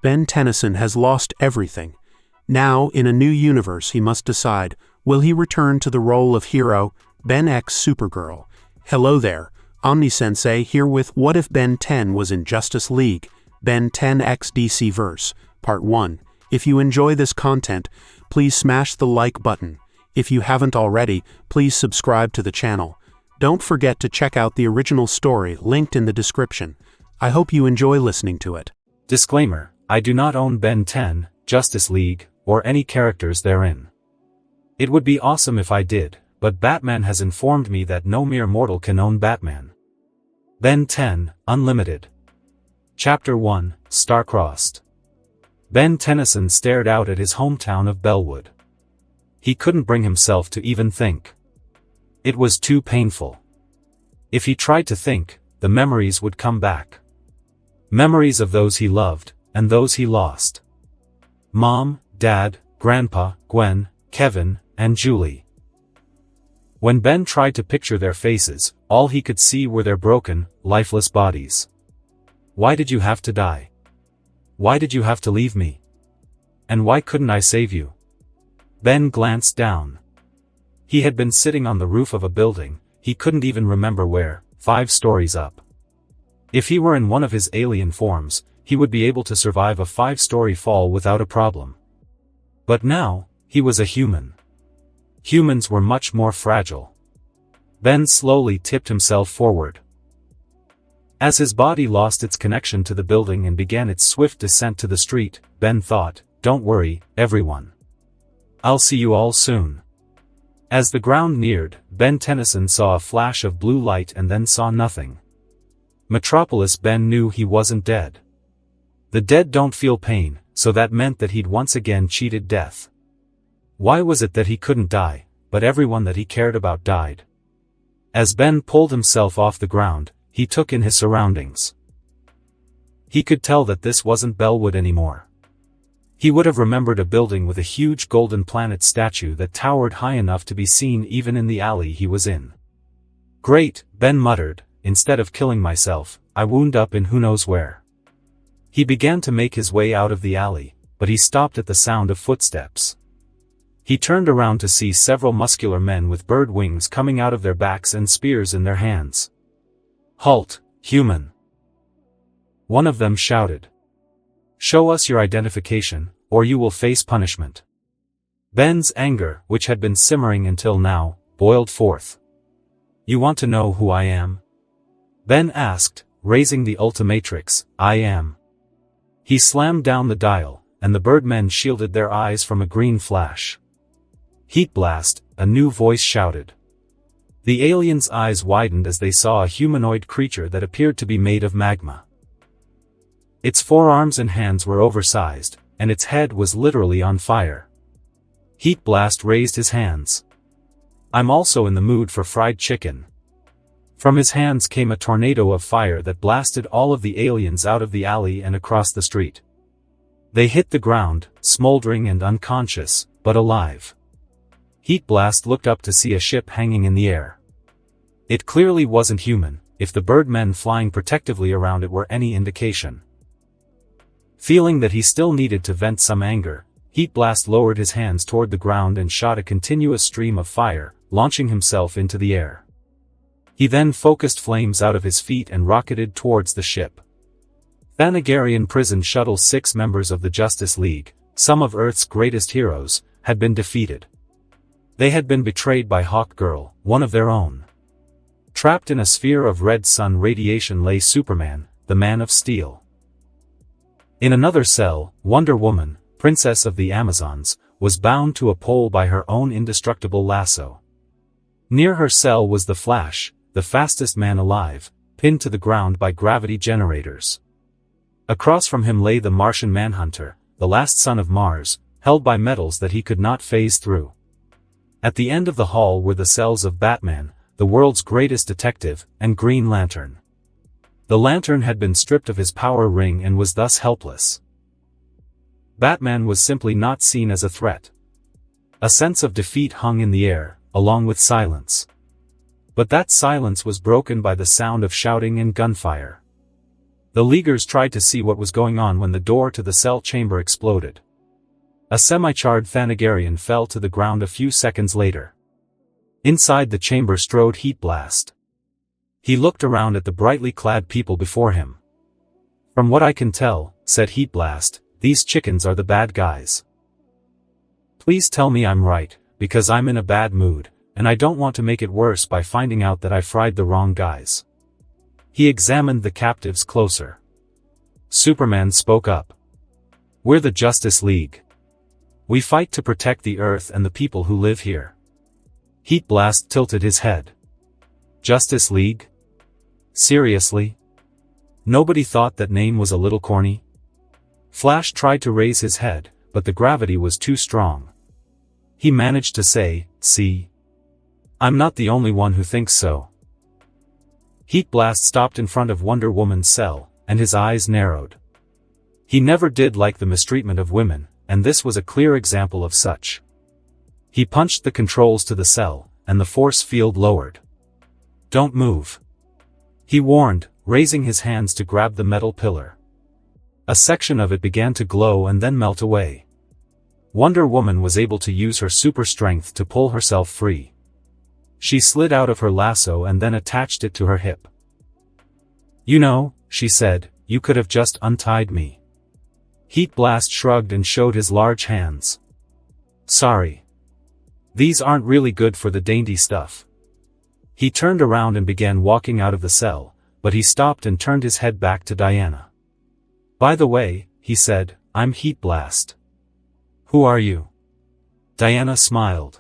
Ben Tennyson has lost everything. Now, in a new universe, he must decide, will he return to the role of hero, Ben X Supergirl? Hello there, Omni-sensei here with What If Ben 10 Was in Justice League, Ben 10 X DC Verse, Part 1. If you enjoy this content, please smash the like button. If you haven't already, please subscribe to the channel. Don't forget to check out the original story linked in the description. I hope you enjoy listening to it. Disclaimer: I do not own Ben 10, Justice League, or any characters therein. It would be awesome if I did, but Batman has informed me that no mere mortal can own Batman. Ben 10, Unlimited. Chapter 1, Star-Crossed. Ben Tennyson stared out at his hometown of Bellwood. He couldn't bring himself to even think. It was too painful. If he tried to think, the memories would come back. Memories of those he loved, and those he lost. Mom, Dad, Grandpa, Gwen, Kevin, and Julie. When Ben tried to picture their faces, all he could see were their broken, lifeless bodies. Why did you have to die? Why did you have to leave me? And why couldn't I save you? Ben glanced down. He had been sitting on the roof of a building, he couldn't even remember where, 5 stories up. If he were in one of his alien forms, he would be able to survive a 5-story fall without a problem. But now, he was a human. Humans were much more fragile. Ben slowly tipped himself forward. As his body lost its connection to the building and began its swift descent to the street, Ben thought, "Don't worry, everyone. I'll see you all soon." As the ground neared, Ben Tennyson saw a flash of blue light and then saw nothing. Metropolis. Ben knew he wasn't dead. The dead don't feel pain, so that meant that he'd once again cheated death. Why was it that he couldn't die, but everyone that he cared about died? As Ben pulled himself off the ground, he took in his surroundings. He could tell that this wasn't Bellwood anymore. He would have remembered a building with a huge golden planet statue that towered high enough to be seen even in the alley he was in. "Great," Ben muttered, "instead of killing myself, I wound up in who knows where." He began to make his way out of the alley, but he stopped at the sound of footsteps. He turned around to see several muscular men with bird wings coming out of their backs and spears in their hands. "Halt, human!" one of them shouted. "Show us your identification, or you will face punishment." Ben's anger, which had been simmering until now, boiled forth. "You want to know who I am?" Ben asked, raising the Ultimatrix. "I am." He slammed down the dial, and the birdmen shielded their eyes from a green flash. "Heat blast," a new voice shouted. The aliens' eyes widened as they saw a humanoid creature that appeared to be made of magma. Its forearms and hands were oversized, and its head was literally on fire. Heat Blast raised his hands. "I'm also in the mood for fried chicken." From his hands came a tornado of fire that blasted all of the aliens out of the alley and across the street. They hit the ground, smoldering and unconscious, but alive. Heat Blast looked up to see a ship hanging in the air. It clearly wasn't human, if the birdmen flying protectively around it were any indication. Feeling that he still needed to vent some anger, Heat Blast lowered his hands toward the ground and shot a continuous stream of fire, launching himself into the air. He then focused flames out of his feet and rocketed towards the ship. Thanagarian Prison Shuttle. 6 members of the Justice League, some of Earth's greatest heroes, had been defeated. They had been betrayed by Hawkgirl, one of their own. Trapped in a sphere of red sun radiation lay Superman, the Man of Steel. In another cell, Wonder Woman, Princess of the Amazons, was bound to a pole by her own indestructible lasso. Near her cell was the Flash, the fastest man alive, pinned to the ground by gravity generators. Across from him lay the Martian Manhunter, the last son of Mars, held by metals that he could not phase through. At the end of the hall were the cells of Batman, the world's greatest detective, and Green Lantern. The Lantern had been stripped of his power ring and was thus helpless. Batman was simply not seen as a threat. A sense of defeat hung in the air, along with silence. But that silence was broken by the sound of shouting and gunfire. The Leaguers tried to see what was going on when the door to the cell chamber exploded. A semi-charred Thanagarian fell to the ground a few seconds later. Inside the chamber strode Heat Blast. He looked around at the brightly clad people before him. "From what I can tell," said Heat Blast, "these chickens are the bad guys. Please tell me I'm right, because I'm in a bad mood, and I don't want to make it worse by finding out that I fried the wrong guys." He examined the captives closer. Superman spoke up. "We're the Justice League. We fight to protect the Earth and the people who live here." Heat Blast tilted his head. "Justice League? Seriously? Nobody thought that name was a little corny?" Flash tried to raise his head, but the gravity was too strong. He managed to say, "See? I'm not the only one who thinks so." Heat Blast stopped in front of Wonder Woman's cell, and his eyes narrowed. He never did like the mistreatment of women, and this was a clear example of such. He punched the controls to the cell, and the force field lowered. "Don't move," he warned, raising his hands to grab the metal pillar. A section of it began to glow and then melt away. Wonder Woman was able to use her super strength to pull herself free. She slid out of her lasso and then attached it to her hip. "You know," she said, "you could have just untied me." Heat Blast shrugged and showed his large hands. "Sorry. These aren't really good for the dainty stuff." He turned around and began walking out of the cell, but he stopped and turned his head back to Diana. "By the way," he said, "I'm Heat Blast." "Who are you?" Diana smiled.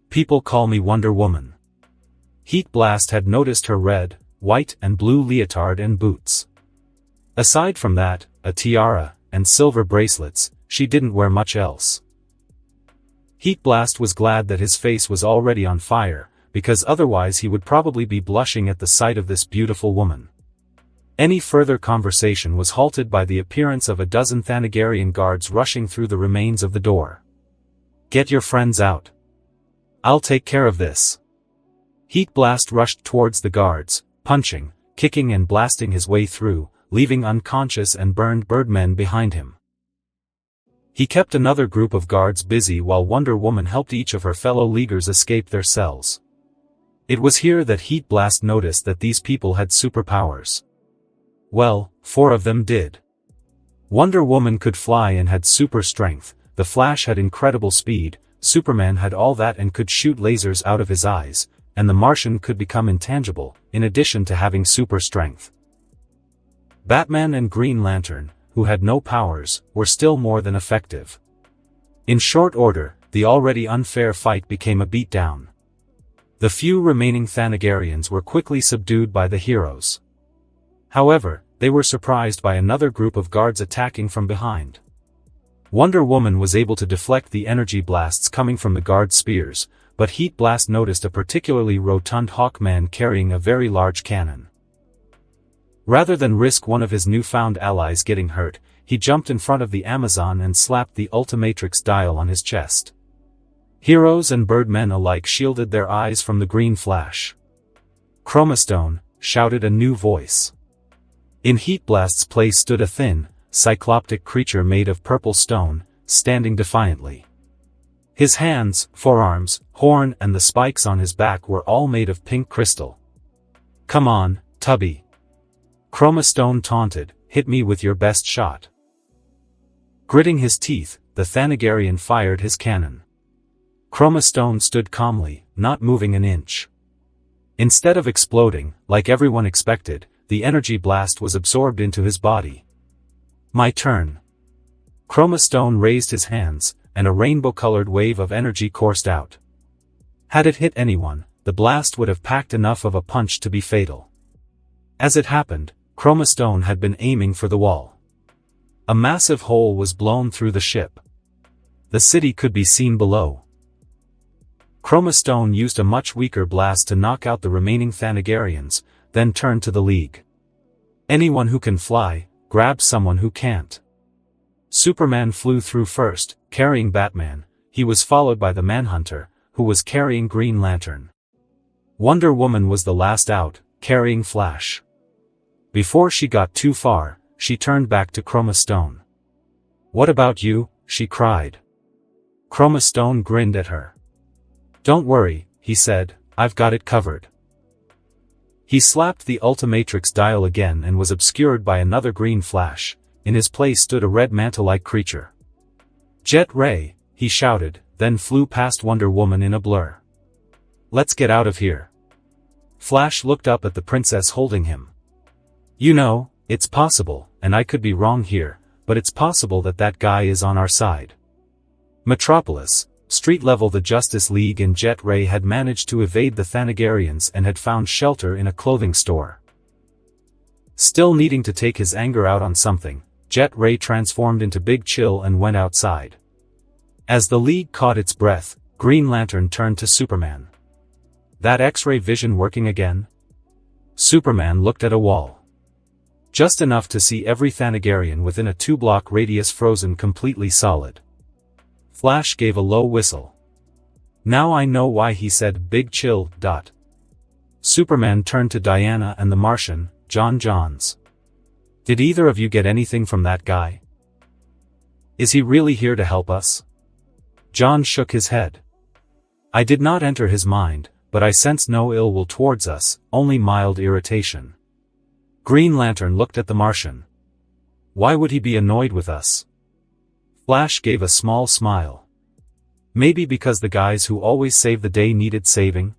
"People call me Wonder Woman." Heat Blast had noticed her red, white and blue leotard and boots. Aside from that, a tiara, and silver bracelets, she didn't wear much else. Heat Blast was glad that his face was already on fire, because otherwise he would probably be blushing at the sight of this beautiful woman. Any further conversation was halted by the appearance of a dozen Thanagarian guards rushing through the remains of the door. "Get your friends out. I'll take care of this." Heat Blast rushed towards the guards, punching, kicking and blasting his way through, leaving unconscious and burned Birdmen behind him. He kept another group of guards busy while Wonder Woman helped each of her fellow Leaguers escape their cells. It was here that Heat Blast noticed that these people had superpowers. Well, 4 of them did. Wonder Woman could fly and had super strength, the Flash had incredible speed, Superman had all that and could shoot lasers out of his eyes, and the Martian could become intangible, in addition to having super strength. Batman and Green Lantern, who had no powers, were still more than effective. In short order, the already unfair fight became a beatdown. The few remaining Thanagarians were quickly subdued by the heroes. However, they were surprised by another group of guards attacking from behind. Wonder Woman was able to deflect the energy blasts coming from the guards' spears, but Heat Blast noticed a particularly rotund Hawkman carrying a very large cannon. Rather than risk one of his newfound allies getting hurt, he jumped in front of the Amazon and slapped the Ultimatrix dial on his chest. Heroes and Birdmen alike shielded their eyes from the green flash. "Chromastone," shouted a new voice. In Heat Blast's place stood a thin, cycloptic creature made of purple stone, standing defiantly. His hands, forearms, horn and the spikes on his back were all made of pink crystal. "Come on, Tubby," Chromastone taunted, "hit me with your best shot." Gritting his teeth, the Thanagarian fired his cannon. Chromastone stood calmly, not moving an inch. Instead of exploding, like everyone expected, the energy blast was absorbed into his body. "My turn." Chromastone raised his hands, and a rainbow-colored wave of energy coursed out. Had it hit anyone, the blast would have packed enough of a punch to be fatal. As it happened, Chromastone had been aiming for the wall. A massive hole was blown through the ship. The city could be seen below. Chromastone used a much weaker blast to knock out the remaining Thanagarians, then turned to the League. "Anyone who can fly, grab someone who can't." Superman flew through first, carrying Batman. He was followed by the Manhunter, who was carrying Green Lantern. Wonder Woman was the last out, carrying Flash. Before she got too far, she turned back to Chroma Stone. "What about you?" she cried. Chroma Stone grinned at her. "Don't worry," he said, "I've got it covered." He slapped the Ultimatrix dial again and was obscured by another green flash. In his place stood a red manta-like creature. "Jet Ray," he shouted, then flew past Wonder Woman in a blur. "Let's get out of here." Flash looked up at the princess holding him. "You know, it's possible, and I could be wrong here, but it's possible that that guy is on our side." Metropolis, street level. The Justice League and Jet Ray had managed to evade the Thanagarians and had found shelter in a clothing store. Still needing to take his anger out on something, Jet Ray transformed into Big Chill and went outside. As the League caught its breath, Green Lantern turned to Superman. "That X-ray vision working again?" Superman looked at a wall. Just enough to see every Thanagarian within a 2-block radius frozen completely solid. Flash gave a low whistle. "Now I know why he said Big Chill. Superman turned to Diana and the Martian, John Johns. "Did either of you get anything from that guy? Is he really here to help us?" John shook his head. "I did not enter his mind, but I sense no ill will towards us, only mild irritation." Green Lantern looked at the Martian. "Why would he be annoyed with us?" Flash gave a small smile. "Maybe because the guys who always save the day needed saving?"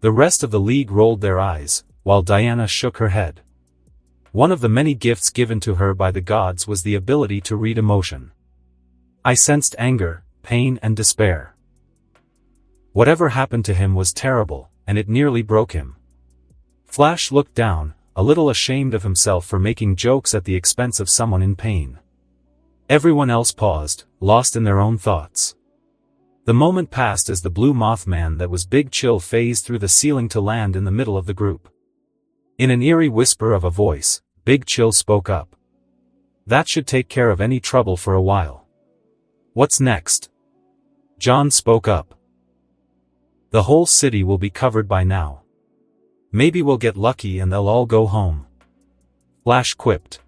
The rest of the League rolled their eyes, while Diana shook her head. One of the many gifts given to her by the gods was the ability to read emotion. "I sensed anger, pain and despair. Whatever happened to him was terrible, and it nearly broke him." Flash looked down, a little ashamed of himself for making jokes at the expense of someone in pain. Everyone else paused, lost in their own thoughts. The moment passed as the blue Mothman that was Big Chill phased through the ceiling to land in the middle of the group. In an eerie whisper of a voice, Big Chill spoke up. "That should take care of any trouble for a while." "What's next?" John spoke up. "The whole city will be covered by now. Maybe we'll get lucky and they'll all go home." Flash quipped.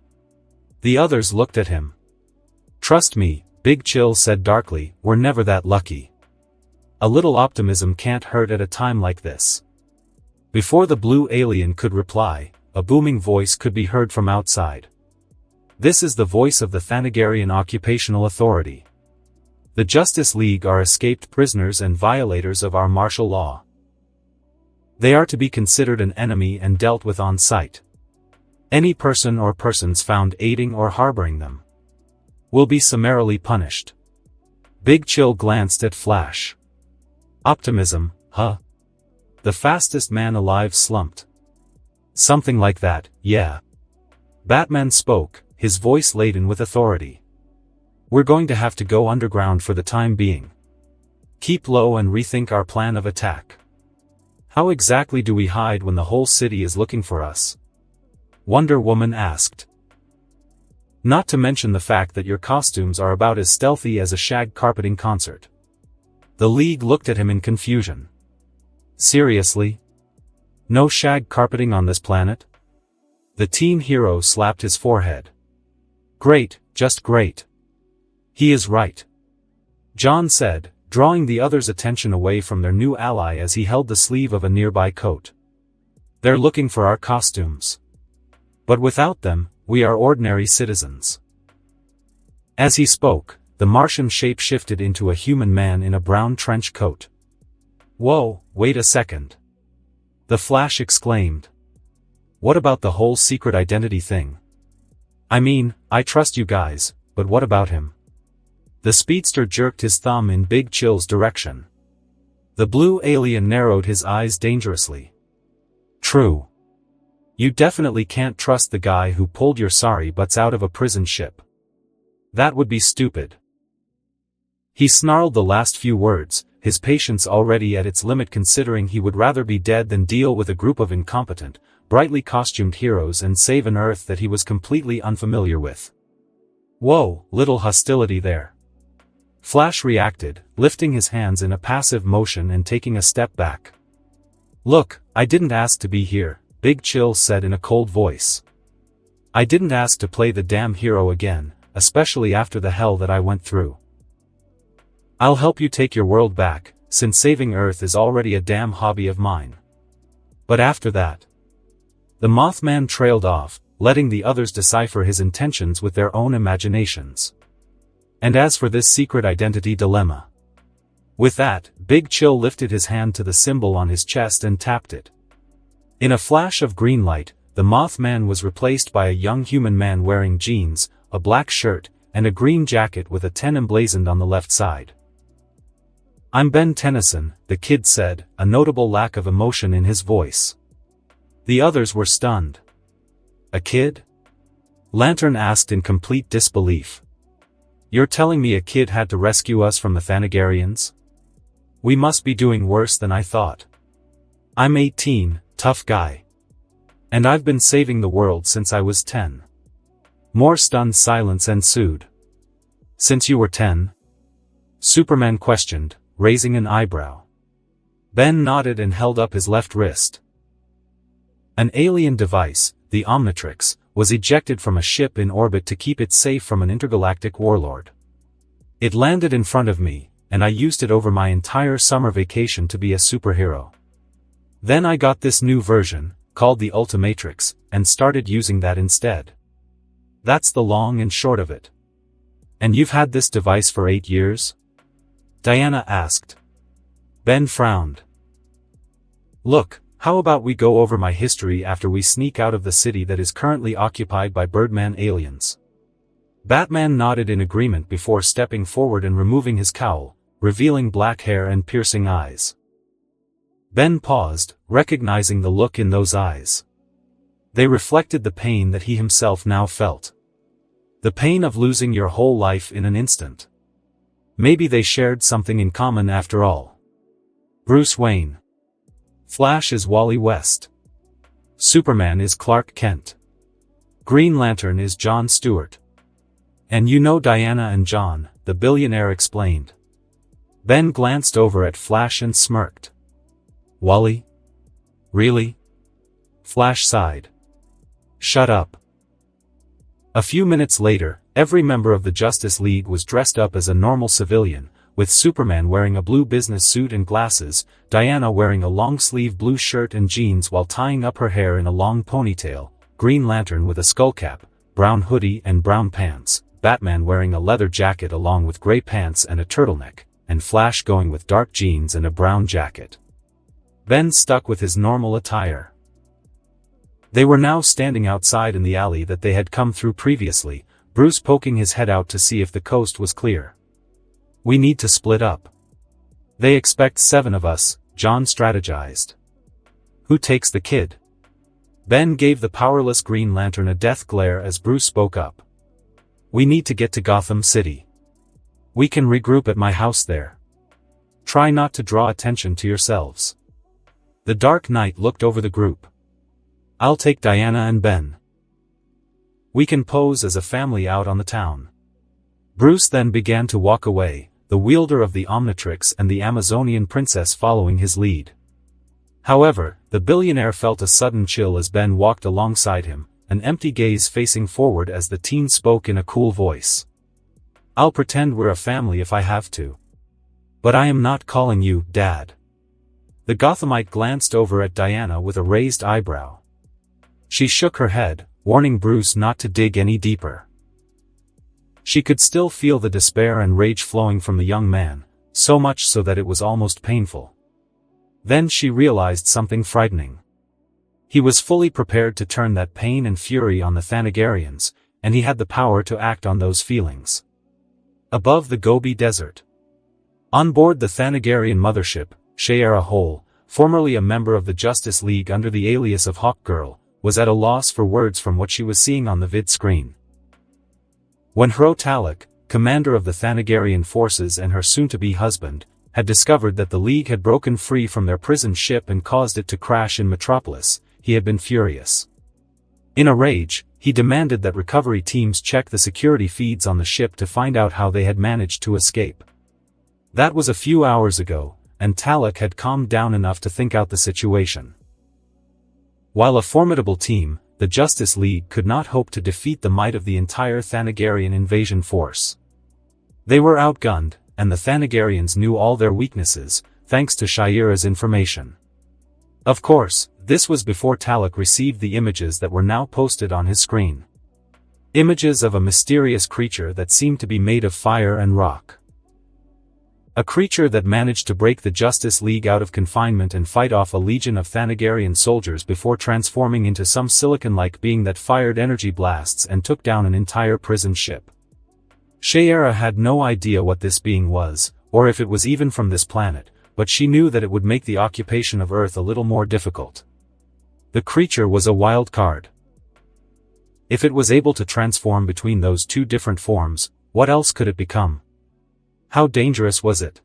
The others looked at him. "Trust me," Big Chill said darkly, "we're never that lucky. A little optimism can't hurt at a time like this." Before the blue alien could reply, a booming voice could be heard from outside. "This is the voice of the Thanagarian Occupational Authority. The Justice League are escaped prisoners and violators of our martial law. They are to be considered an enemy and dealt with on sight. Any person or persons found aiding or harboring them will be summarily punished." Big Chill glanced at Flash. "Optimism, huh?" The fastest man alive slumped. "Something like that, yeah." Batman spoke, his voice laden with authority. "We're going to have to go underground for the time being. Keep low and rethink our plan of attack. How exactly do we hide when the whole city is looking for us?" Wonder Woman asked. "Not to mention the fact that your costumes are about as stealthy as a shag carpeting concert." The League looked at him in confusion. "Seriously? No shag carpeting on this planet?" The teen hero slapped his forehead. "Great, just great. He is right," John said, drawing the others' attention away from their new ally as he held the sleeve of a nearby coat. "They're looking for our costumes. But without them, we are ordinary citizens." As he spoke, the Martian shape shifted into a human man in a brown trench coat. "Whoa, wait a second," the Flash exclaimed. "What about the whole secret identity thing? I mean, I trust you guys, but what about him?" The speedster jerked his thumb in Big Chill's direction. The blue alien narrowed his eyes dangerously. "True. You definitely can't trust the guy who pulled your sorry butts out of a prison ship. That would be stupid." He snarled the last few words, his patience already at its limit considering he would rather be dead than deal with a group of incompetent, brightly costumed heroes and save an Earth that he was completely unfamiliar with. "Whoa, little hostility there." Flash reacted, lifting his hands in a passive motion and taking a step back. "Look, I didn't ask to be here," Big Chill said in a cold voice. I didn't ask to play the damn hero again, especially after the hell that I went through. I'll help you take your world back, since saving Earth is already a damn hobby of mine. But after that, the Mothman trailed off, letting the others decipher his intentions with their own imaginations. And as for this secret identity dilemma. With that, Big Chill lifted his hand to the symbol on his chest and tapped it. In a flash of green light, the Mothman was replaced by a young human man wearing jeans, a black shirt, and a green jacket with a 10 emblazoned on the left side. "I'm Ben Tennyson," the kid said, a notable lack of emotion in his voice. The others were stunned. "A kid?" Lantern asked in complete disbelief. "You're telling me a kid had to rescue us from the Thanagarians? We must be doing worse than I thought. I'm 18, tough guy. And I've been saving the world since I was 10. More stunned silence ensued. "Since you were 10? Superman questioned, raising an eyebrow. Ben nodded and held up his left wrist. An alien device, the Omnitrix, was ejected from a ship in orbit to keep it safe from an intergalactic warlord. It landed in front of me, and I used it over my entire summer vacation to be a superhero. Then I got this new version, called the Ultimatrix, and started using that instead. That's the long and short of it." "And you've had this device for 8 years? Diana asked. Ben frowned. "Look, how about we go over my history after we sneak out of the city that is currently occupied by Birdman aliens?" Batman nodded in agreement before stepping forward and removing his cowl, revealing black hair and piercing eyes. Ben paused, recognizing the look in those eyes. They reflected the pain that he himself now felt. The pain of losing your whole life in an instant. Maybe they shared something in common after all. Bruce Wayne. Flash is Wally West. Superman is Clark Kent. Green Lantern is John Stewart. And you know Diana and John, the billionaire explained. Ben glanced over at Flash and smirked. "Wally? Really?" Flash sighed. "Shut up." A few minutes later, every member of the Justice League was dressed up as a normal civilian, with Superman wearing a blue business suit and glasses, Diana wearing a long-sleeve blue shirt and jeans while tying up her hair in a long ponytail, Green Lantern with a skullcap, brown hoodie and brown pants, Batman wearing a leather jacket along with gray pants and a turtleneck, and Flash going with dark jeans and a brown jacket. Ben stuck with his normal attire. They were now standing outside in the alley that they had come through previously, Bruce poking his head out to see if the coast was clear. "We need to split up. They expect 7 of us," John strategized. "Who takes the kid?" Ben gave the powerless Green Lantern a death glare as Bruce spoke up. "We need to get to Gotham City. We can regroup at my house there. Try not to draw attention to yourselves." The Dark Knight looked over the group. "I'll take Diana and Ben. We can pose as a family out on the town." Bruce then began to walk away, the wielder of the Omnitrix and the Amazonian princess following his lead. However, the billionaire felt a sudden chill as Ben walked alongside him, an empty gaze facing forward as the teen spoke in a cool voice. "I'll pretend we're a family if I have to. But I am not calling you Dad." The Gothamite glanced over at Diana with a raised eyebrow. She shook her head, warning Bruce not to dig any deeper. She could still feel the despair and rage flowing from the young man, so much so that it was almost painful. Then she realized something frightening. He was fully prepared to turn that pain and fury on the Thanagarians, and he had the power to act on those feelings. Above the Gobi Desert. On board the Thanagarian mothership, Shayera Hole, formerly a member of the Justice League under the alias of Hawkgirl, was at a loss for words from what she was seeing on the vid screen. When Hro Talak, commander of the Thanagarian forces and her soon-to-be husband, had discovered that the League had broken free from their prison ship and caused it to crash in Metropolis, he had been furious. In a rage, he demanded that recovery teams check the security feeds on the ship to find out how they had managed to escape. That was a few hours ago, and Talak had calmed down enough to think out the situation. While a formidable team, the Justice League could not hope to defeat the might of the entire Thanagarian invasion force. They were outgunned, and the Thanagarians knew all their weaknesses, thanks to Shayera's information. Of course, this was before Talek received the images that were now posted on his screen. Images of a mysterious creature that seemed to be made of fire and rock. A creature that managed to break the Justice League out of confinement and fight off a legion of Thanagarian soldiers before transforming into some silicon-like being that fired energy blasts and took down an entire prison ship. Shayera had no idea what this being was, or if it was even from this planet, but she knew that it would make the occupation of Earth a little more difficult. The creature was a wild card. If it was able to transform between those two different forms, what else could it become? How dangerous was it?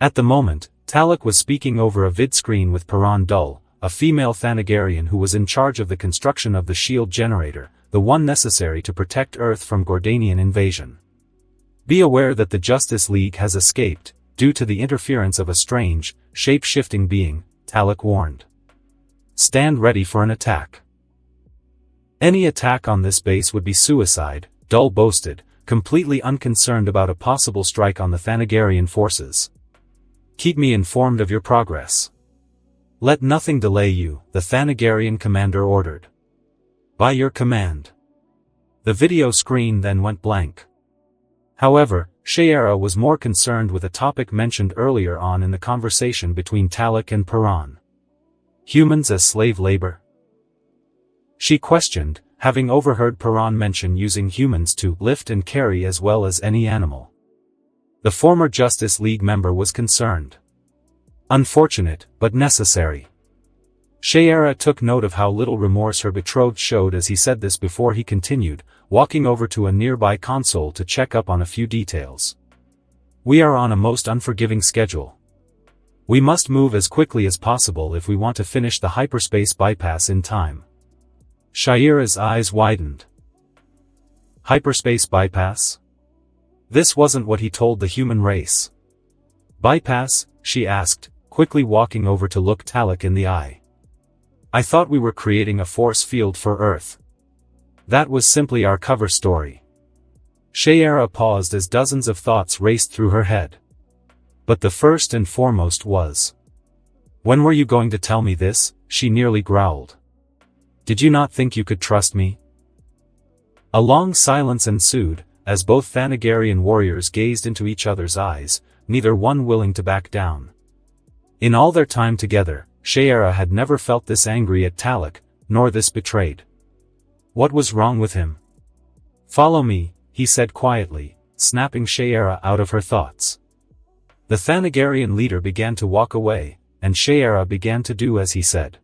At the moment, Talek was speaking over a vid screen with Paran Dul, a female Thanagarian who was in charge of the construction of the shield generator, the one necessary to protect Earth from Gordanian invasion. Be aware that the Justice League has escaped, due to the interference of a strange, shape-shifting being, Talek warned. Stand ready for an attack. Any attack on this base would be suicide, Dul boasted, completely unconcerned about a possible strike on the Thanagarian forces. Keep me informed of your progress. Let nothing delay you, the Thanagarian commander ordered. By your command. The video screen then went blank. However, Shayera was more concerned with a topic mentioned earlier on in the conversation between Talek and Paran. Humans as slave labor? She questioned, having overheard Paran mention using humans to lift and carry as well as any animal. The former Justice League member was concerned. Unfortunate, but necessary. Shayera took note of how little remorse her betrothed showed as he said this before he continued, walking over to a nearby console to check up on a few details. We are on a most unforgiving schedule. We must move as quickly as possible if we want to finish the hyperspace bypass in time. Shayera's eyes widened. Hyperspace bypass? This wasn't what he told the human race. Bypass? She asked, quickly walking over to look Talek in the eye. I thought we were creating a force field for Earth. That was simply our cover story. Shayera paused as dozens of thoughts raced through her head. But the first and foremost was. When were you going to tell me this? She nearly growled. Did you not think you could trust me? A long silence ensued, as both Thanagarian warriors gazed into each other's eyes, neither one willing to back down. In all their time together, Shayera had never felt this angry at Talek, nor this betrayed. What was wrong with him? Follow me, he said quietly, snapping Shayera out of her thoughts. The Thanagarian leader began to walk away, and Shayera began to do as he said.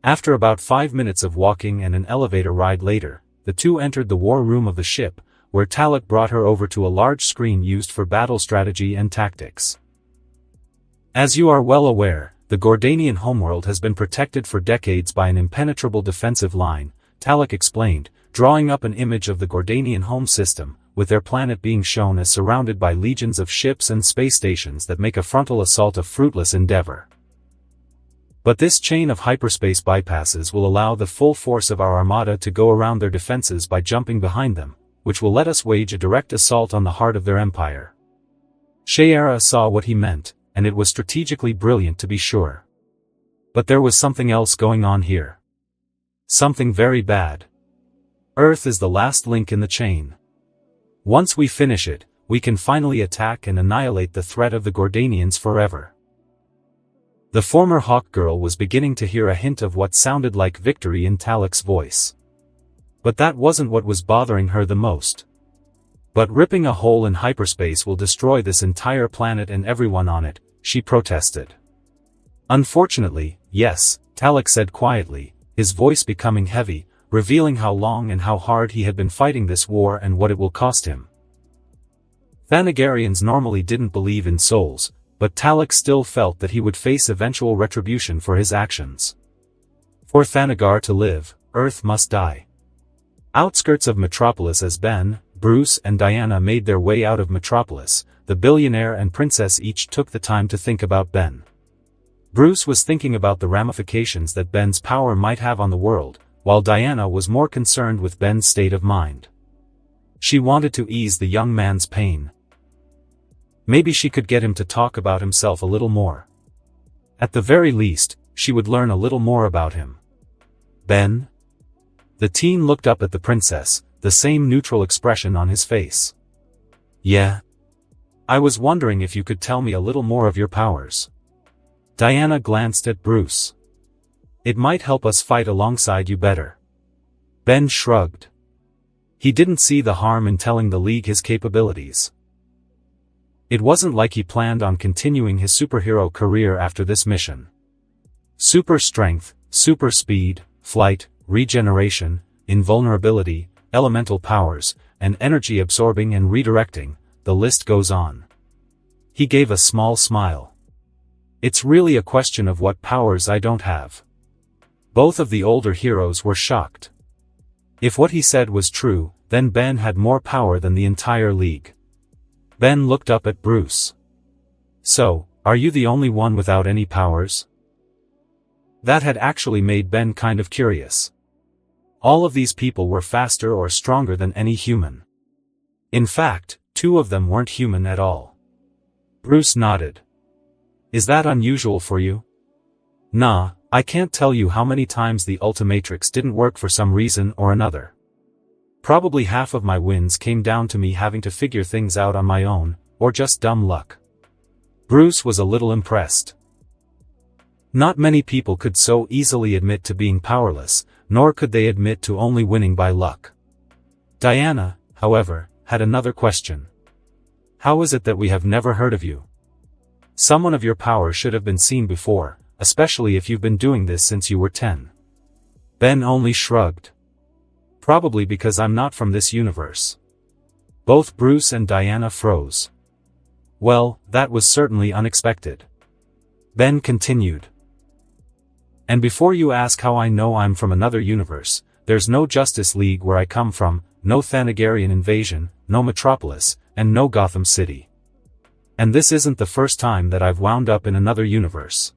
After about 5 minutes of walking and an elevator ride later, the two entered the war room of the ship, where Talek brought her over to a large screen used for battle strategy and tactics. As you are well aware, the Gordanian homeworld has been protected for decades by an impenetrable defensive line, Talek explained, drawing up an image of the Gordanian home system, with their planet being shown as surrounded by legions of ships and space stations that make a frontal assault a fruitless endeavor. But this chain of hyperspace bypasses will allow the full force of our armada to go around their defenses by jumping behind them, which will let us wage a direct assault on the heart of their empire. Shayera saw what he meant, and it was strategically brilliant to be sure. But there was something else going on here. Something very bad. Earth is the last link in the chain. Once we finish it, we can finally attack and annihilate the threat of the Gordanians forever. The former Hawk Girl was beginning to hear a hint of what sounded like victory in Talek's voice. But that wasn't what was bothering her the most. But ripping a hole in hyperspace will destroy this entire planet and everyone on it, she protested. Unfortunately, yes, Talek said quietly, his voice becoming heavy, revealing how long and how hard he had been fighting this war and what it will cost him. Thanagarians normally didn't believe in souls, but Talek still felt that he would face eventual retribution for his actions. For Thanagar to live, Earth must die. Outskirts of Metropolis as Ben, Bruce and Diana made their way out of Metropolis, the billionaire and princess each took the time to think about Ben. Bruce was thinking about the ramifications that Ben's power might have on the world, while Diana was more concerned with Ben's state of mind. She wanted to ease the young man's pain. Maybe she could get him to talk about himself a little more. At the very least, she would learn a little more about him. Ben? The teen looked up at the princess, the same neutral expression on his face. Yeah? I was wondering if you could tell me a little more of your powers. Diana glanced at Bruce. It might help us fight alongside you better. Ben shrugged. He didn't see the harm in telling the League his capabilities. It wasn't like he planned on continuing his superhero career after this mission. Super strength, super speed, flight, regeneration, invulnerability, elemental powers, and energy absorbing and redirecting, the list goes on. He gave a small smile. It's really a question of what powers I don't have. Both of the older heroes were shocked. If what he said was true, then Ben had more power than the entire League. Ben looked up at Bruce. So, are you the only one without any powers? That had actually made Ben kind of curious. All of these people were faster or stronger than any human. In fact, 2 of them weren't human at all. Bruce nodded. Is that unusual for you? Nah, I can't tell you how many times the Ultimatrix didn't work for some reason or another. Probably half of my wins came down to me having to figure things out on my own, or just dumb luck. Bruce was a little impressed. Not many people could so easily admit to being powerless, nor could they admit to only winning by luck. Diana, however, had another question. How is it that we have never heard of you? Someone of your power should have been seen before, especially if you've been doing this since you were 10. Ben only shrugged. Probably because I'm not from this universe. Both Bruce and Diana froze. Well, that was certainly unexpected. Ben continued. And before you ask how I know I'm from another universe, there's no Justice League where I come from, no Thanagarian invasion, no Metropolis, and no Gotham City. And this isn't the first time that I've wound up in another universe.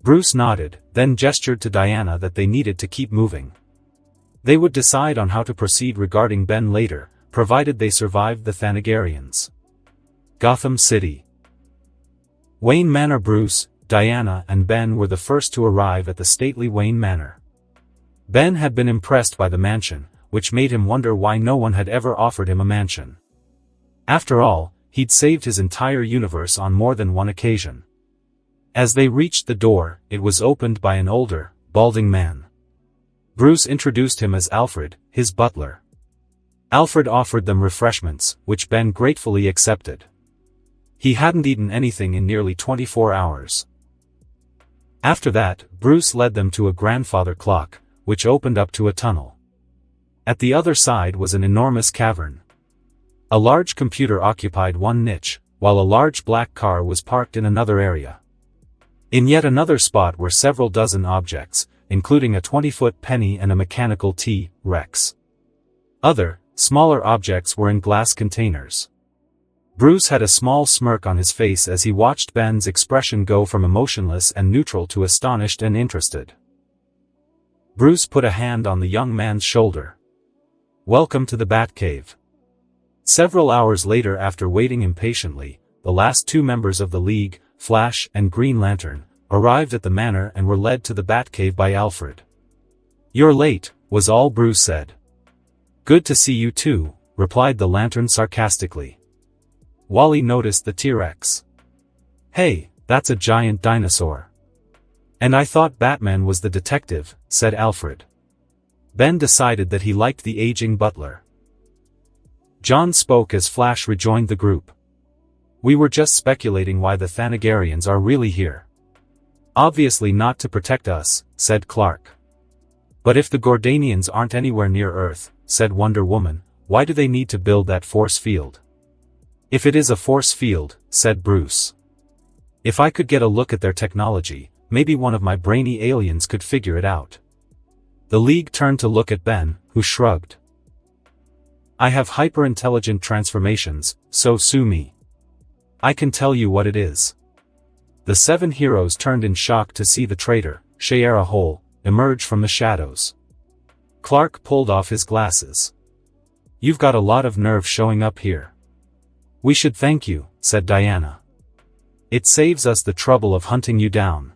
Bruce nodded, then gestured to Diana that they needed to keep moving. They would decide on how to proceed regarding Ben later, provided they survived the Thanagarians. Gotham City. Wayne Manor. Bruce, Diana and Ben were the first to arrive at the stately Wayne Manor. Ben had been impressed by the mansion, which made him wonder why no one had ever offered him a mansion. After all, he'd saved his entire universe on more than one occasion. As they reached the door, it was opened by an older, balding man. Bruce introduced him as Alfred, his butler. Alfred offered them refreshments, which Ben gratefully accepted. He hadn't eaten anything in nearly 24 hours. After that, Bruce led them to a grandfather clock, which opened up to a tunnel. At the other side was an enormous cavern. A large computer occupied one niche, while a large black car was parked in another area. In yet another spot were several dozen objects, including a 20-foot penny and a mechanical T-Rex. Other, smaller objects were in glass containers. Bruce had a small smirk on his face as he watched Ben's expression go from emotionless and neutral to astonished and interested. Bruce put a hand on the young man's shoulder. Welcome to the Batcave. Several hours later, after waiting impatiently, the last 2 members of the League, Flash and Green Lantern, arrived at the manor and were led to the Batcave by Alfred. You're late, was all Bruce said. Good to see you too, replied the Lantern sarcastically. Wally noticed the T-Rex. Hey, that's a giant dinosaur. And I thought Batman was the detective, said Alfred. Ben decided that he liked the aging butler. John spoke as Flash rejoined the group. We were just speculating why the Thanagarians are really here. Obviously not to protect us, said Clark. But if the Gordanians aren't anywhere near Earth, said Wonder Woman, why do they need to build that force field? If it is a force field, said Bruce. If I could get a look at their technology, maybe one of my brainy aliens could figure it out. The League turned to look at Ben, who shrugged. I have hyper-intelligent transformations, so sue me. I can tell you what it is. The 7 heroes turned in shock to see the traitor, Shayera Hole, emerge from the shadows. Clark pulled off his glasses. "You've got a lot of nerve showing up here." "We should thank you," said Diana. "It saves us the trouble of hunting you down."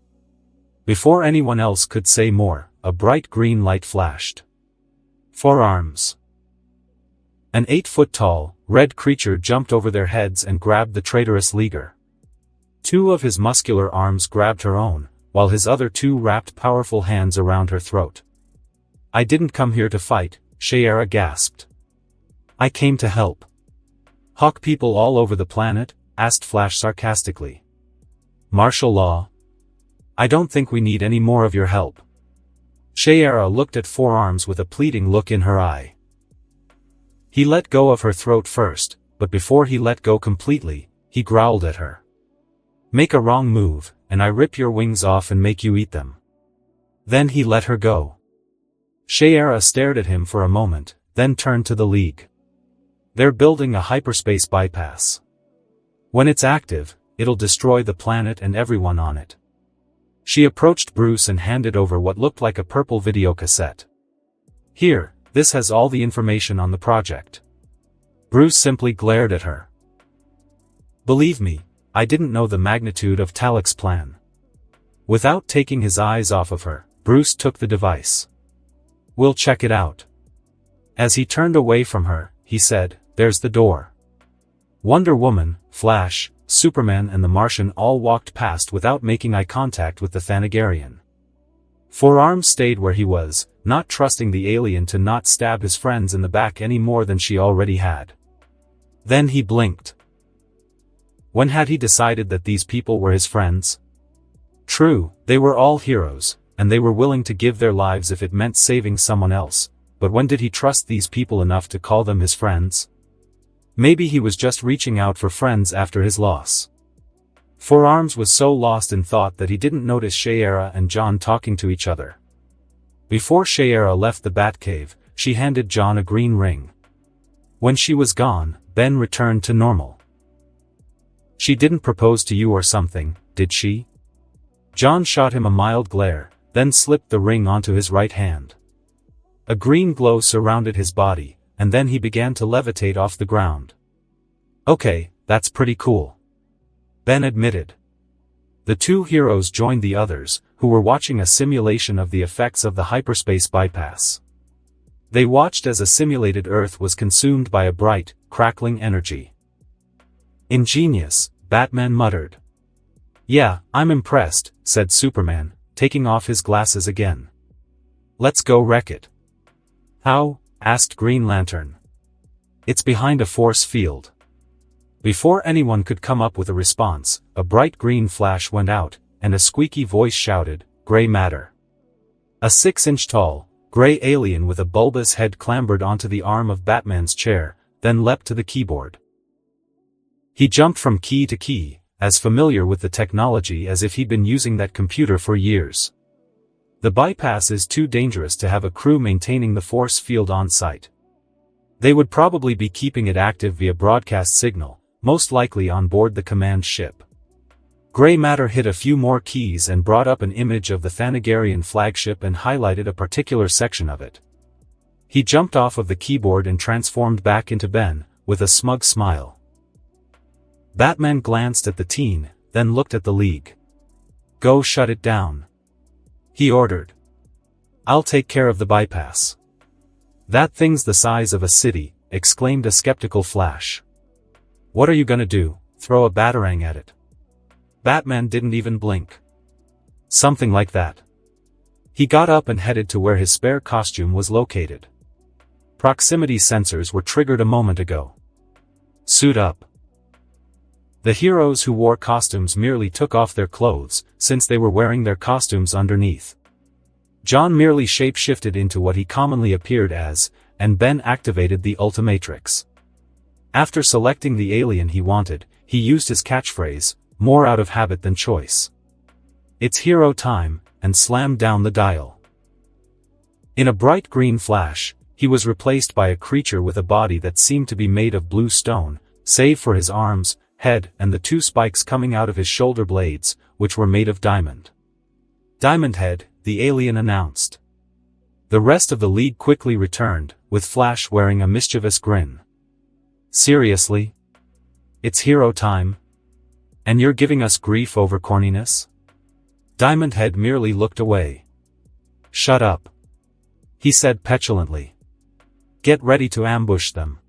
Before anyone else could say more, a bright green light flashed. Forearms. An 8-foot-tall, red creature jumped over their heads and grabbed the traitorous leaguer. 2 of his muscular arms grabbed her own, while his other 2 wrapped powerful hands around her throat. "I didn't come here to fight," Shayera gasped. "I came to help." "Hawk people all over the planet?" asked Flash sarcastically. "Martial law? I don't think we need any more of your help." Shayera looked at Forearms with a pleading look in her eye. He let go of her throat first, but before he let go completely, he growled at her. "Make a wrong move, and I rip your wings off and make you eat them." Then he let her go. Shayera stared at him for a moment, then turned to the League. "They're building a hyperspace bypass. When it's active, it'll destroy the planet and everyone on it." She approached Bruce and handed over what looked like a purple videocassette. "Here, this has all the information on the project." Bruce simply glared at her. "Believe me, I didn't know the magnitude of Talek's plan." Without taking his eyes off of her, Bruce took the device. "We'll check it out." As he turned away from her, he said, "There's the door." Wonder Woman, Flash, Superman and the Martian all walked past without making eye contact with the Thanagarian. Forearms stayed where he was, not trusting the alien to not stab his friends in the back any more than she already had. Then he blinked. When had he decided that these people were his friends? True, they were all heroes, and they were willing to give their lives if it meant saving someone else, but when did he trust these people enough to call them his friends? Maybe he was just reaching out for friends after his loss. Forearms was so lost in thought that he didn't notice Shayera and John talking to each other. Before Shayera left the Batcave, she handed John a green ring. When she was gone, Ben returned to normal. "She didn't propose to you or something, did she?" John shot him a mild glare, then slipped the ring onto his right hand. A green glow surrounded his body, and then he began to levitate off the ground. "Okay, that's pretty cool," Ben admitted. The 2 heroes joined the others, who were watching a simulation of the effects of the hyperspace bypass. They watched as a simulated Earth was consumed by a bright, crackling energy. "Ingenious," Batman muttered. "Yeah, I'm impressed," said Superman, taking off his glasses again. "Let's go wreck it." "How?" asked Green Lantern. "It's behind a force field." Before anyone could come up with a response, a bright green flash went out, and a squeaky voice shouted, "Gray matter." A 6-inch-tall, gray alien with a bulbous head clambered onto the arm of Batman's chair, then leapt to the keyboard. He jumped from key to key, as familiar with the technology as if he'd been using that computer for years. The bypass is too dangerous to have a crew maintaining the force field on site. They would probably be keeping it active via broadcast signal, most likely on board the command ship. Gray matter hit a few more keys and brought up an image of the Thanagarian flagship and highlighted a particular section of it. He jumped off of the keyboard and transformed back into Ben, with a smug smile. Batman glanced at the teen, then looked at the League. "Go shut it down," he ordered. "I'll take care of the bypass." "That thing's the size of a city," exclaimed a skeptical Flash. "What are you gonna do, throw a batarang at it?" Batman didn't even blink. "Something like that." He got up and headed to where his spare costume was located. Proximity sensors were triggered a moment ago. "Suit up." The heroes who wore costumes merely took off their clothes, since they were wearing their costumes underneath. John merely shape-shifted into what he commonly appeared as, and Ben activated the Ultimatrix. After selecting the alien he wanted, he used his catchphrase, more out of habit than choice. "It's hero time," and slammed down the dial. In a bright green flash, he was replaced by a creature with a body that seemed to be made of blue stone, save for his arms, head and the 2 spikes coming out of his shoulder blades, which were made of diamond. "Diamond Head," the alien announced. The rest of the League quickly returned, with Flash wearing a mischievous grin. Seriously? It's hero time? And you're giving us grief over corniness? Diamond Head merely looked away. Shut up, he said petulantly. Get ready to ambush them.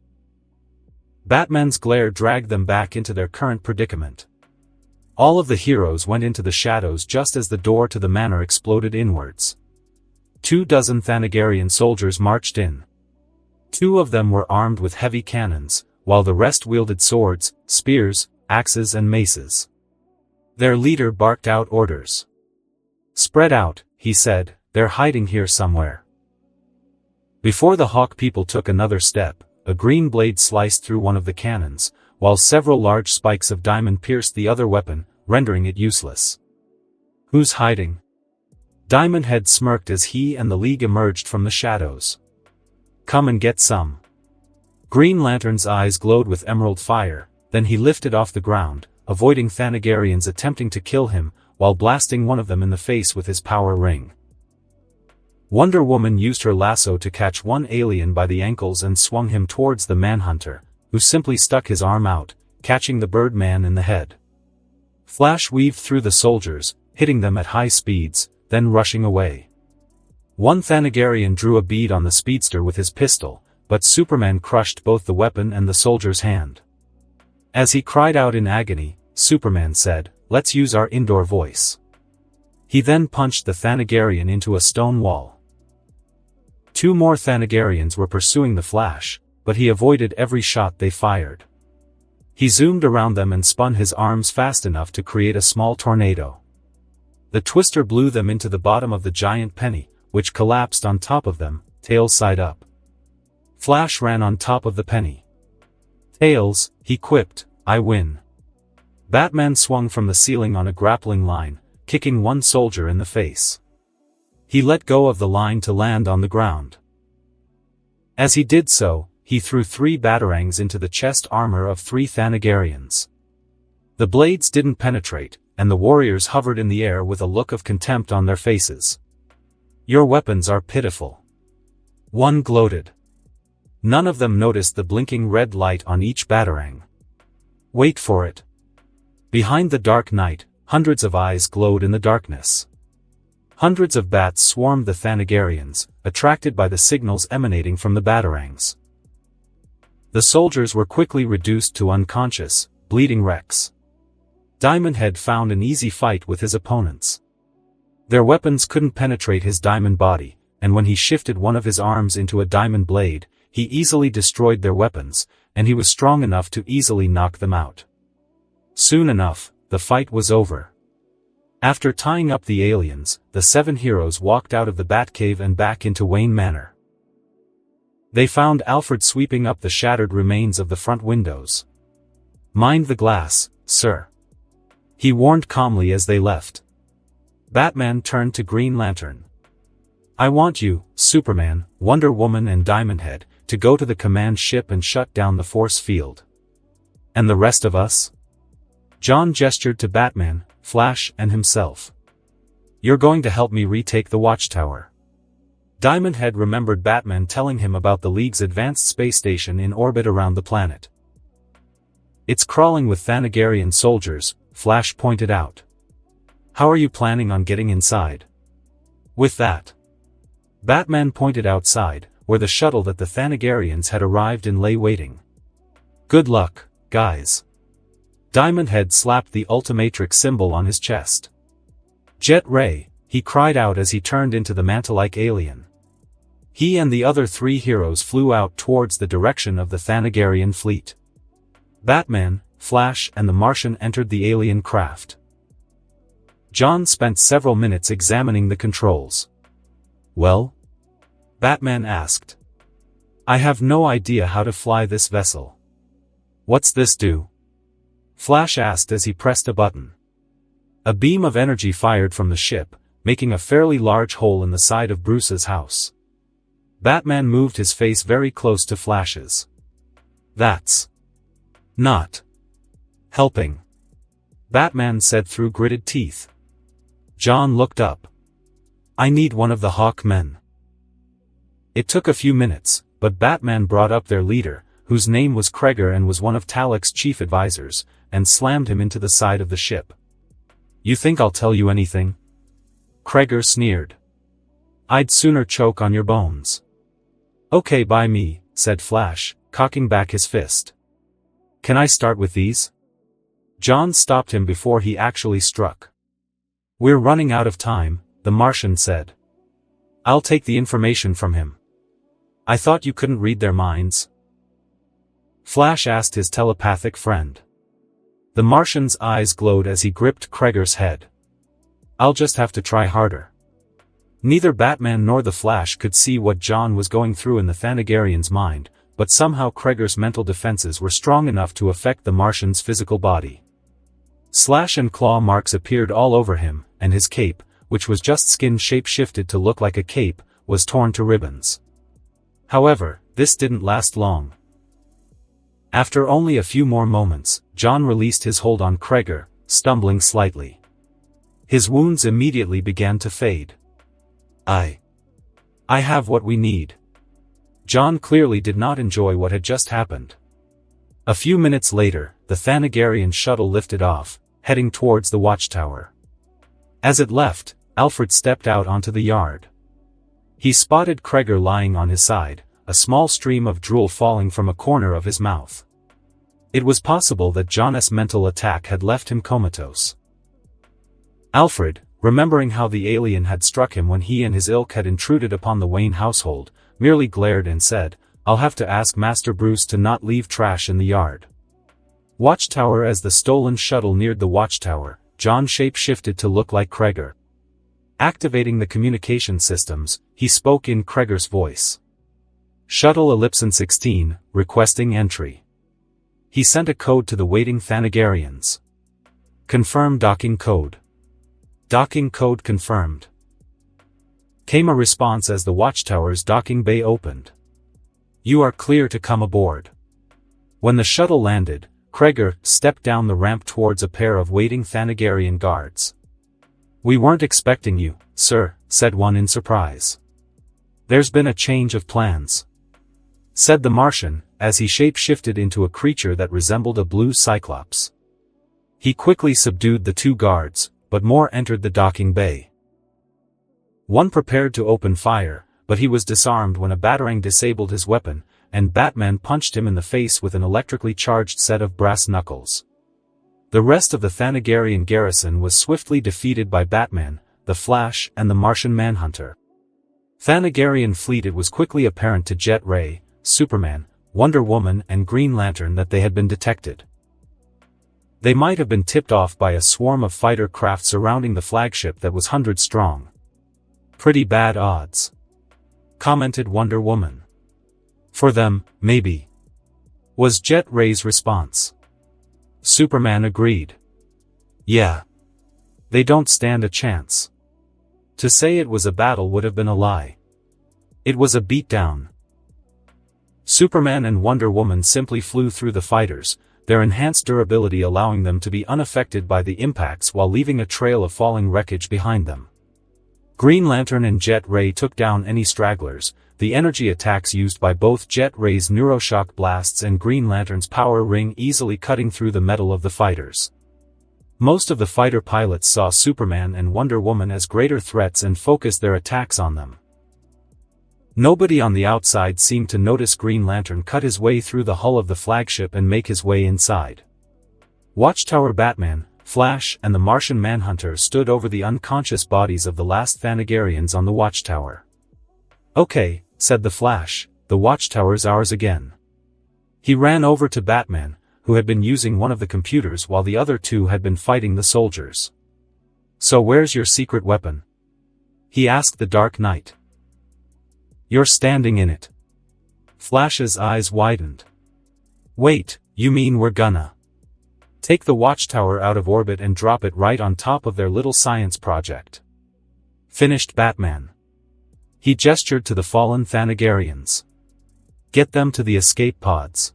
Batman's glare dragged them back into their current predicament. All of the heroes went into the shadows just as the door to the manor exploded inwards. 24 Thanagarian soldiers marched in. 2 of them were armed with heavy cannons, while the rest wielded swords, spears, axes and maces. Their leader barked out orders. Spread out, he said, they're hiding here somewhere. Before the Hawk people took another step, a green blade sliced through one of the cannons, while several large spikes of diamond pierced the other weapon, rendering it useless. Who's hiding? Diamond Head smirked as he and the League emerged from the shadows. Come and get some. Green Lantern's eyes glowed with emerald fire, then he lifted off the ground, avoiding Thanagarians attempting to kill him, while blasting one of them in the face with his power ring. Wonder Woman used her lasso to catch one alien by the ankles and swung him towards the Manhunter, who simply stuck his arm out, catching the Birdman in the head. Flash weaved through the soldiers, hitting them at high speeds, then rushing away. One Thanagarian drew a bead on the speedster with his pistol, but Superman crushed both the weapon and the soldier's hand. As he cried out in agony, Superman said, "Let's use our indoor voice." He then punched the Thanagarian into a stone wall. 2 more Thanagarians were pursuing the Flash, but he avoided every shot they fired. He zoomed around them and spun his arms fast enough to create a small tornado. The twister blew them into the bottom of the giant penny, which collapsed on top of them, tail side up. Flash ran on top of the penny. Tails, he quipped, I win. Batman swung from the ceiling on a grappling line, kicking one soldier in the face. He let go of the line to land on the ground. As he did so, he threw 3 batarangs into the chest armor of 3 Thanagarians. The blades didn't penetrate, and the warriors hovered in the air with a look of contempt on their faces. Your weapons are pitiful. One gloated. None of them noticed the blinking red light on each batarang. Wait for it. Behind the dark night, hundreds of eyes glowed in the darkness. Hundreds of bats swarmed the Thanagarians, attracted by the signals emanating from the batarangs. The soldiers were quickly reduced to unconscious, bleeding wrecks. Diamond Head found an easy fight with his opponents. Their weapons couldn't penetrate his diamond body, and when he shifted one of his arms into a diamond blade, he easily destroyed their weapons, and he was strong enough to easily knock them out. Soon enough, the fight was over. After tying up the aliens, the 7 heroes walked out of the Batcave and back into Wayne Manor. They found Alfred sweeping up the shattered remains of the front windows. Mind the glass, sir, he warned calmly as they left. Batman turned to Green Lantern. I want you, Superman, Wonder Woman and Diamond Head, to go to the command ship and shut down the force field. And the rest of us? John gestured to Batman, Flash and himself. You're going to help me retake the Watchtower. Diamond Head remembered Batman telling him about the League's advanced space station in orbit around the planet. It's crawling with Thanagarian soldiers, Flash pointed out. How are you planning on getting inside? With that, Batman pointed outside, where the shuttle that the Thanagarians had arrived in lay waiting. Good luck, guys. Diamond Head slapped the Ultimatrix symbol on his chest. Jet Ray, he cried out as he turned into the manta-like alien. He and the other 3 heroes flew out towards the direction of the Thanagarian fleet. Batman, Flash and the Martian entered the alien craft. John spent several minutes examining the controls. Well? Batman asked. I have no idea how to fly this vessel. What's this do? Flash asked as he pressed a button. A beam of energy fired from the ship, making a fairly large hole in the side of Bruce's house. Batman moved his face very close to Flash's. That's not helping, Batman said through gritted teeth. John looked up. I need one of the Hawk men. It took a few minutes, but Batman brought up their leader, whose name was Kreger and was one of Talek's chief advisors, and slammed him into the side of the ship. "You think I'll tell you anything?" Kreger sneered. "I'd sooner choke on your bones." "Okay, by me," said Flash, cocking back his fist. "Can I start with these?" John stopped him before he actually struck. "We're running out of time," the Martian said. "I'll take the information from him." "I thought you couldn't read their minds?" Flash asked his telepathic friend. The Martian's eyes glowed as he gripped Kreger's head. "I'll just have to try harder." Neither Batman nor the Flash could see what John was going through in the Thanagarian's mind, but somehow Kreger's mental defenses were strong enough to affect the Martian's physical body. Slash and claw marks appeared all over him, and his cape, which was just skin shape-shifted to look like a cape, was torn to ribbons. However, this didn't last long. After only a few more moments, John released his hold on Kreger, stumbling slightly. His wounds immediately began to fade. I have what we need." John clearly did not enjoy what had just happened. A few minutes later, the Thanagarian shuttle lifted off, heading towards the watchtower. As it left, Alfred stepped out onto the yard. He spotted Kreger lying on his side, a small stream of drool falling from a corner of his mouth. It was possible that John's mental attack had left him comatose. Alfred, remembering how the alien had struck him when he and his ilk had intruded upon the Wayne household, merely glared and said, "I'll have to ask Master Bruce to not leave trash in the yard." Watchtower. As the stolen shuttle neared the watchtower, John shape-shifted to look like Kreger. Activating the communication systems, he spoke in Kreger's voice. "Shuttle Ellipson 16, requesting entry." He sent a code to the waiting Thanagarians. "Confirm docking code." "Docking code confirmed." Came a response as the watchtower's docking bay opened. "You are clear to come aboard." When the shuttle landed, Kreger stepped down the ramp towards a pair of waiting Thanagarian guards. "We weren't expecting you, sir," said one in surprise. "There's been a change of plans," said the Martian, as he shape-shifted into a creature that resembled a blue cyclops. He quickly subdued the two guards, but more entered the docking bay. One prepared to open fire, but he was disarmed when a batarang disabled his weapon, and Batman punched him in the face with an electrically charged set of brass knuckles. The rest of the Thanagarian garrison was swiftly defeated by Batman, the Flash, and the Martian Manhunter. Thanagarian fleet. It was quickly apparent to Jet Ray, Superman, Wonder Woman, and Green Lantern that they had been detected. They might have been tipped off by a swarm of fighter craft surrounding the flagship that was hundreds strong. "Pretty bad odds," commented Wonder Woman. "For them, maybe," was Jet Ray's response. Superman agreed. "Yeah. They don't stand a chance." To say it was a battle would have been a lie. It was a beatdown. Superman and Wonder Woman simply flew through the fighters, their enhanced durability allowing them to be unaffected by the impacts while leaving a trail of falling wreckage behind them. Green Lantern and Jet Ray took down any stragglers, the energy attacks used by both Jet Ray's neuroshock blasts and Green Lantern's power ring easily cutting through the metal of the fighters. Most of the fighter pilots saw Superman and Wonder Woman as greater threats and focused their attacks on them. Nobody on the outside seemed to notice Green Lantern cut his way through the hull of the flagship and make his way inside. Watchtower Batman, Flash, and the Martian Manhunter stood over the unconscious bodies of the last Thanagarians on the watchtower. "Okay," said the Flash, "the watchtower's ours again." He ran over to Batman, who had been using one of the computers while the other two had been fighting the soldiers. "So where's your secret weapon?" he asked the Dark Knight. "You're standing in it." Flash's eyes widened. "Wait, you mean we're gonna take the watchtower out of orbit and drop it right on top of their little science project?" finished Batman. He gestured to the fallen Thanagarians. "Get them to the escape pods."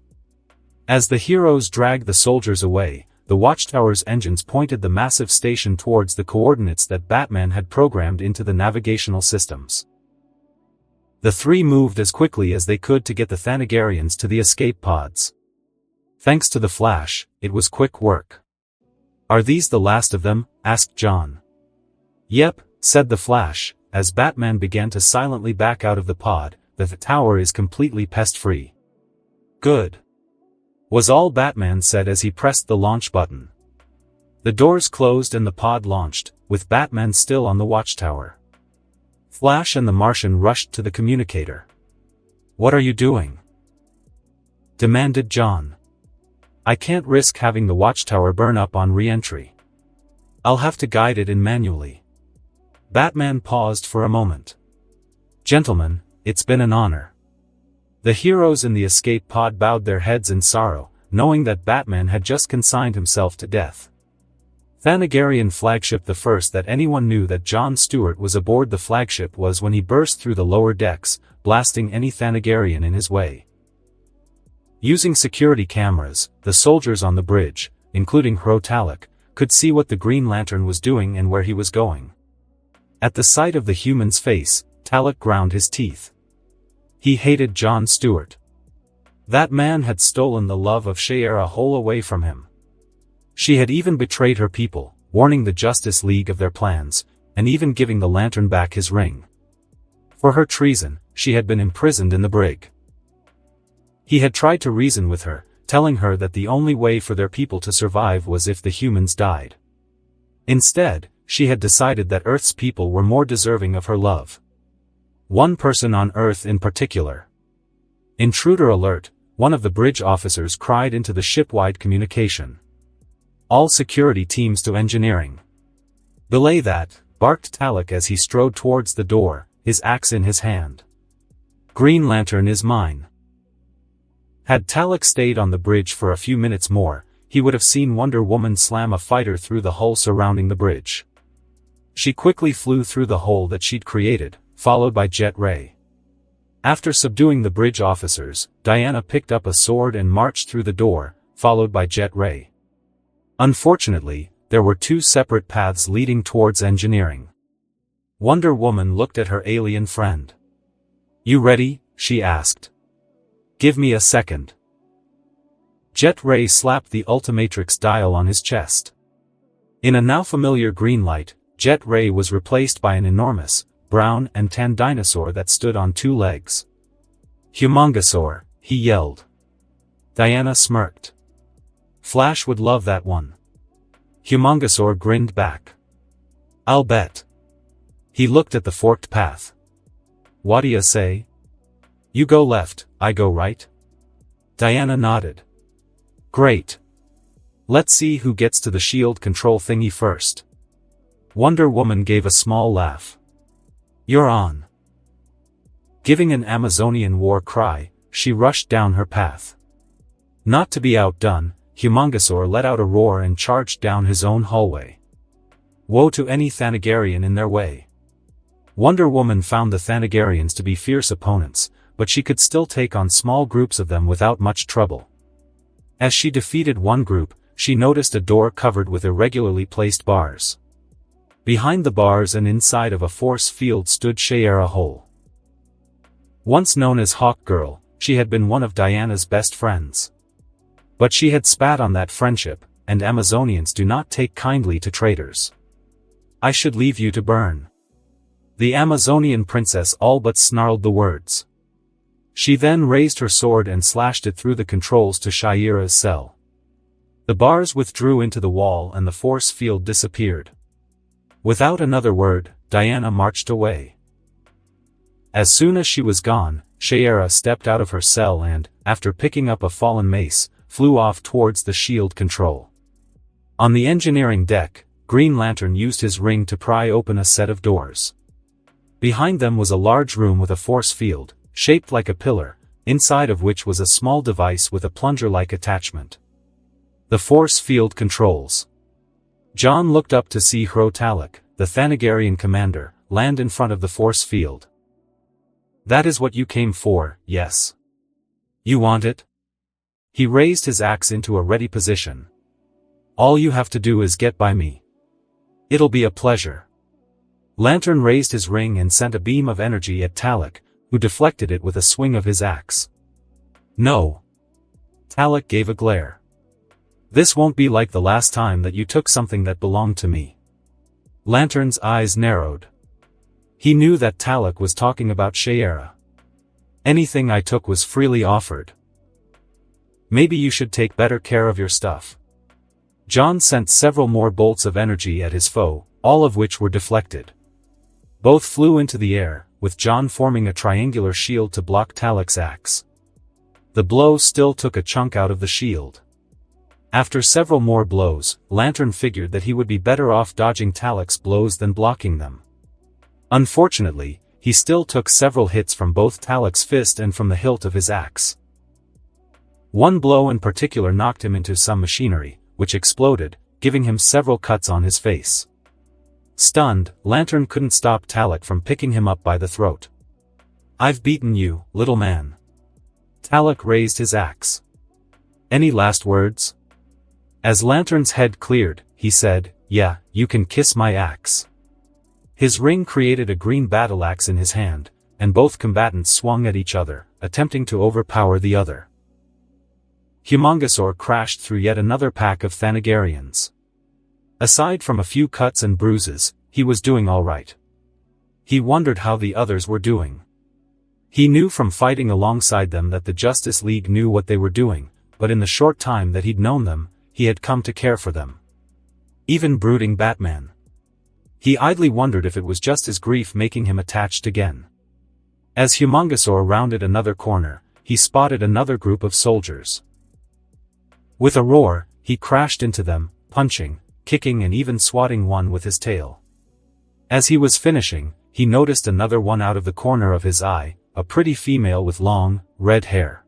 As the heroes dragged the soldiers away, the watchtower's engines pointed the massive station towards the coordinates that Batman had programmed into the navigational systems. The three moved as quickly as they could to get the Thanagarians to the escape pods. Thanks to the Flash, it was quick work. "Are these the last of them?" asked John. "Yep," said the Flash, as Batman began to silently back out of the pod. "The tower is completely pest-free." "Good," was all Batman said as he pressed the launch button. The doors closed and the pod launched, with Batman still on the watchtower. Flash and the Martian rushed to the communicator. "What are you doing?" demanded John. "I can't risk having the watchtower burn up on re-entry. I'll have to guide it in manually." Batman paused for a moment. "Gentlemen, it's been an honor." The heroes in the escape pod bowed their heads in sorrow, knowing that Batman had just consigned himself to death. Thanagarian flagship. The first that anyone knew that John Stewart was aboard the flagship was when he burst through the lower decks, blasting any Thanagarian in his way. Using security cameras, the soldiers on the bridge, including Talek, could see what the Green Lantern was doing and where he was going. At the sight of the human's face, Talek ground his teeth. He hated John Stewart. That man had stolen the love of Shiera whole away from him. She had even betrayed her people, warning the Justice League of their plans, and even giving the Lantern back his ring. For her treason, she had been imprisoned in the brig. He had tried to reason with her, telling her that the only way for their people to survive was if the humans died. Instead, she had decided that Earth's people were more deserving of her love. One person on Earth in particular. "Intruder alert," one of the bridge officers cried into the ship-wide communication. "All security teams to engineering." "Belay that," barked Talek as he strode towards the door, his axe in his hand. "Green Lantern is mine." Had Talek stayed on the bridge for a few minutes more, he would have seen Wonder Woman slam a fighter through the hull surrounding the bridge. She quickly flew through the hole that she'd created, followed by Jet Ray. After subduing the bridge officers, Diana picked up a sword and marched through the door, followed by Jet Ray. Unfortunately, there were two separate paths leading towards engineering. Wonder Woman looked at her alien friend. "You ready?" she asked. "Give me a second." Jet Ray slapped the Ultimatrix dial on his chest. In a now familiar green light, Jet Ray was replaced by an enormous, brown and tan dinosaur that stood on two legs. "Humongosaur," he yelled. Diana smirked. "Flash would love that one." Humongosaur grinned back. "I'll bet." He looked at the forked path. "What'd ya say?" "You go left, I go right." Diana nodded. "Great. Let's see who gets to the shield control thingy first." Wonder Woman gave a small laugh. "You're on." Giving an Amazonian war cry, she rushed down her path. Not to be outdone, Humongosaur let out a roar and charged down his own hallway. Woe to any Thanagarian in their way. Wonder Woman found the Thanagarians to be fierce opponents, but she could still take on small groups of them without much trouble. As she defeated one group, she noticed a door covered with irregularly placed bars. Behind the bars and inside of a force field stood Shiera Hole. Once known as Hawk Girl, she had been one of Diana's best friends. But she had spat on that friendship, and Amazonians do not take kindly to traitors. "I should leave you to burn." The Amazonian princess all but snarled the words. She then raised her sword and slashed it through the controls to Shiera's cell. The bars withdrew into the wall and the force field disappeared. Without another word, Diana marched away. As soon as she was gone, Shiera stepped out of her cell and, after picking up a fallen mace, flew off towards the shield control. On the engineering deck, Green Lantern used his ring to pry open a set of doors. Behind them was a large room with a force field, shaped like a pillar, inside of which was a small device with a plunger-like attachment. The force field controls. John looked up to see Talek, the Thanagarian commander, land in front of the force field. "That is what you came for, yes? You want it?" He raised his axe into a ready position. "All you have to do is get by me. It'll be a pleasure." Lantern raised his ring and sent a beam of energy at Talek, who deflected it with a swing of his axe. No. Talek gave a glare. This won't be like the last time that you took something that belonged to me. Lantern's eyes narrowed. He knew that Talek was talking about Shayera. Anything I took was freely offered. Maybe you should take better care of your stuff. John sent several more bolts of energy at his foe, all of which were deflected. Both flew into the air, with John forming a triangular shield to block Talek's axe. The blow still took a chunk out of the shield. After several more blows, Lantern figured that he would be better off dodging Talek's blows than blocking them. Unfortunately, he still took several hits from both Talek's fist and from the hilt of his axe. One blow in particular knocked him into some machinery, which exploded, giving him several cuts on his face. Stunned, Lantern couldn't stop Talek from picking him up by the throat. "I've beaten you, little man." Talek raised his axe. "Any last words?" As Lantern's head cleared, he said, "Yeah, you can kiss my axe." His ring created a green battle axe in his hand, and both combatants swung at each other, attempting to overpower the other. Humongosaur crashed through yet another pack of Thanagarians. Aside from a few cuts and bruises, he was doing all right. He wondered how the others were doing. He knew from fighting alongside them that the Justice League knew what they were doing, but in the short time that he'd known them, he had come to care for them. Even brooding Batman. He idly wondered if it was just his grief making him attached again. As Humongosaur rounded another corner, he spotted another group of soldiers. With a roar, he crashed into them, punching, kicking and even swatting one with his tail. As he was finishing, he noticed another one out of the corner of his eye, a pretty female with long, red hair.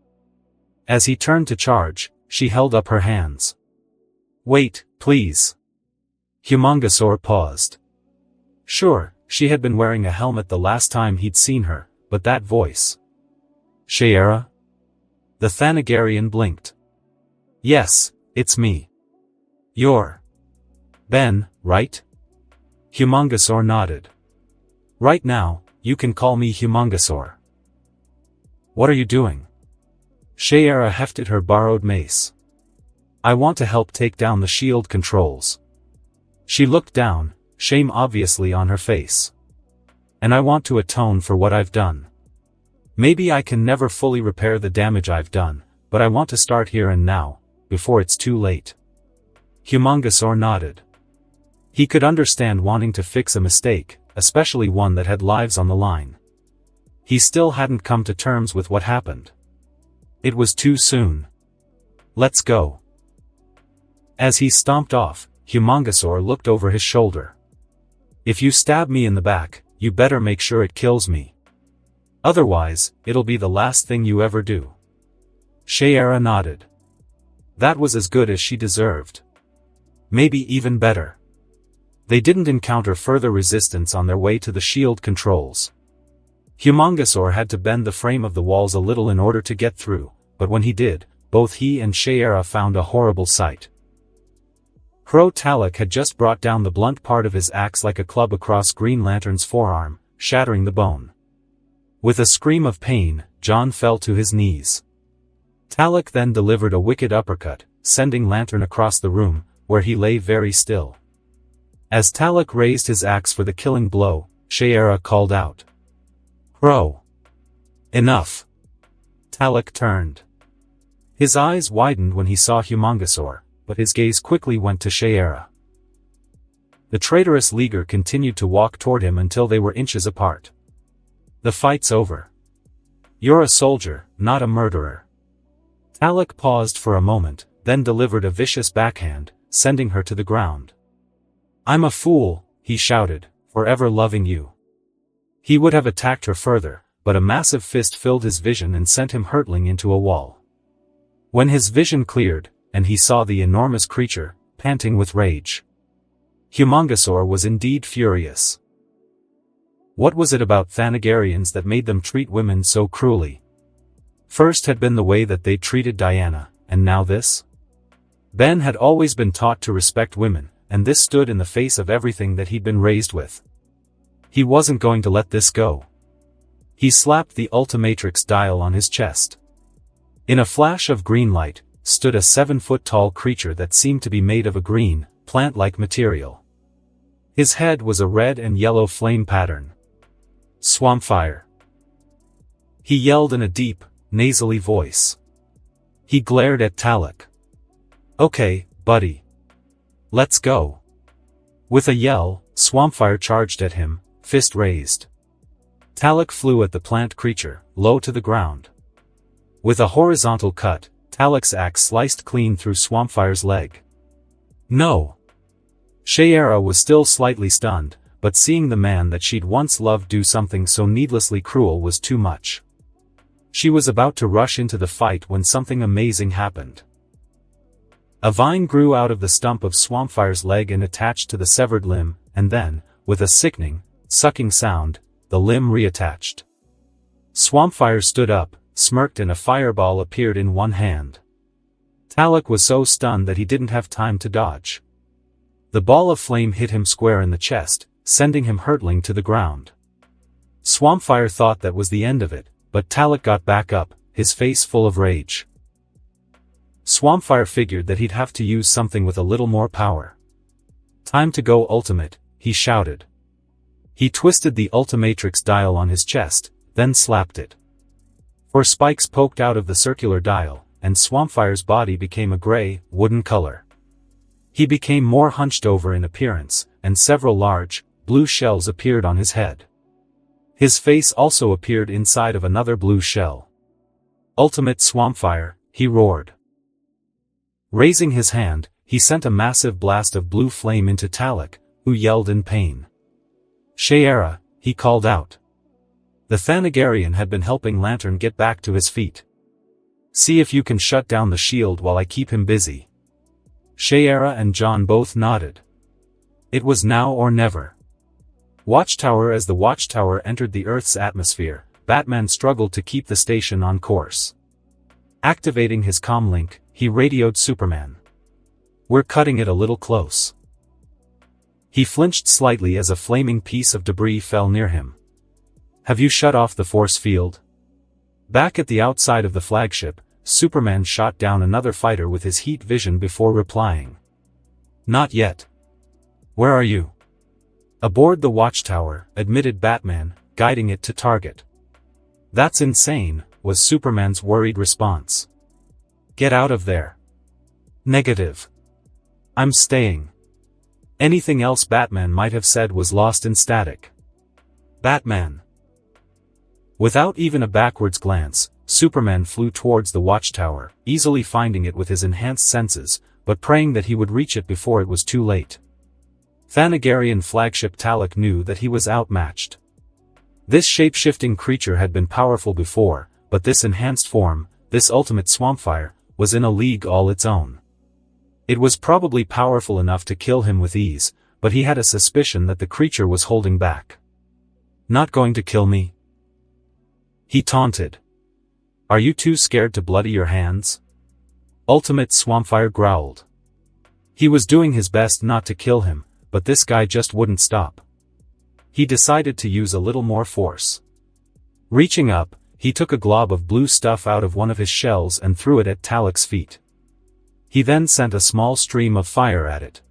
As he turned to charge, she held up her hands. "Wait, please." Humongosaur paused. Sure, she had been wearing a helmet the last time he'd seen her, but that voice. "Shayera?" The Thanagarian blinked. "Yes, it's me. You're Ben, right?" Humongosaur nodded. "Right now, you can call me Humongosaur." "What are you doing?" Shayera hefted her borrowed mace. "I want to help take down the shield controls." She looked down, shame obviously on her face. "And I want to atone for what I've done. Maybe I can never fully repair the damage I've done, but I want to start here and now, before it's too late." Humongosaur nodded. He could understand wanting to fix a mistake, especially one that had lives on the line. He still hadn't come to terms with what happened. It was too soon. "Let's go." As he stomped off, Humongosaur looked over his shoulder. "If you stab me in the back, you better make sure it kills me. Otherwise, it'll be the last thing you ever do." Shayera nodded. That was as good as she deserved. Maybe even better. They didn't encounter further resistance on their way to the shield controls. Humongosaur had to bend the frame of the walls a little in order to get through, but when he did, both he and Shayera found a horrible sight. Crow Talek had just brought down the blunt part of his axe like a club across Green Lantern's forearm, shattering the bone. With a scream of pain, John fell to his knees. Talek then delivered a wicked uppercut, sending Lantern across the room, where he lay very still. As Talek raised his axe for the killing blow, Shayera called out. "Crow! Enough!" Talek turned. His eyes widened when he saw Humongosaur, but his gaze quickly went to Shayera. The traitorous leaguer continued to walk toward him until they were inches apart. "The fight's over. You're a soldier, not a murderer." Talek paused for a moment, then delivered a vicious backhand, sending her to the ground. "I'm a fool," he shouted, "forever loving you." He would have attacked her further, but a massive fist filled his vision and sent him hurtling into a wall. When his vision cleared, and he saw the enormous creature, panting with rage. Humongosaur was indeed furious. What was it about Thanagarians that made them treat women so cruelly? First had been the way that they treated Diana, and now this? Ben had always been taught to respect women, and this stood in the face of everything that he'd been raised with. He wasn't going to let this go. He slapped the Ultimatrix dial on his chest. In a flash of green light, stood a 7-foot-tall creature that seemed to be made of a green, plant-like material. His head was a red and yellow flame pattern. Swampfire. He yelled in a deep, nasally voice. He glared at Talek. Okay, buddy. Let's go. With a yell, Swampfire charged at him, fist raised. Talek flew at the plant creature, low to the ground. With a horizontal cut, Talek's axe sliced clean through Swampfire's leg. No. Shayera was still slightly stunned, but seeing the man that she'd once loved do something so needlessly cruel was too much. She was about to rush into the fight when something amazing happened. A vine grew out of the stump of Swampfire's leg and attached to the severed limb, and then, with a sickening, sucking sound, the limb reattached. Swampfire stood up, smirked, and a fireball appeared in one hand. Talek was so stunned that he didn't have time to dodge. The ball of flame hit him square in the chest, sending him hurtling to the ground. Swampfire thought that was the end of it, but Talek got back up, his face full of rage. Swampfire figured that he'd have to use something with a little more power. Time to go ultimate, he shouted. He twisted the Ultimatrix dial on his chest, then slapped it. Four spikes poked out of the circular dial, and Swampfire's body became a gray, wooden color. He became more hunched over in appearance, and several large, blue shells appeared on his head. His face also appeared inside of another blue shell. Ultimate Swampfire, he roared. Raising his hand, he sent a massive blast of blue flame into Talek, who yelled in pain. Shayera, he called out. The Thanagarian had been helping Lantern get back to his feet. See if you can shut down the shield while I keep him busy. Shayera and John both nodded. It was now or never. Watchtower. As the Watchtower entered the Earth's atmosphere, Batman struggled to keep the station on course. Activating his comlink, he radioed Superman. We're cutting it a little close. He flinched slightly as a flaming piece of debris fell near him. Have you shut off the force field? Back at the outside of the flagship, Superman shot down another fighter with his heat vision before replying. Not yet. Where are you? Aboard the Watchtower, admitted Batman, guiding it to target. That's insane, was Superman's worried response. Get out of there. Negative. I'm staying. Anything else Batman might have said was lost in static. Batman. Without even a backwards glance, Superman flew towards the Watchtower, easily finding it with his enhanced senses, but praying that he would reach it before it was too late. Thanagarian flagship Talek knew that he was outmatched. This shape-shifting creature had been powerful before, but this enhanced form, this ultimate Swampfire, was in a league all its own. It was probably powerful enough to kill him with ease, but he had a suspicion that the creature was holding back. Not going to kill me? He taunted. Are you too scared to bloody your hands? Ultimate Swampfire growled. He was doing his best not to kill him, but this guy just wouldn't stop. He decided to use a little more force. Reaching up, he took a glob of blue stuff out of one of his shells and threw it at Talek's feet. He then sent a small stream of fire at it.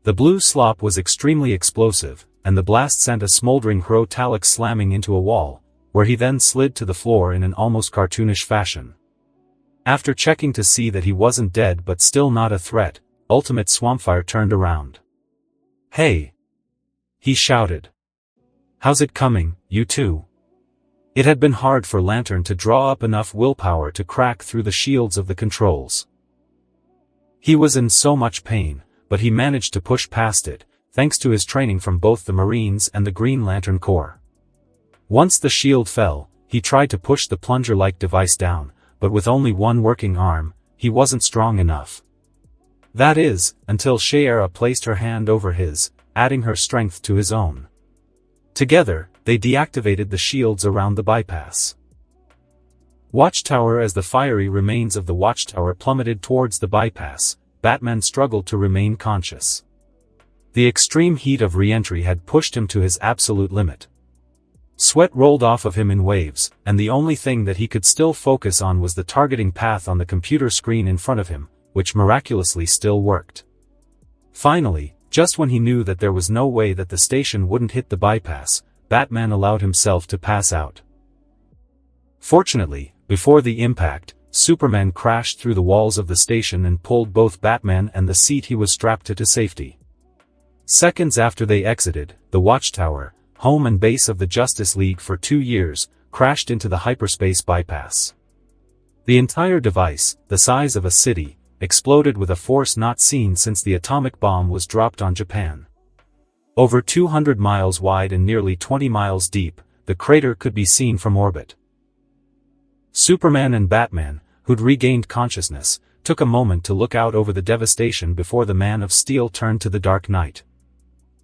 The blue slop was extremely explosive, and the blast sent a smoldering crow Talek slamming into a wall, where he then slid to the floor in an almost cartoonish fashion. After checking to see that he wasn't dead but still not a threat, Ultimate Swampfire turned around. Hey! He shouted. How's it coming, you two? It had been hard for Lantern to draw up enough willpower to crack through the shields of the controls. He was in so much pain, but he managed to push past it, thanks to his training from both the Marines and the Green Lantern Corps. Once the shield fell, he tried to push the plunger-like device down, but with only one working arm, he wasn't strong enough. That is, until Shayera placed her hand over his, adding her strength to his own. Together, they deactivated the shields around the bypass. Watchtower. As the fiery remains of the Watchtower plummeted towards the bypass, Batman struggled to remain conscious. The extreme heat of re-entry had pushed him to his absolute limit. Sweat rolled off of him in waves, and the only thing that he could still focus on was the targeting path on the computer screen in front of him, which miraculously still worked. Finally, just when he knew that there was no way that the station wouldn't hit the bypass, Batman allowed himself to pass out. Fortunately, before the impact, Superman crashed through the walls of the station and pulled both Batman and the seat he was strapped to safety. Seconds after they exited, the Watchtower, home and base of the Justice League for 2 years, crashed into the hyperspace bypass. The entire device, the size of a city, exploded with a force not seen since the atomic bomb was dropped on Japan. Over 200 miles wide and nearly 20 miles deep, the crater could be seen from orbit. Superman and Batman, who'd regained consciousness, took a moment to look out over the devastation before the Man of Steel turned to the Dark Knight.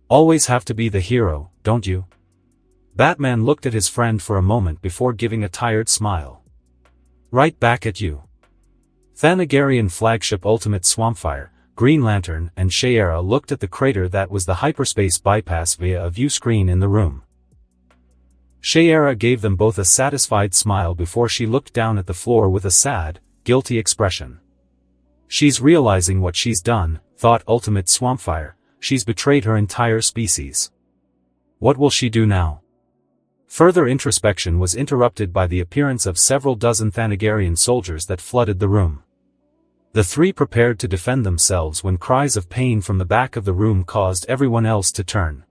"Always have to be the hero, don't you?" Batman looked at his friend for a moment before giving a tired smile. "Right back at you." Thanagarian flagship Ultimate Swampfire, Green Lantern and Shayera looked at the crater that was the hyperspace bypass via a view screen in the room. Shayera gave them both a satisfied smile before she looked down at the floor with a sad, guilty expression. "She's realizing what she's done," thought Ultimate Swampfire. "She's betrayed her entire species. What will she do now?" Further introspection was interrupted by the appearance of several dozen Thanagarian soldiers that flooded the room. The three prepared to defend themselves when cries of pain from the back of the room caused everyone else to turn.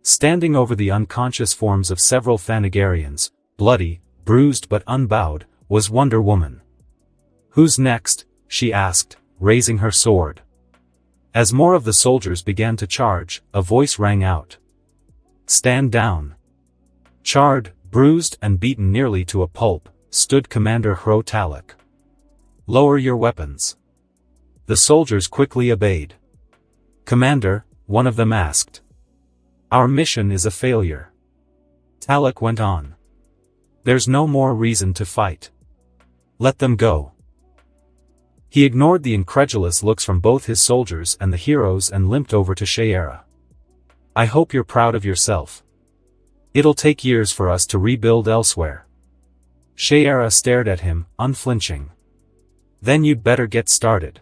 Standing over the unconscious forms of several Thanagarians, bloody, bruised but unbowed, was Wonder Woman. "Who's next?" she asked, raising her sword. As more of the soldiers began to charge, a voice rang out. "Stand down." Charred, bruised and beaten nearly to a pulp, stood Commander Hro Talek. "Lower your weapons." The soldiers quickly obeyed. "Commander," one of them asked. "Our mission is a failure." Talek went on. "There's no more reason to fight. Let them go." He ignored the incredulous looks from both his soldiers and the heroes and limped over to Shayera. "I hope you're proud of yourself. It'll take years for us to rebuild elsewhere." Shayera stared at him, unflinching. "Then you'd better get started."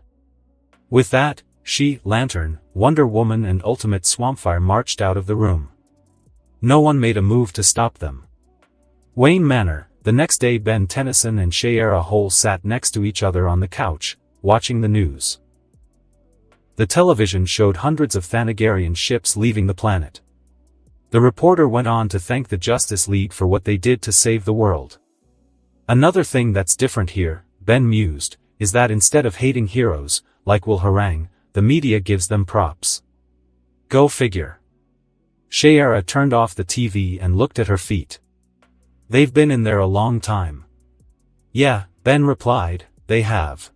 With that, she, Lantern, Wonder Woman and Ultimate Swampfire marched out of the room. No one made a move to stop them. Wayne Manor. The next day Ben Tennyson and Shayera Hole sat next to each other on the couch, watching the news. The television showed hundreds of Thanagarian ships leaving the planet. The reporter went on to thank the Justice League for what they did to save the world. "Another thing that's different here," Ben mused, "is that instead of hating heroes, like Will Harang, the media gives them props. Go figure." Shayera turned off the TV and looked at her feet. "They've been in there a long time." "Yeah," Ben replied, "they have."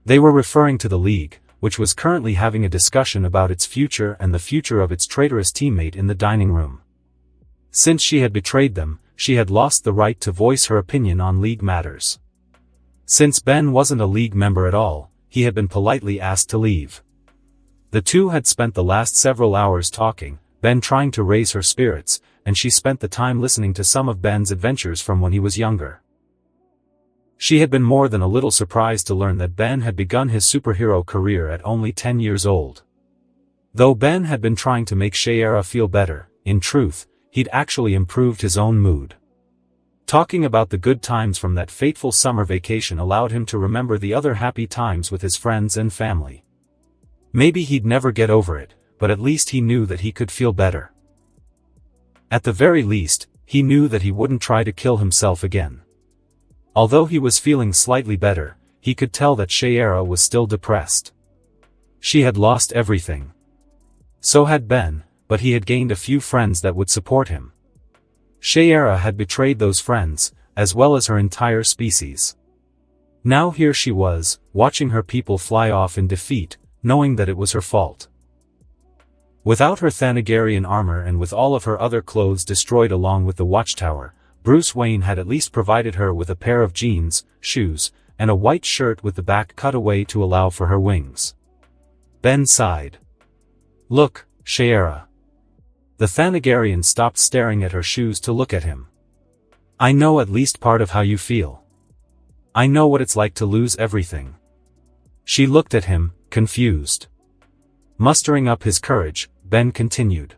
They were referring to the League, which was currently having a discussion about its future and the future of its traitorous teammate in the dining room. Since she had betrayed them, she had lost the right to voice her opinion on League matters. Since Ben wasn't a League member at all, he had been politely asked to leave. The two had spent the last several hours talking, Ben trying to raise her spirits, and she spent the time listening to some of Ben's adventures from when he was younger. She had been more than a little surprised to learn that Ben had begun his superhero career at only 10 years old. Though Ben had been trying to make Shayera feel better, in truth, he'd actually improved his own mood. Talking about the good times from that fateful summer vacation allowed him to remember the other happy times with his friends and family. Maybe he'd never get over it, but at least he knew that he could feel better. At the very least, he knew that he wouldn't try to kill himself again. Although he was feeling slightly better, he could tell that Shayera was still depressed. She had lost everything. So had Ben, but he had gained a few friends that would support him. Shayera had betrayed those friends, as well as her entire species. Now here she was, watching her people fly off in defeat, knowing that it was her fault. Without her Thanagarian armor and with all of her other clothes destroyed along with the Watchtower, Bruce Wayne had at least provided her with a pair of jeans, shoes, and a white shirt with the back cut away to allow for her wings. Ben sighed. "Look, Shayera." The Thanagarian stopped staring at her shoes to look at him. I know at least part of how you feel. I know what it's like to lose everything. She looked at him, confused. Mustering up his courage, Ben continued.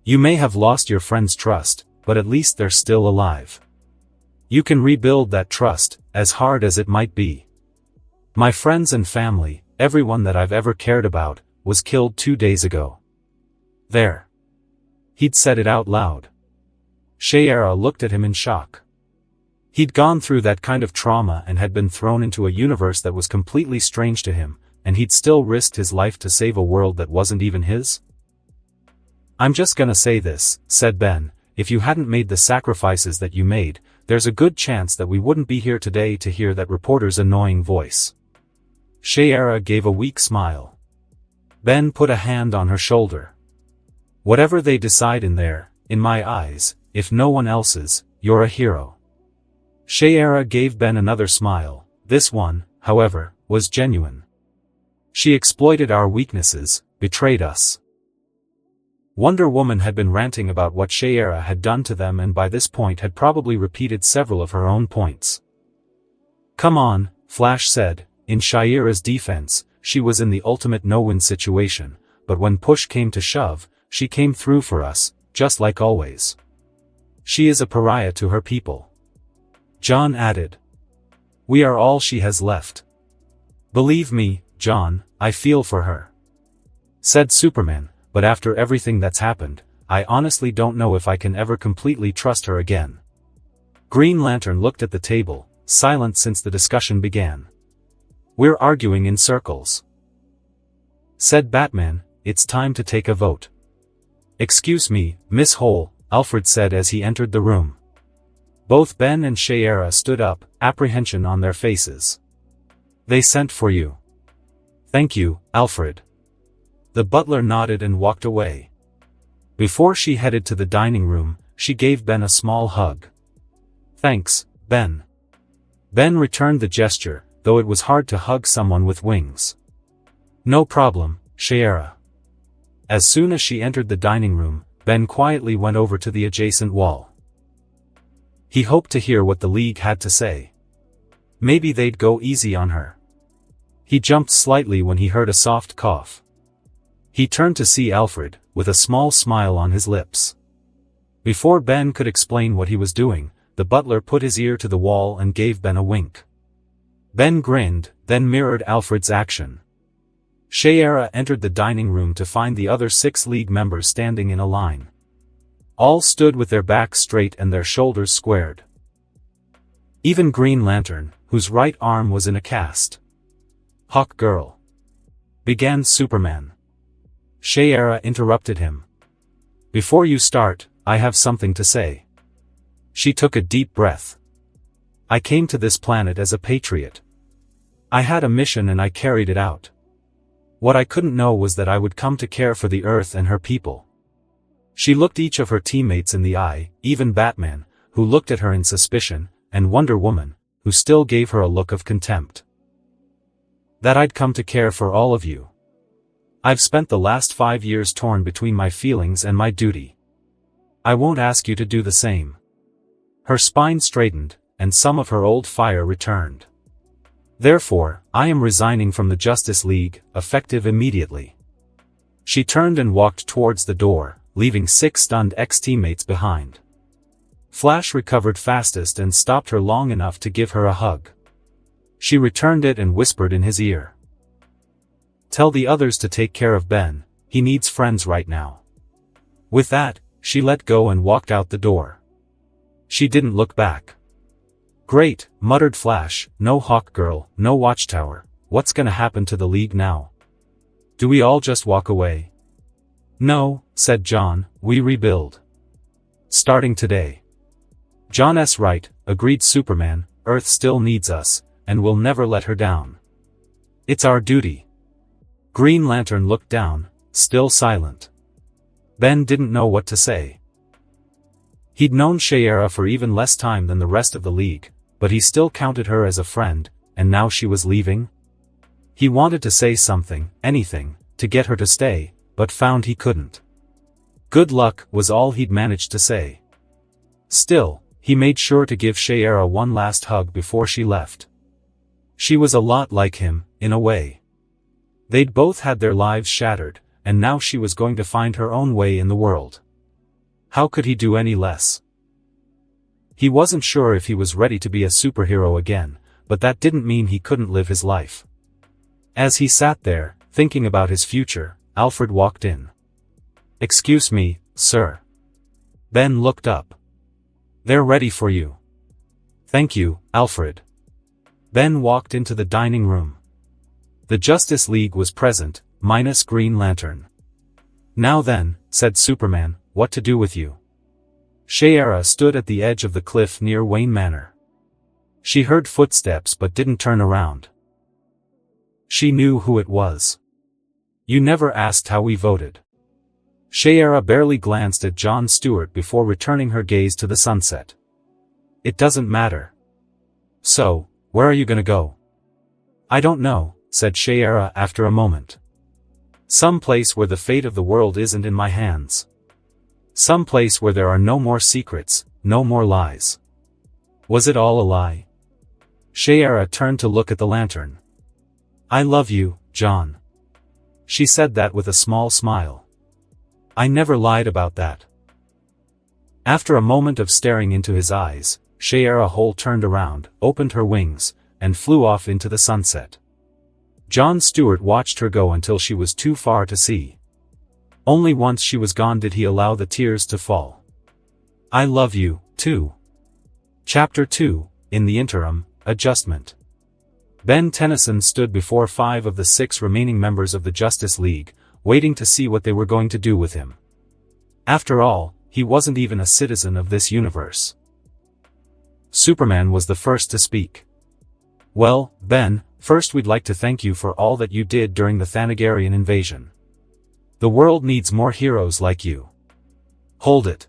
You may have lost your friend's trust, but at least they're still alive. You can rebuild that trust, as hard as it might be. My friends and family, everyone that I've ever cared about, was killed 2 days ago. There. He'd said it out loud. Shayera looked at him in shock. He'd gone through that kind of trauma and had been thrown into a universe that was completely strange to him, and he'd still risked his life to save a world that wasn't even his? I'm just gonna say this, said Ben, if you hadn't made the sacrifices that you made, there's a good chance that we wouldn't be here today to hear that reporter's annoying voice. Shayera gave a weak smile. Ben put a hand on her shoulder. Whatever they decide in there, in my eyes, if no one else's, you're a hero. Shayera gave Ben another smile. This one, however, was genuine. She exploited our weaknesses, betrayed us. Wonder Woman had been ranting about what Shayera had done to them and by this point had probably repeated several of her own points. Come on, Flash said. In Shayera's defense, she was in the ultimate no-win situation, but when push came to shove, she came through for us, just like always. She is a pariah to her people. John added. We are all she has left. Believe me, John, I feel for her. Said Superman, but after everything that's happened, I honestly don't know if I can ever completely trust her again. Green Lantern looked at the table, silent since the discussion began. We're arguing in circles. Said Batman, it's time to take a vote. Excuse me, Miss Hole, Alfred said as he entered the room. Both Ben and Shayera stood up, apprehension on their faces. They sent for you. Thank you, Alfred. The butler nodded and walked away. Before she headed to the dining room, she gave Ben a small hug. Thanks, Ben. Ben returned the gesture, though it was hard to hug someone with wings. No problem, Shayera. As soon as she entered the dining room, Ben quietly went over to the adjacent wall. He hoped to hear what the League had to say. Maybe they'd go easy on her. He jumped slightly when he heard a soft cough. He turned to see Alfred, with a small smile on his lips. Before Ben could explain what he was doing, the butler put his ear to the wall and gave Ben a wink. Ben grinned, then mirrored Alfred's action. Shayera entered the dining room to find the other 6 League members standing in a line. All stood with their backs straight and their shoulders squared. Even Green Lantern, whose right arm was in a cast. Hawk Girl. Began Superman. Shayera interrupted him. Before you start, I have something to say. She took a deep breath. I came to this planet as a patriot. I had a mission and I carried it out. What I couldn't know was that I would come to care for the Earth and her people. She looked each of her teammates in the eye, even Batman, who looked at her in suspicion, and Wonder Woman, who still gave her a look of contempt. That I'd come to care for all of you. I've spent the last 5 years torn between my feelings and my duty. I won't ask you to do the same. Her spine straightened, and some of her old fire returned. Therefore, I am resigning from the Justice League, effective immediately. She turned and walked towards the door, leaving 6 stunned ex-teammates behind. Flash recovered fastest and stopped her long enough to give her a hug. She returned it and whispered in his ear. Tell the others to take care of Ben, he needs friends right now. With that, she let go and walked out the door. She didn't look back. Great, muttered Flash, no Hawk Girl, no Watchtower, what's gonna happen to the League now? Do we all just walk away? No, said John, we rebuild. Starting today. John's right, agreed Superman, Earth still needs us, and we'll never let her down. It's our duty. Green Lantern looked down, still silent. Ben didn't know what to say. He'd known Shayera for even less time than the rest of the League, but he still counted her as a friend, and now she was leaving? He wanted to say something, anything, to get her to stay, but found he couldn't. Good luck, was all he'd managed to say. Still, he made sure to give Shiera one last hug before she left. She was a lot like him, in a way. They'd both had their lives shattered, and now she was going to find her own way in the world. How could he do any less? He wasn't sure if he was ready to be a superhero again, but that didn't mean he couldn't live his life. As he sat there, thinking about his future, Alfred walked in. "Excuse me, sir." Ben looked up. "They're ready for you." "Thank you, Alfred." Ben walked into the dining room. The Justice League was present, minus Green Lantern. "Now then," said Superman, "what to do with you?" Shiera stood at the edge of the cliff near Wayne Manor. She heard footsteps but didn't turn around. She knew who it was. "You never asked how we voted." Shiera barely glanced at Jon Stewart before returning her gaze to the sunset. "It doesn't matter." "So, where are you gonna go?" "I don't know," said Shiera after a moment. "Some place where the fate of the world isn't in my hands. Some place where there are no more secrets, no more lies." Was it all a lie? Shiera turned to look at the lantern. "I love you, John." She said that with a small smile. "I never lied about that." After a moment of staring into his eyes, Shiera Hole turned around, opened her wings, and flew off into the sunset. Jon Stewart watched her go until she was too far to see. Only once she was gone did he allow the tears to fall. "I love you, too." Chapter 2, in the interim, adjustment. Ben Tennyson stood before 5 of the 6 remaining members of the Justice League, waiting to see what they were going to do with him. After all, he wasn't even a citizen of this universe. Superman was the first to speak. "Well, Ben, first we'd like to thank you for all that you did during the Thanagarian invasion. The world needs more heroes like you." "Hold it."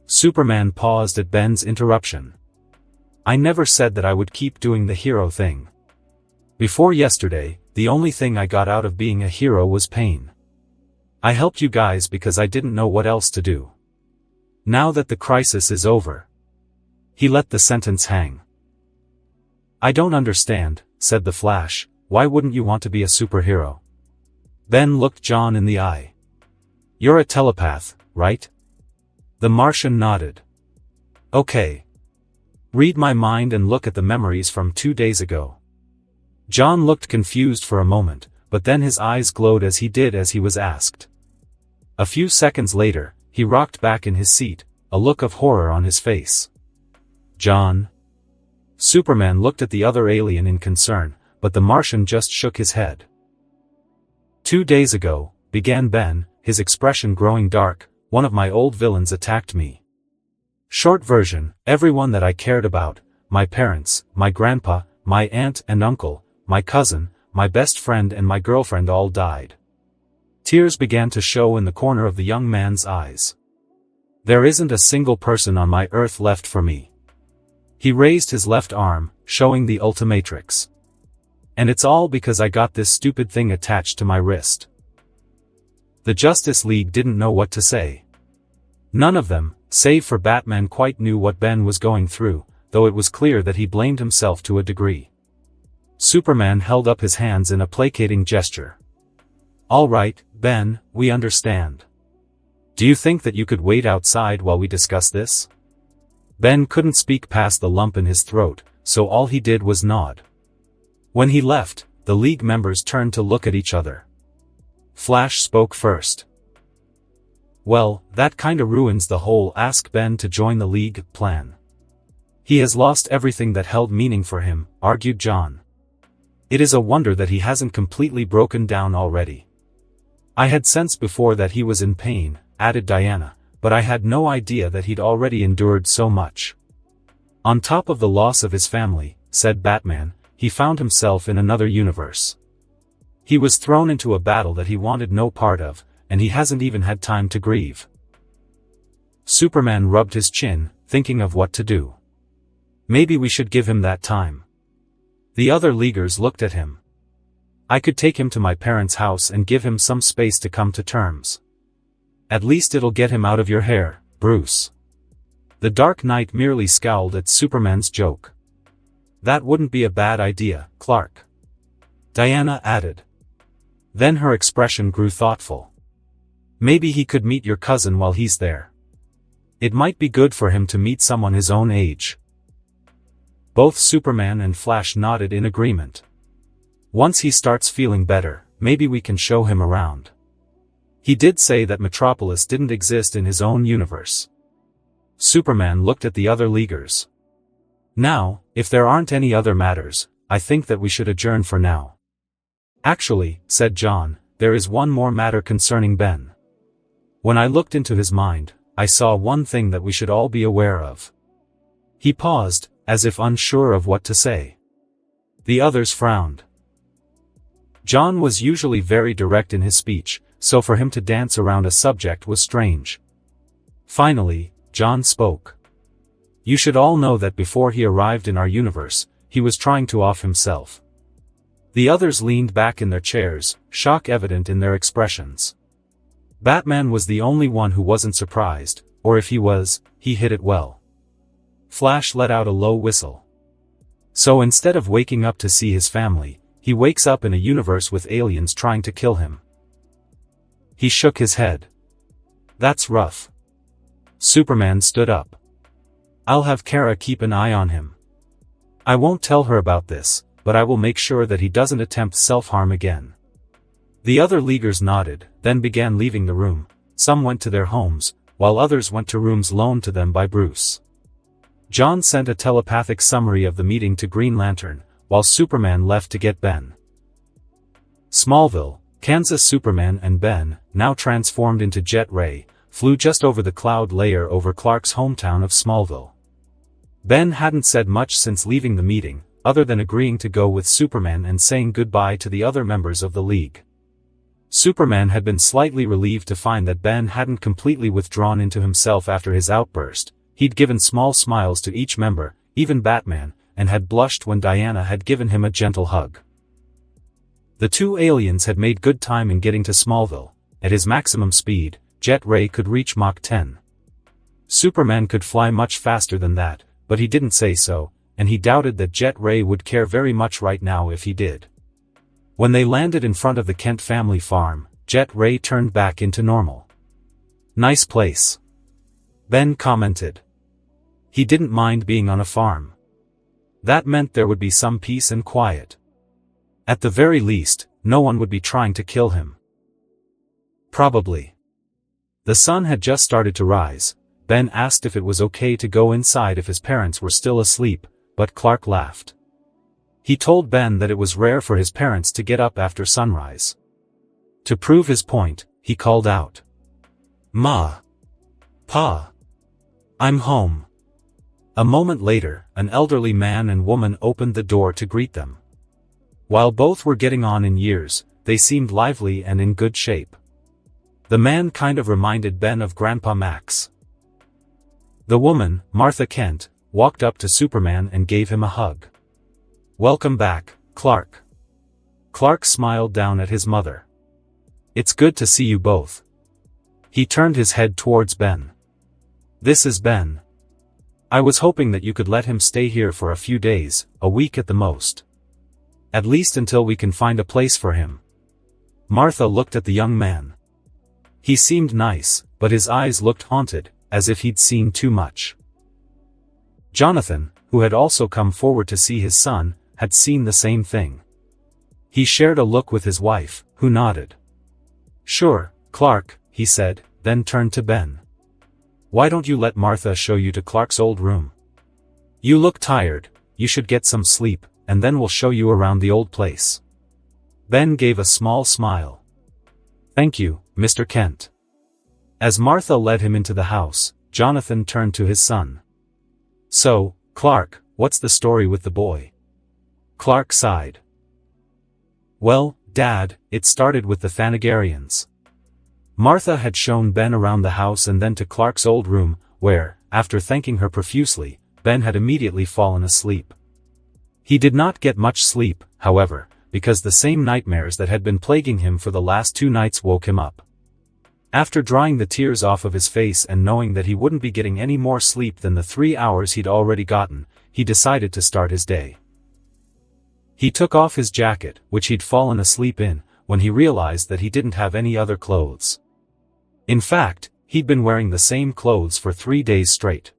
Superman paused at Ben's interruption. "I never said that I would keep doing the hero thing. Before yesterday, the only thing I got out of being a hero was pain. I helped you guys because I didn't know what else to do. Now that the crisis is over." He let the sentence hang. "I don't understand," said the Flash, "why wouldn't you want to be a superhero?" Ben looked John in the eye. "You're a telepath, right?" The Martian nodded. "Okay. Read my mind and look at the memories from 2 days ago." John looked confused for a moment, but then his eyes glowed as he did as he was asked. A few seconds later, he rocked back in his seat, a look of horror on his face. "John?" Superman looked at the other alien in concern, but the Martian just shook his head. 2 days ago, began Ben, his expression growing dark, one of my old villains attacked me. Short version, everyone that I cared about, my parents, my grandpa, my aunt and uncle, my cousin, my best friend and my girlfriend all died. Tears began to show in the corner of the young man's eyes. There isn't a single person on my earth left for me. He raised his left arm, showing the Ultimatrix. And it's all because I got this stupid thing attached to my wrist. The Justice League didn't know what to say. None of them, save for Batman, quite knew what Ben was going through, though it was clear that he blamed himself to a degree. Superman held up his hands in a placating gesture. "All right, Ben, we understand. Do you think that you could wait outside while we discuss this?" Ben couldn't speak past the lump in his throat, so all he did was nod. When he left, the League members turned to look at each other. Flash spoke first. "Well, that kinda ruins the whole ask Ben to join the League plan. He has lost everything that held meaning for him," argued John. "It is a wonder that he hasn't completely broken down already." "I had sensed before that he was in pain," added Diana, "but I had no idea that he'd already endured so much." "On top of the loss of his family," said Batman, "he found himself in another universe. He was thrown into a battle that he wanted no part of, and he hasn't even had time to grieve." Superman rubbed his chin, thinking of what to do. "Maybe we should give him that time." The other Leaguers looked at him. "I could take him to my parents' house and give him some space to come to terms." At least it'll get him out of your hair, Bruce. The Dark Knight merely scowled at Superman's joke. That wouldn't be a bad idea, Clark. Diana added. Then her expression grew thoughtful. Maybe he could meet your cousin while he's there. It might be good for him to meet someone his own age. Both Superman and Flash nodded in agreement. Once he starts feeling better, maybe we can show him around. He did say that Metropolis didn't exist in his own universe. Superman looked at the other Leaguers. Now, if there aren't any other matters, I think that we should adjourn for now. Actually, said John, there is one more matter concerning Ben. When I looked into his mind, I saw one thing that we should all be aware of. He paused, as if unsure of what to say. The others frowned. John was usually very direct in his speech, so for him to dance around a subject was strange. Finally, John spoke. You should all know that before he arrived in our universe, he was trying to off himself. The others leaned back in their chairs, shock evident in their expressions. Batman was the only one who wasn't surprised, or if he was, he hid it well. Flash let out a low whistle. So instead of waking up to see his family, he wakes up in a universe with aliens trying to kill him. He shook his head. That's rough. Superman stood up. I'll have Kara keep an eye on him. I won't tell her about this, but I will make sure that he doesn't attempt self-harm again. The other Leaguers nodded, then began leaving the room. Some went to their homes, while others went to rooms loaned to them by Bruce. John sent a telepathic summary of the meeting to Green Lantern, while Superman left to get Ben. Smallville, Kansas. Superman and Ben, now transformed into Jet Ray, flew just over the cloud layer over Clark's hometown of Smallville. Ben hadn't said much since leaving the meeting, other than agreeing to go with Superman and saying goodbye to the other members of the League. Superman had been slightly relieved to find that Ben hadn't completely withdrawn into himself after his outburst. He'd given small smiles to each member, even Batman, and had blushed when Diana had given him a gentle hug. The two aliens had made good time in getting to Smallville. At his maximum speed, Jet Ray could reach Mach 10. Superman could fly much faster than that, but he didn't say so, and he doubted that Jet Ray would care very much right now if he did. When they landed in front of the Kent family farm, Jet Ray turned back into normal. Nice place. Ben commented. He didn't mind being on a farm. That meant there would be some peace and quiet. At the very least, no one would be trying to kill him. Probably. The sun had just started to rise. Ben asked if it was okay to go inside if his parents were still asleep, but Clark laughed. He told Ben that it was rare for his parents to get up after sunrise. To prove his point, he called out. Ma. Pa. I'm home. A moment later, an elderly man and woman opened the door to greet them. While both were getting on in years, they seemed lively and in good shape. The man kind of reminded Ben of Grandpa Max. The woman, Martha Kent, walked up to Superman and gave him a hug. Welcome back, Clark. Clark smiled down at his mother. It's good to see you both. He turned his head towards Ben. This is Ben. I was hoping that you could let him stay here for a few days, a week at the most. At least until we can find a place for him. Martha looked at the young man. He seemed nice, but his eyes looked haunted, as if he'd seen too much. Jonathan, who had also come forward to see his son, had seen the same thing. He shared a look with his wife, who nodded. Sure, Clark, he said, then turned to Ben. Why don't you let Martha show you to Clark's old room? You look tired, you should get some sleep, and then we'll show you around the old place. Ben gave a small smile. Thank you, Mr. Kent. As Martha led him into the house, Jonathan turned to his son. So, Clark, what's the story with the boy? Clark sighed. Well, Dad, it started with the Thanagarians. Martha had shown Ben around the house and then to Clark's old room, where, after thanking her profusely, Ben had immediately fallen asleep. He did not get much sleep, however, because the same nightmares that had been plaguing him for the last 2 nights woke him up. After drying the tears off of his face and knowing that he wouldn't be getting any more sleep than the 3 hours he'd already gotten, he decided to start his day. He took off his jacket, which he'd fallen asleep in, when he realized that he didn't have any other clothes. In fact, he'd been wearing the same clothes for 3 days straight.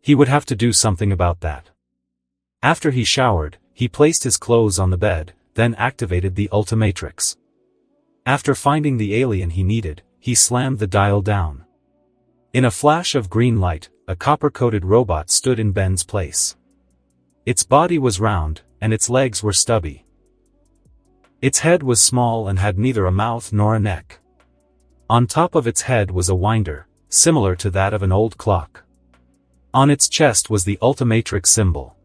He would have to do something about that. After he showered, he placed his clothes on the bed, then activated the Ultimatrix. After finding the alien he needed, he slammed the dial down. In a flash of green light, a copper-coated robot stood in Ben's place. Its body was round, and its legs were stubby. Its head was small and had neither a mouth nor a neck. On top of its head was a winder, similar to that of an old clock. On its chest was the Ultimatrix symbol.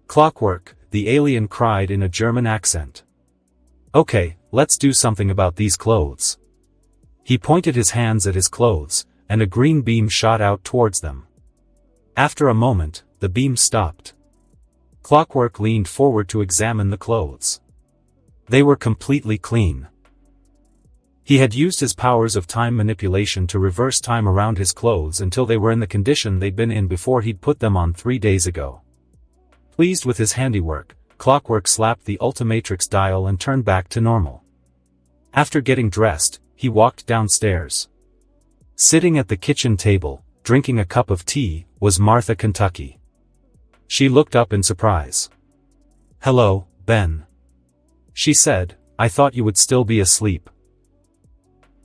"Clockwork," the alien cried in a German accent. "Okay, let's do something about these clothes." He pointed his hands at his clothes, and a green beam shot out towards them. After a moment, the beam stopped. Clockwork leaned forward to examine the clothes. They were completely clean. He had used his powers of time manipulation to reverse time around his clothes until they were in the condition they'd been in before he'd put them on 3 days ago. Pleased with his handiwork, Clockwork slapped the Ultimatrix dial and turned back to normal. After getting dressed, he walked downstairs. Sitting at the kitchen table, drinking a cup of tea, was Martha Kentucky. She looked up in surprise. "Hello, Ben," she said. "I thought you would still be asleep."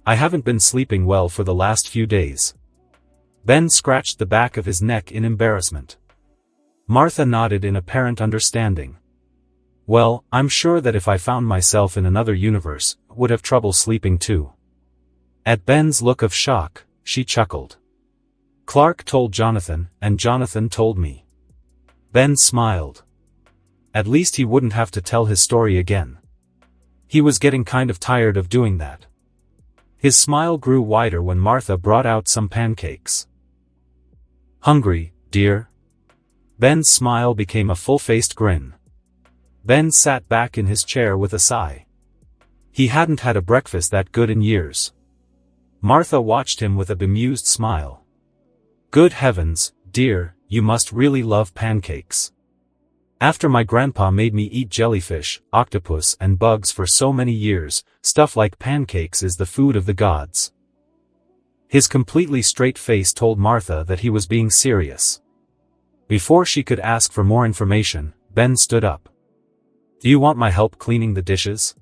"I haven't been sleeping well for the last few days." Ben scratched the back of his neck in embarrassment. Martha nodded in apparent understanding. "Well, I'm sure that if I found myself in another universe, I would have trouble sleeping too." At Ben's look of shock, she chuckled. "Clark told Jonathan, and Jonathan told me." Ben smiled. At least he wouldn't have to tell his story again. He was getting kind of tired of doing that. His smile grew wider when Martha brought out some pancakes. "Hungry, dear?" Ben's smile became a full-faced grin. Ben sat back in his chair with a sigh. He hadn't had a breakfast that good in years. Martha watched him with a bemused smile. "Good heavens, dear, you must really love pancakes. After my grandpa made me eat jellyfish, octopus and bugs for so many years, stuff like pancakes is the food of the gods." His completely straight face told Martha that he was being serious. Before she could ask for more information, Ben stood up. "Do you want my help cleaning the dishes?"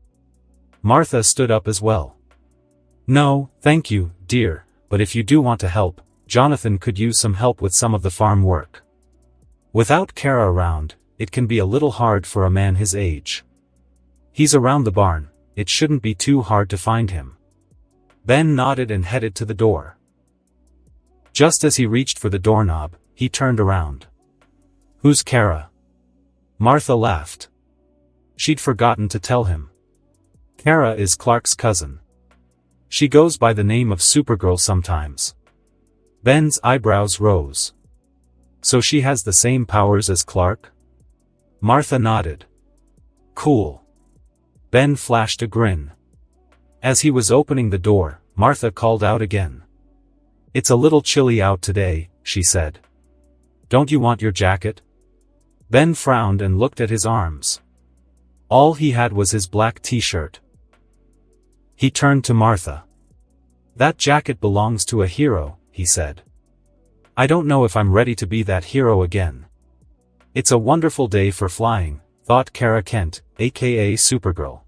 Martha stood up as well. "No, thank you, dear, but if you do want to help, Jonathan could use some help with some of the farm work. Without Kara around, it can be a little hard for a man his age. He's around the barn, it shouldn't be too hard to find him." Ben nodded and headed to the door. Just as he reached for the doorknob, he turned around. "Who's Kara?" Martha laughed. She'd forgotten to tell him. Kara is Clark's cousin. She goes by the name of Supergirl sometimes. Ben's eyebrows rose. "So she has the same powers as Clark?" Martha nodded. "Cool." Ben flashed a grin. As he was opening the door, Martha called out again. "It's a little chilly out today," she said. "Don't you want your jacket?" Ben frowned and looked at his arms. All he had was his black t-shirt. He turned to Martha. "That jacket belongs to a hero," he said. "I don't know if I'm ready to be that hero again." "It's a wonderful day for flying," thought Kara Kent, aka Supergirl.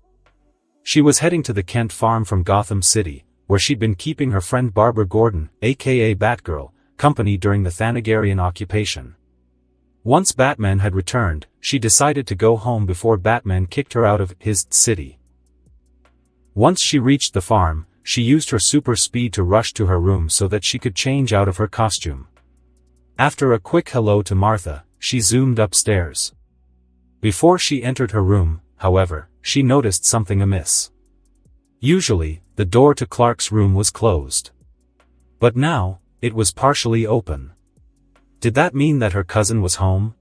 She was heading to the Kent farm from Gotham City, where she'd been keeping her friend Barbara Gordon, aka Batgirl, company during the Thanagarian occupation. Once Batman had returned, she decided to go home before Batman kicked her out of his city. Once she reached the farm, she used her super speed to rush to her room so that she could change out of her costume. After a quick hello to Martha, she zoomed upstairs. Before she entered her room, however, she noticed something amiss. Usually, the door to Clark's room was closed. But now, it was partially open. Did that mean that her cousin was home?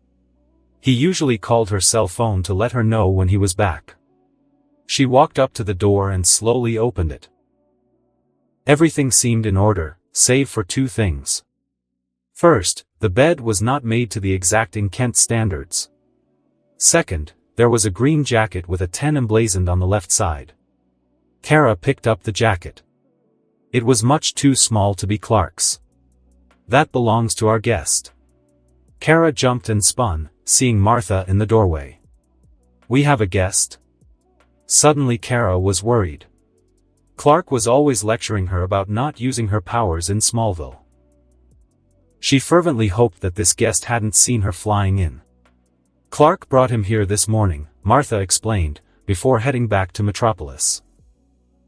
He usually called her cell phone to let her know when he was back. She walked up to the door and slowly opened it. Everything seemed in order, save for two things. First, the bed was not made to the exacting Kent standards. Second, there was a green jacket with a 10 emblazoned on the left side. Kara picked up the jacket. It was much too small to be Clark's. That belongs to our guest. Kara jumped and spun, seeing Martha in the doorway. We have a guest? Suddenly Kara was worried. Clark was always lecturing her about not using her powers in Smallville. She fervently hoped that this guest hadn't seen her flying in. Clark brought him here this morning, Martha explained, before heading back to Metropolis.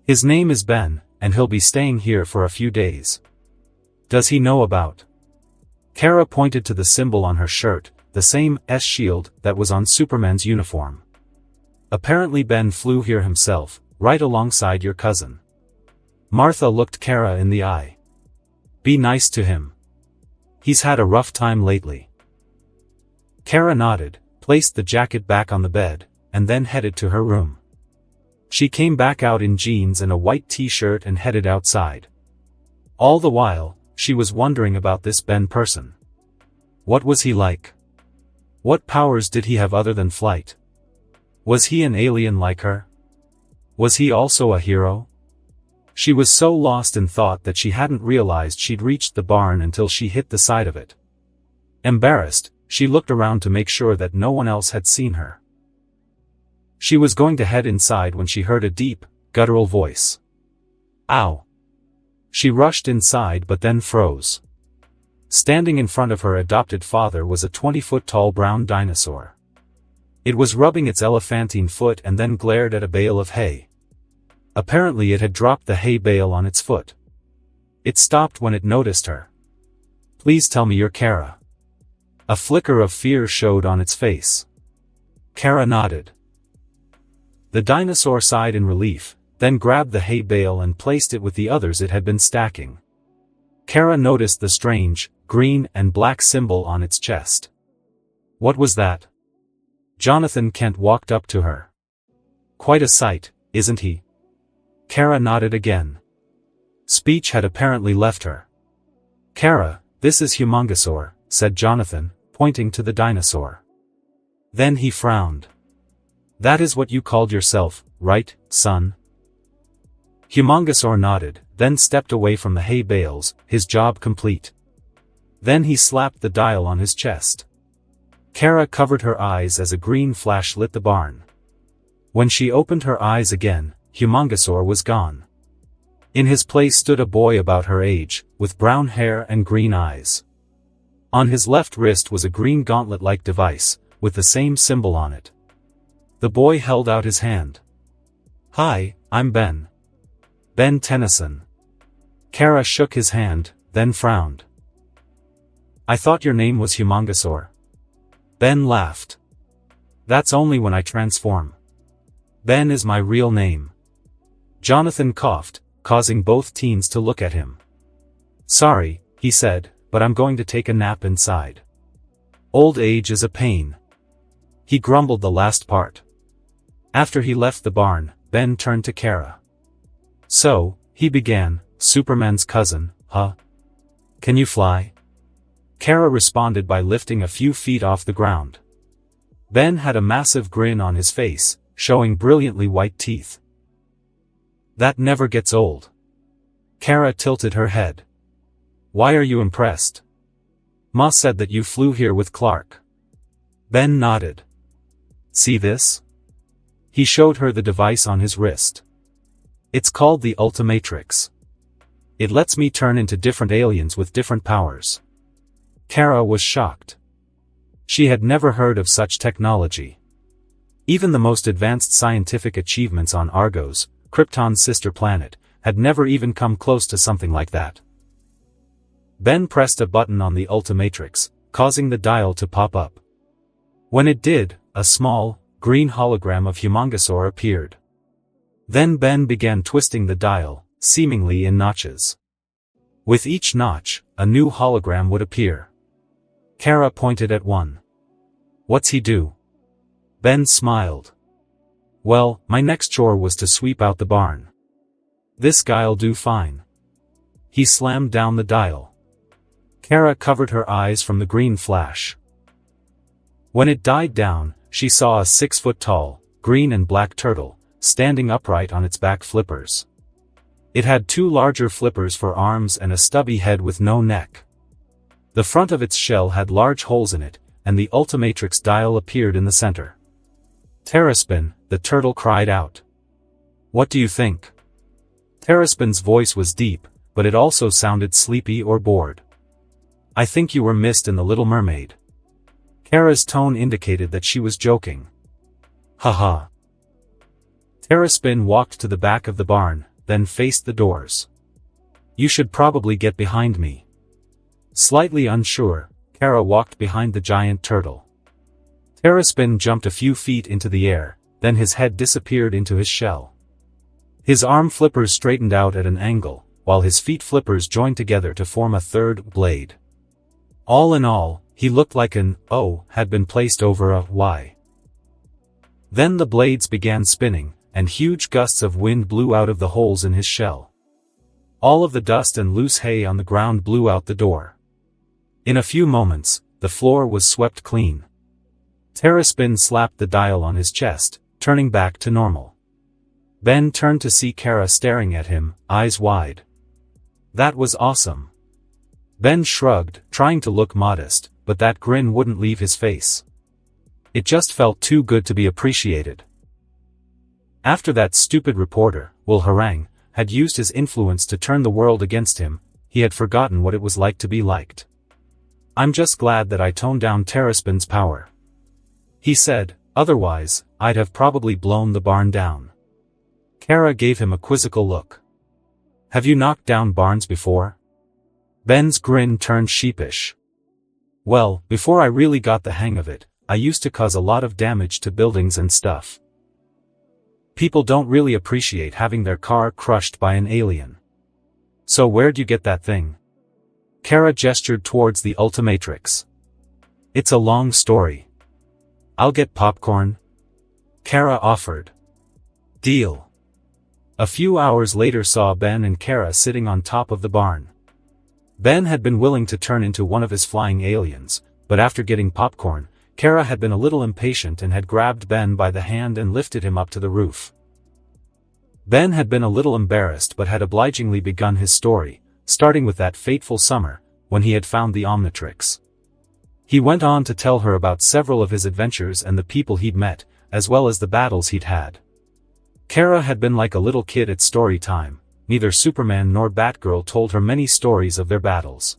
His name is Ben, and he'll be staying here for a few days. Does he know about? Kara pointed to the symbol on her shirt, the same S shield that was on Superman's uniform. Apparently Ben flew here himself, right alongside your cousin. Martha looked Kara in the eye. Be nice to him. He's had a rough time lately. Kara nodded, placed the jacket back on the bed, and then headed to her room. She came back out in jeans and a white t-shirt and headed outside. All the while, she was wondering about this Ben person. What was he like? What powers did he have other than flight? Was he an alien like her? Was he also a hero? She was so lost in thought that she hadn't realized she'd reached the barn until she hit the side of it. Embarrassed, she looked around to make sure that no one else had seen her. She was going to head inside when she heard a deep, guttural voice. Ow! She rushed inside but then froze. Standing in front of her adopted father was a 20-foot-tall brown dinosaur. It was rubbing its elephantine foot and then glared at a bale of hay. Apparently it had dropped the hay bale on its foot. It stopped when it noticed her. Please tell me you're Kara. A flicker of fear showed on its face. Kara nodded. The dinosaur sighed in relief, then grabbed the hay bale and placed it with the others it had been stacking. Kara noticed the strange, green and black symbol on its chest. What was that? Jonathan Kent walked up to her. Quite a sight, isn't he? Kara nodded again. Speech had apparently left her. Kara, this is Humongosaur, said Jonathan, pointing to the dinosaur. Then he frowned. That is what you called yourself, right, son? Humongosaur nodded, then stepped away from the hay bales, his job complete. Then he slapped the dial on his chest. Kara covered her eyes as a green flash lit the barn. When she opened her eyes again, Humongosaur was gone. In his place stood a boy about her age, with brown hair and green eyes. On his left wrist was a green gauntlet-like device, with the same symbol on it. The boy held out his hand. Hi, I'm Ben. Ben Tennyson. Kara shook his hand, then frowned. I thought your name was Humongosaur. Ben laughed. That's only when I transform. Ben is my real name. Jonathan coughed, causing both teens to look at him. Sorry, he said, but I'm going to take a nap inside. Old age is a pain. He grumbled the last part. After he left the barn, Ben turned to Kara. So, he began, Superman's cousin, huh? Can you fly? Kara responded by lifting a few feet off the ground. Ben had a massive grin on his face, showing brilliantly white teeth. That never gets old. Kara tilted her head. Why are you impressed? Ma said that you flew here with Clark. Ben nodded. See this? He showed her the device on his wrist. It's called the Ultimatrix. It lets me turn into different aliens with different powers. Kara was shocked. She had never heard of such technology. Even the most advanced scientific achievements on Argos, Krypton's sister planet, had never even come close to something like that. Ben pressed a button on the Ultimatrix, causing the dial to pop up. When it did, a small, green hologram of Humongosaur appeared. Then Ben began twisting the dial, seemingly in notches. With each notch, a new hologram would appear. Kara pointed at one. What's he do? Ben smiled. Well, my next chore was to sweep out the barn. This guy'll do fine. he slammed down the dial. Kara covered her eyes from the green flash. When it died down, she saw a 6-foot-tall, green and black turtle, standing upright on its back flippers. It had 2 larger flippers for arms and a stubby head with no neck. The front of its shell had large holes in it, and the Ultimatrix dial appeared in the center. "Terraspin," the turtle cried out. "What do you think?" Terraspin's voice was deep, but it also sounded sleepy or bored. "I think you were missed in The Little Mermaid." Kara's tone indicated that she was joking. "Haha." Terraspin walked to the back of the barn, then faced the doors. "You should probably get behind me." Slightly unsure, Kara walked behind the giant turtle. Terraspin jumped a few feet into the air, then his head disappeared into his shell. His arm flippers straightened out at an angle, while his feet flippers joined together to form a third blade. All in all, he looked like an O had been placed over a Y. Then the blades began spinning, and huge gusts of wind blew out of the holes in his shell. All of the dust and loose hay on the ground blew out the door. In a few moments, the floor was swept clean. Terraspin slapped the dial on his chest, turning back to normal. Ben turned to see Kara staring at him, eyes wide. "That was awesome." Ben shrugged, trying to look modest, but that grin wouldn't leave his face. It just felt too good to be appreciated. After that stupid reporter, Will Harang, had used his influence to turn the world against him, he had forgotten what it was like to be liked. "I'm just glad that I toned down Terraspin's power," he said, "otherwise, I'd have probably blown the barn down." Kara gave him a quizzical look. "Have you knocked down barns before?" Ben's grin turned sheepish. "Well, before I really got the hang of it, I used to cause a lot of damage to buildings and stuff. People don't really appreciate having their car crushed by an alien." "So where'd you get that thing?" Kara gestured towards the Ultimatrix. "It's a long story." "I'll get popcorn," Kara offered. "Deal." A few hours later saw Ben and Kara sitting on top of the barn. Ben had been willing to turn into one of his flying aliens, but after getting popcorn, Kara had been a little impatient and had grabbed Ben by the hand and lifted him up to the roof. Ben had been a little embarrassed but had obligingly begun his story, starting with that fateful summer, when he had found the Omnitrix. He went on to tell her about several of his adventures and the people he'd met, as well as the battles he'd had. Kara had been like a little kid at story time. Neither Superman nor Batgirl told her many stories of their battles.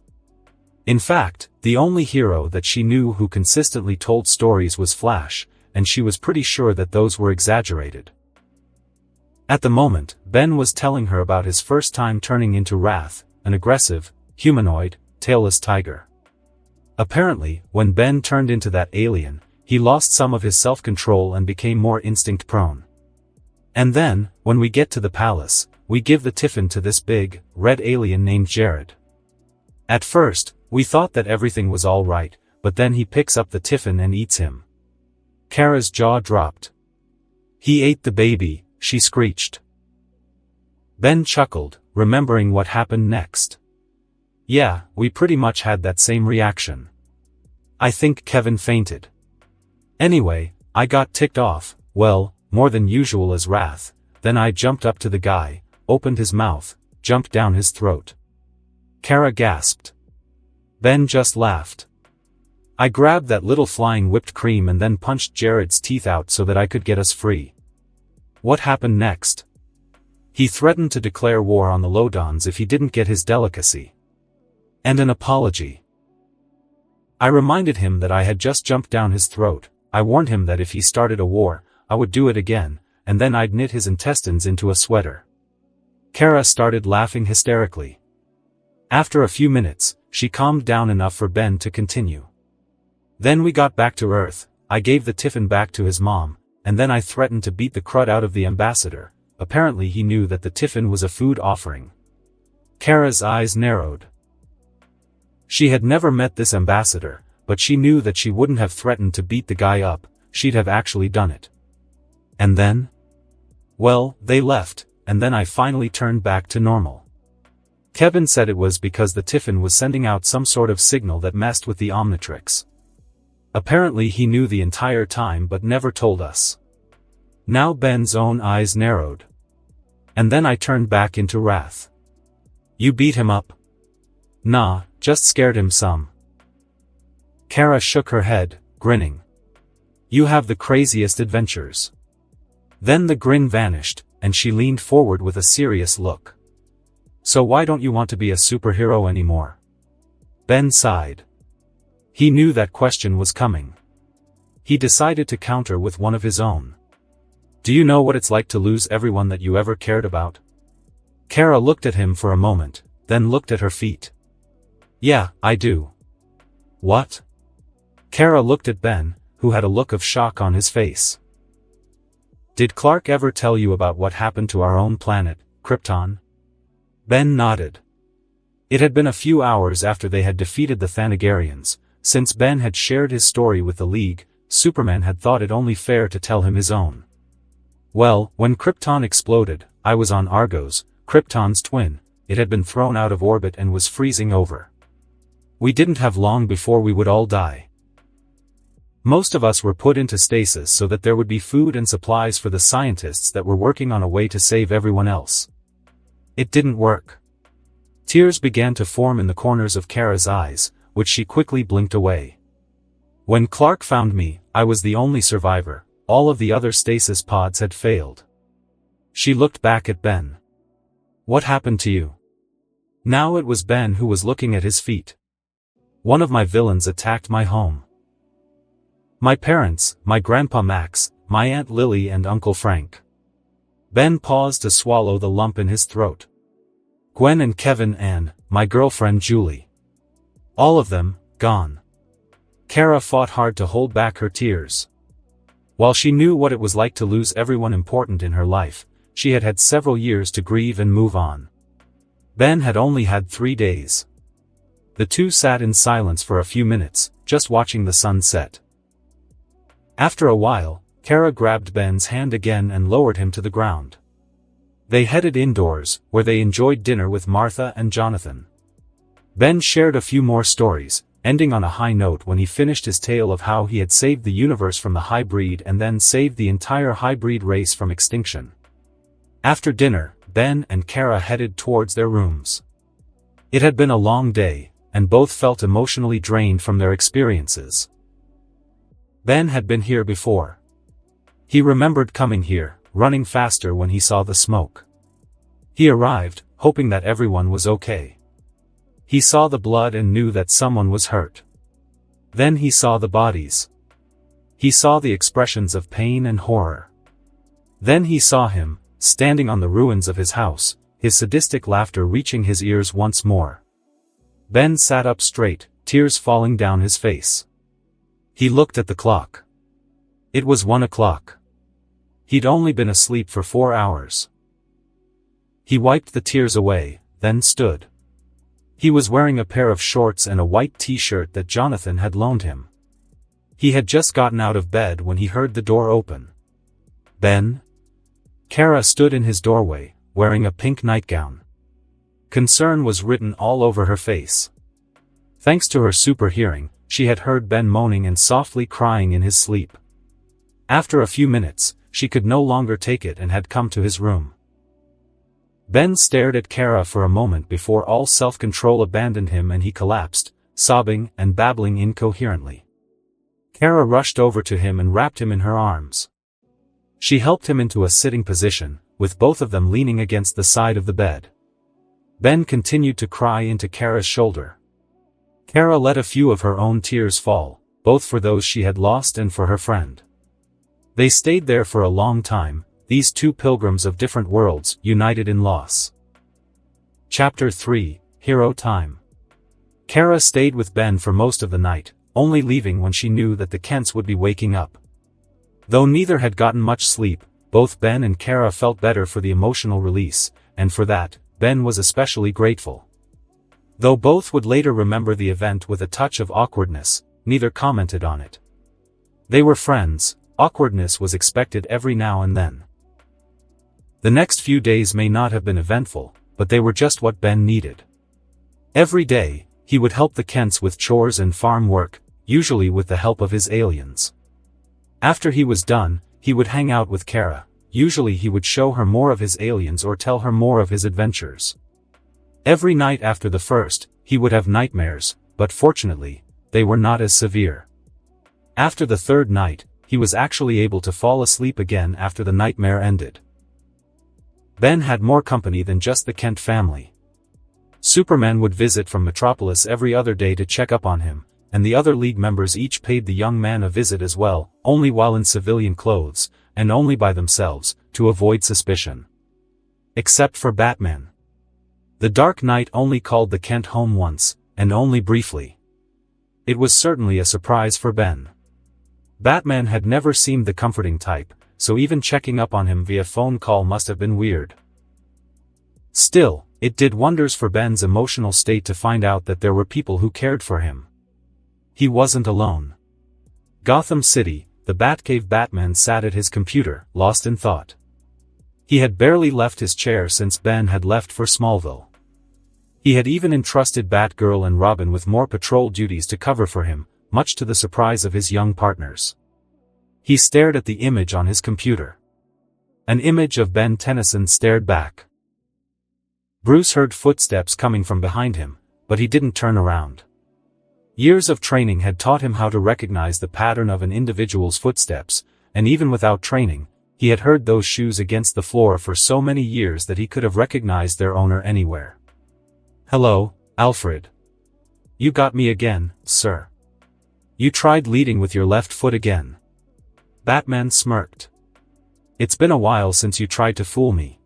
In fact, the only hero that she knew who consistently told stories was Flash, and she was pretty sure that those were exaggerated. At the moment, Ben was telling her about his first time turning into Wrath, an aggressive, humanoid, tailless tiger. Apparently, when Ben turned into that alien, he lost some of his self-control and became more instinct-prone. "And then, when we get to the palace, we give the tiffin to this big, red alien named Jared. At first, we thought that everything was all right, but then he picks up the tiffin and eats him." Kara's jaw dropped. "He ate the baby," she screeched. Ben chuckled, remembering what happened next. "Yeah, we pretty much had that same reaction. I think Kevin fainted. Anyway, I got ticked off, well, more than usual as Wrath, then I jumped up to the guy, opened his mouth, jumped down his throat." Kara gasped. Ben just laughed. "I grabbed that little flying whipped cream and then punched Jared's teeth out so that I could get us free." "What happened next?" "He threatened to declare war on the Lodons if he didn't get his delicacy. And an apology. I reminded him that I had just jumped down his throat. I warned him that if he started a war, I would do it again, and then I'd knit his intestines into a sweater." Kara started laughing hysterically. After a few minutes, she calmed down enough for Ben to continue. "Then we got back to Earth, I gave the tiffin back to his mom, and then I threatened to beat the crud out of the ambassador. Apparently he knew that the tiffin was a food offering." Kara's eyes narrowed. She had never met this ambassador, but she knew that she wouldn't have threatened to beat the guy up, she'd have actually done it. "And then?" "Well, they left, and then I finally turned back to normal." Kevin said it was because the Tiffin was sending out some sort of signal that messed with the Omnitrix. Apparently he knew the entire time but never told us. Now Ben's own eyes narrowed. And then I turned back into wrath. You beat him up? Nah, just scared him some. Kara shook her head, grinning. You have the craziest adventures. Then the grin vanished, and she leaned forward with a serious look. So why don't you want to be a superhero anymore? Ben sighed. He knew that question was coming. He decided to counter with one of his own. Do you know what it's like to lose everyone that you ever cared about? Kara looked at him for a moment, then looked at her feet. Yeah, I do. What? Kara looked at Ben, who had a look of shock on his face. Did Clark ever tell you about what happened to our own planet, Krypton? Ben nodded. It had been a few hours after they had defeated the Thanagarians. Since Ben had shared his story with the League, Superman had thought it only fair to tell him his own. Well, when Krypton exploded, I was on Argos, Krypton's twin. It had been thrown out of orbit and was freezing over. We didn't have long before we would all die. Most of us were put into stasis so that there would be food and supplies for the scientists that were working on a way to save everyone else. It didn't work. Tears began to form in the corners of Kara's eyes, which she quickly blinked away. When Clark found me, I was the only survivor. All of the other stasis pods had failed. She looked back at Ben. What happened to you? Now it was Ben who was looking at his feet. One of my villains attacked my home. My parents, my grandpa Max, my Aunt Lily and Uncle Frank. Ben paused to swallow the lump in his throat. Gwen and Kevin and my girlfriend Julie. All of them, gone. Kara fought hard to hold back her tears. While she knew what it was like to lose everyone important in her life, she had had several years to grieve and move on. Ben had only had 3 days. The two sat in silence for a few minutes, just watching the sun set. After a while, Kara grabbed Ben's hand again and lowered him to the ground. They headed indoors, where they enjoyed dinner with Martha and Jonathan. Ben shared a few more stories, ending on a high note when he finished his tale of how he had saved the universe from the high breed and then saved the entire high breed race from extinction. After dinner, Ben and Kara headed towards their rooms. It had been a long day, and both felt emotionally drained from their experiences. Ben had been here before. He remembered coming here, running faster when he saw the smoke. He arrived, hoping that everyone was okay. He saw the blood and knew that someone was hurt. Then he saw the bodies. He saw the expressions of pain and horror. Then he saw him, standing on the ruins of his house, his sadistic laughter reaching his ears once more. Ben sat up straight, tears falling down his face. He looked at the clock. It was 1 o'clock. He'd only been asleep for 4 hours. He wiped the tears away, then stood. He was wearing a pair of shorts and a white t-shirt that Jonathan had loaned him. He had just gotten out of bed when he heard the door open. Ben? Kara stood in his doorway, wearing a pink nightgown. Concern was written all over her face. Thanks to her super hearing, she had heard Ben moaning and softly crying in his sleep. After a few minutes, she could no longer take it and had come to his room. Ben stared at Kara for a moment before all self-control abandoned him and he collapsed, sobbing and babbling incoherently. Kara rushed over to him and wrapped him in her arms. She helped him into a sitting position, with both of them leaning against the side of the bed. Ben continued to cry into Kara's shoulder. Kara let a few of her own tears fall, both for those she had lost and for her friend. They stayed there for a long time, these two pilgrims of different worlds, united in loss. Chapter 3, Hero Time. Kara stayed with Ben for most of the night, only leaving when she knew that the Kents would be waking up. Though neither had gotten much sleep, both Ben and Kara felt better for the emotional release, and for that, Ben was especially grateful. Though both would later remember the event with a touch of awkwardness, neither commented on it. They were friends, awkwardness was expected every now and then. The next few days may not have been eventful, but they were just what Ben needed. Every day, he would help the Kents with chores and farm work, usually with the help of his aliens. After he was done, he would hang out with Kara. Usually he would show her more of his aliens or tell her more of his adventures. Every night after the first, he would have nightmares, but fortunately, they were not as severe. After the third night, he was actually able to fall asleep again after the nightmare ended. Ben had more company than just the Kent family. Superman would visit from Metropolis every other day to check up on him, and the other League members each paid the young man a visit as well, only while in civilian clothes, and only by themselves, to avoid suspicion. Except for Batman. The Dark Knight only called the Kent home once, and only briefly. It was certainly a surprise for Ben. Batman had never seemed the comforting type, so even checking up on him via phone call must have been weird. Still, it did wonders for Ben's emotional state to find out that there were people who cared for him. He wasn't alone. Gotham City, the Batcave Batman sat at his computer, lost in thought. He had barely left his chair since Ben had left for Smallville. He had even entrusted Batgirl and Robin with more patrol duties to cover for him, much to the surprise of his young partners. He stared at the image on his computer. An image of Ben Tennyson stared back. Bruce heard footsteps coming from behind him, but he didn't turn around. Years of training had taught him how to recognize the pattern of an individual's footsteps, and even without training, he had heard those shoes against the floor for so many years that he could have recognized their owner anywhere. "Hello, Alfred. You got me again, sir. You tried leading with your left foot again." Batman smirked. "It's been a while since you tried to fool me."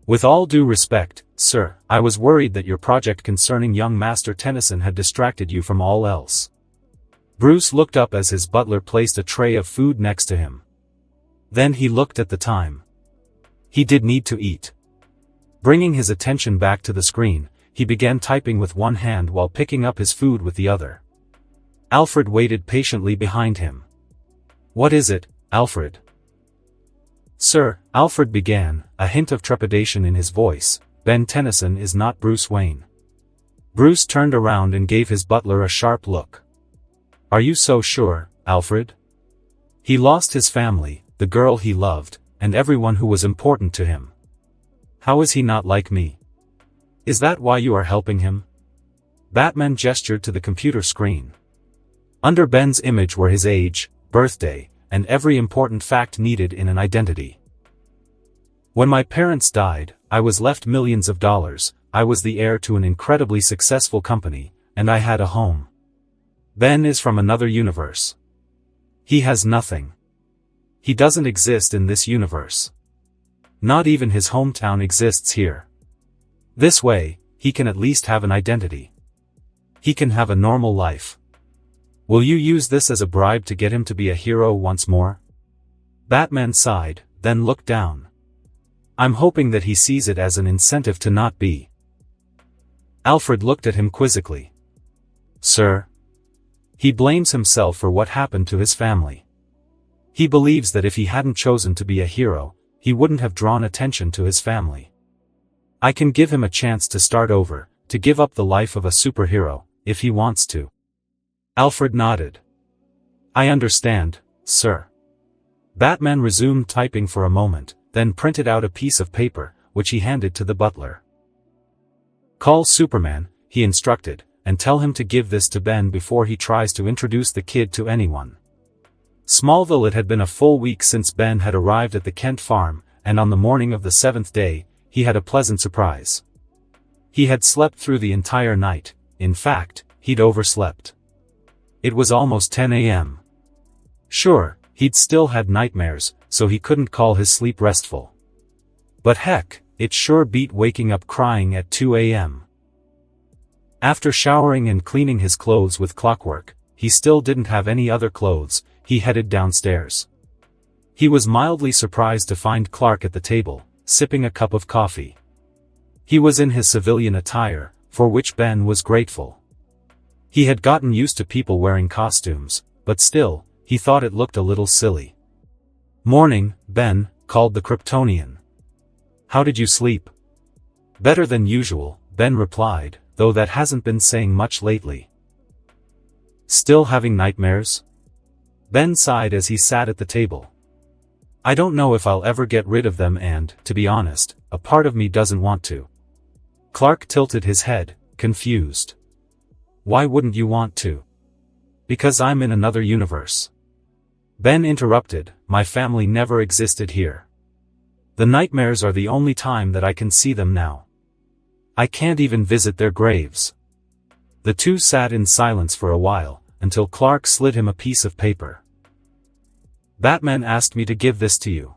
"With all due respect, sir, I was worried that your project concerning young Master Tennyson had distracted you from all else." Bruce looked up as his butler placed a tray of food next to him. Then he looked at the time. He did need to eat. Bringing his attention back to the screen, he began typing with one hand while picking up his food with the other. Alfred waited patiently behind him. "What is it, Alfred?" "Sir," Alfred began, a hint of trepidation in his voice, "Ben Tennyson is not Bruce Wayne." Bruce turned around and gave his butler a sharp look. "Are you so sure, Alfred? He lost his family, the girl he loved, and everyone who was important to him. How is he not like me? Is that why you are helping him?" Batman gestured to the computer screen. Under Ben's image were his age, birthday, and every important fact needed in an identity. "When my parents died, I was left millions of dollars, I was the heir to an incredibly successful company, and I had a home. Ben is from another universe. He has nothing. He doesn't exist in this universe. Not even his hometown exists here. This way, he can at least have an identity. He can have a normal life. Will you use this as a bribe to get him to be a hero once more?" Batman sighed, then looked down. "I'm hoping that he sees it as an incentive to not be." Alfred looked at him quizzically. "Sir?" "He blames himself for what happened to his family. He believes that if he hadn't chosen to be a hero, he wouldn't have drawn attention to his family. I can give him a chance to start over, to give up the life of a superhero, if he wants to." Alfred nodded. "I understand, sir." Batman resumed typing for a moment, then printed out a piece of paper, which he handed to the butler. "Call Superman," he instructed, "and tell him to give this to Ben before he tries to introduce the kid to anyone." Smallville. It had been a full week since Ben had arrived at the Kent farm, and on the morning of the 7th day, he had a pleasant surprise. He had slept through the entire night. In fact, he'd overslept. It was almost 10 a.m. Sure, he'd still had nightmares, so he couldn't call his sleep restful. But heck, it sure beat waking up crying at 2 a.m. After showering and cleaning his clothes with clockwork, he still didn't have any other clothes. He headed downstairs. He was mildly surprised to find Clark at the table, sipping a cup of coffee. He was in his civilian attire, for which Ben was grateful. He had gotten used to people wearing costumes, but still, he thought it looked a little silly. "Morning, Ben," called the Kryptonian. "How did you sleep?" Better than usual, Ben replied, though that hasn't been saying much lately. Still having nightmares? Ben sighed as he sat at the table. I don't know if I'll ever get rid of them and, to be honest, a part of me doesn't want to. Clark tilted his head, confused. Why wouldn't you want to? Because I'm in another universe. Ben interrupted, my family never existed here. The nightmares are the only time that I can see them now. I can't even visit their graves. The two sat in silence for a while, until Clark slid him a piece of paper. Batman asked me to give this to you.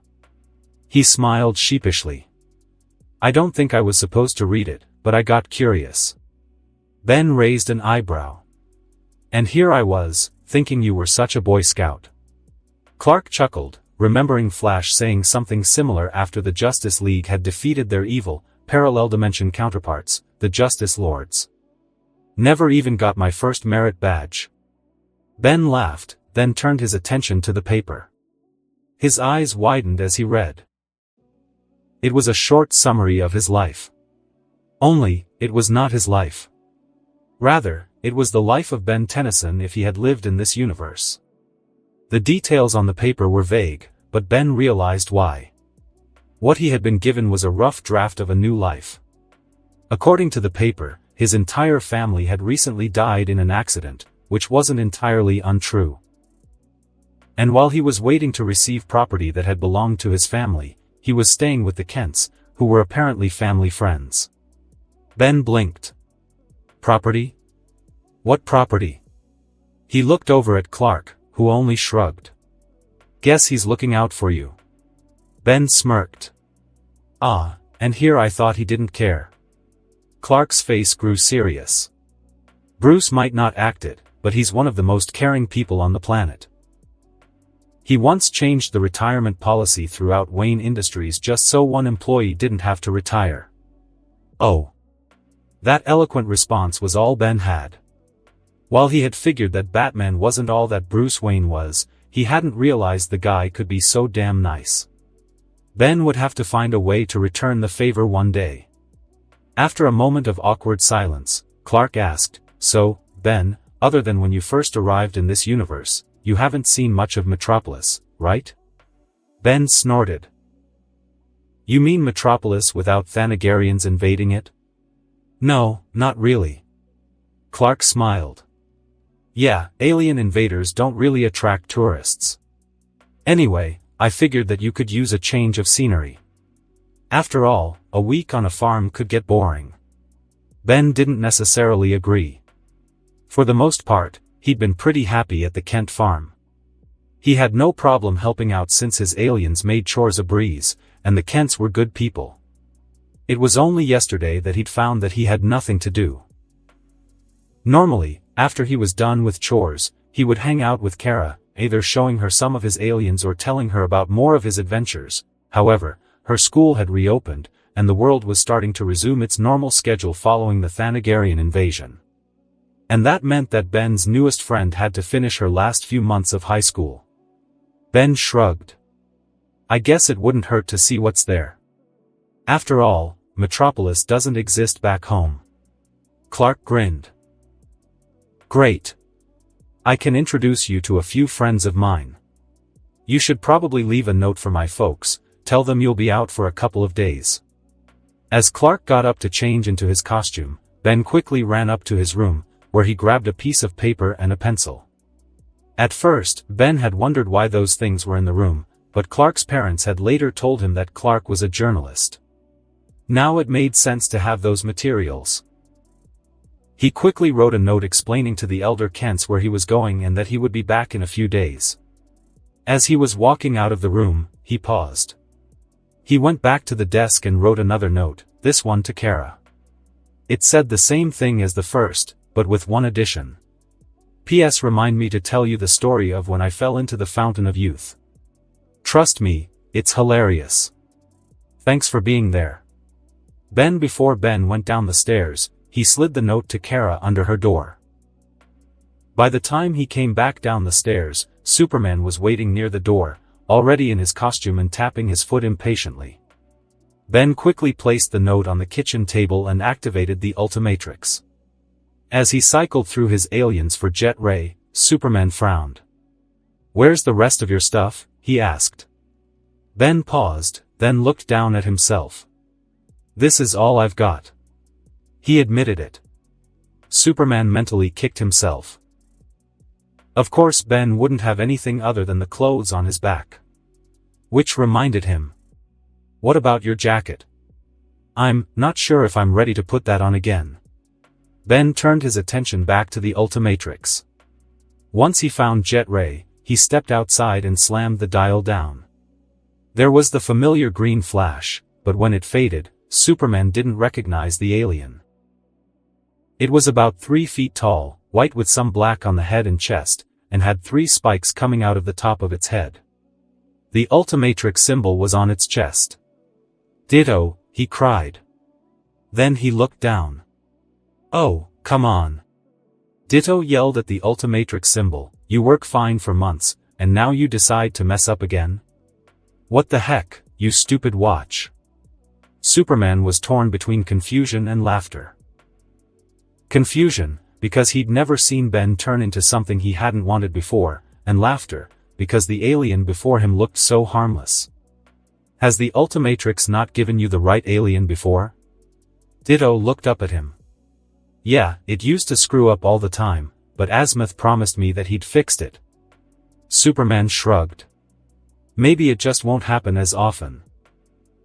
He smiled sheepishly. I don't think I was supposed to read it, but I got curious. Ben raised an eyebrow. And here I was, thinking you were such a Boy Scout. Clark chuckled, remembering Flash saying something similar after the Justice League had defeated their evil, parallel dimension counterparts, the Justice Lords. Never even got my first merit badge. Ben laughed, then turned his attention to the paper. His eyes widened as he read. It was a short summary of his life. Only, it was not his life. Rather, it was the life of Ben Tennyson if he had lived in this universe. The details on the paper were vague, but Ben realized why. What he had been given was a rough draft of a new life. According to the paper, his entire family had recently died in an accident, which wasn't entirely untrue. And while he was waiting to receive property that had belonged to his family, he was staying with the Kents, who were apparently family friends. Ben blinked. Property? What property? He looked over at Clark, who only shrugged. Guess he's looking out for you. Ben smirked. Ah, and here I thought he didn't care. Clark's face grew serious. Bruce might not act it, but he's one of the most caring people on the planet. He once changed the retirement policy throughout Wayne Industries just so one employee didn't have to retire. Oh. That eloquent response was all Ben had. While he had figured that Batman wasn't all that Bruce Wayne was, he hadn't realized the guy could be so damn nice. Ben would have to find a way to return the favor one day. After a moment of awkward silence, Clark asked, So, Ben, other than when you first arrived in this universe, you haven't seen much of Metropolis, right? Ben snorted. You mean Metropolis without Thanagarians invading it? No, not really. Clark smiled. Yeah, alien invaders don't really attract tourists. Anyway, I figured that you could use a change of scenery. After all, a week on a farm could get boring. Ben didn't necessarily agree. For the most part, he'd been pretty happy at the Kent farm. He had no problem helping out since his aliens made chores a breeze, and the Kents were good people. It was only yesterday that he'd found that he had nothing to do. Normally, after he was done with chores, he would hang out with Kara, either showing her some of his aliens or telling her about more of his adventures. However, her school had reopened, and the world was starting to resume its normal schedule following the Thanagarian invasion. And that meant that Ben's newest friend had to finish her last few months of high school. Ben shrugged. I guess it wouldn't hurt to see what's there. After all, Metropolis doesn't exist back home. Clark grinned. Great. I can introduce you to a few friends of mine. You should probably leave a note for my folks, tell them you'll be out for a couple of days. As Clark got up to change into his costume, Ben quickly ran up to his room, where he grabbed a piece of paper and a pencil. At first, Ben had wondered why those things were in the room, but Clark's parents had later told him that Clark was a journalist. Now it made sense to have those materials. He quickly wrote a note explaining to the elder Kents where he was going and that he would be back in a few days. As he was walking out of the room, he paused. He went back to the desk and wrote another note, this one to Kara. It said the same thing as the first, but with one addition. P.S. Remind me to tell you the story of when I fell into the fountain of youth. Trust me, it's hilarious. Thanks for being there. Before Ben went down the stairs, he slid the note to Kara under her door. By the time he came back down the stairs, Superman was waiting near the door, already in his costume and tapping his foot impatiently. Ben quickly placed the note on the kitchen table and activated the Ultimatrix. As he cycled through his aliens for Jet Ray, Superman frowned. "Where's the rest of your stuff?" he asked. Ben paused, then looked down at himself. "This is all I've got." He admitted it. Superman mentally kicked himself. Of course Ben wouldn't have anything other than the clothes on his back. Which reminded him. "What about your jacket?" "I'm not sure if I'm ready to put that on again." Ben turned his attention back to the Ultimatrix. Once he found Jet Ray, he stepped outside and slammed the dial down. There was the familiar green flash, but when it faded, Superman didn't recognize the alien. It was about 3 feet tall, white with some black on the head and chest, and had 3 spikes coming out of the top of its head. The Ultimatrix symbol was on its chest. "Ditto," he cried. Then he looked down. "Oh, come on." Ditto yelled at the Ultimatrix symbol, "You work fine for months, and now you decide to mess up again? What the heck, you stupid watch." Superman was torn between confusion and laughter. Confusion, because he'd never seen Ben turn into something he hadn't wanted before, and laughter, because the alien before him looked so harmless. "Has the Ultimatrix not given you the right alien before?" Ditto looked up at him. "Yeah, it used to screw up all the time, but Azimuth promised me that he'd fixed it." Superman shrugged. "Maybe it just won't happen as often."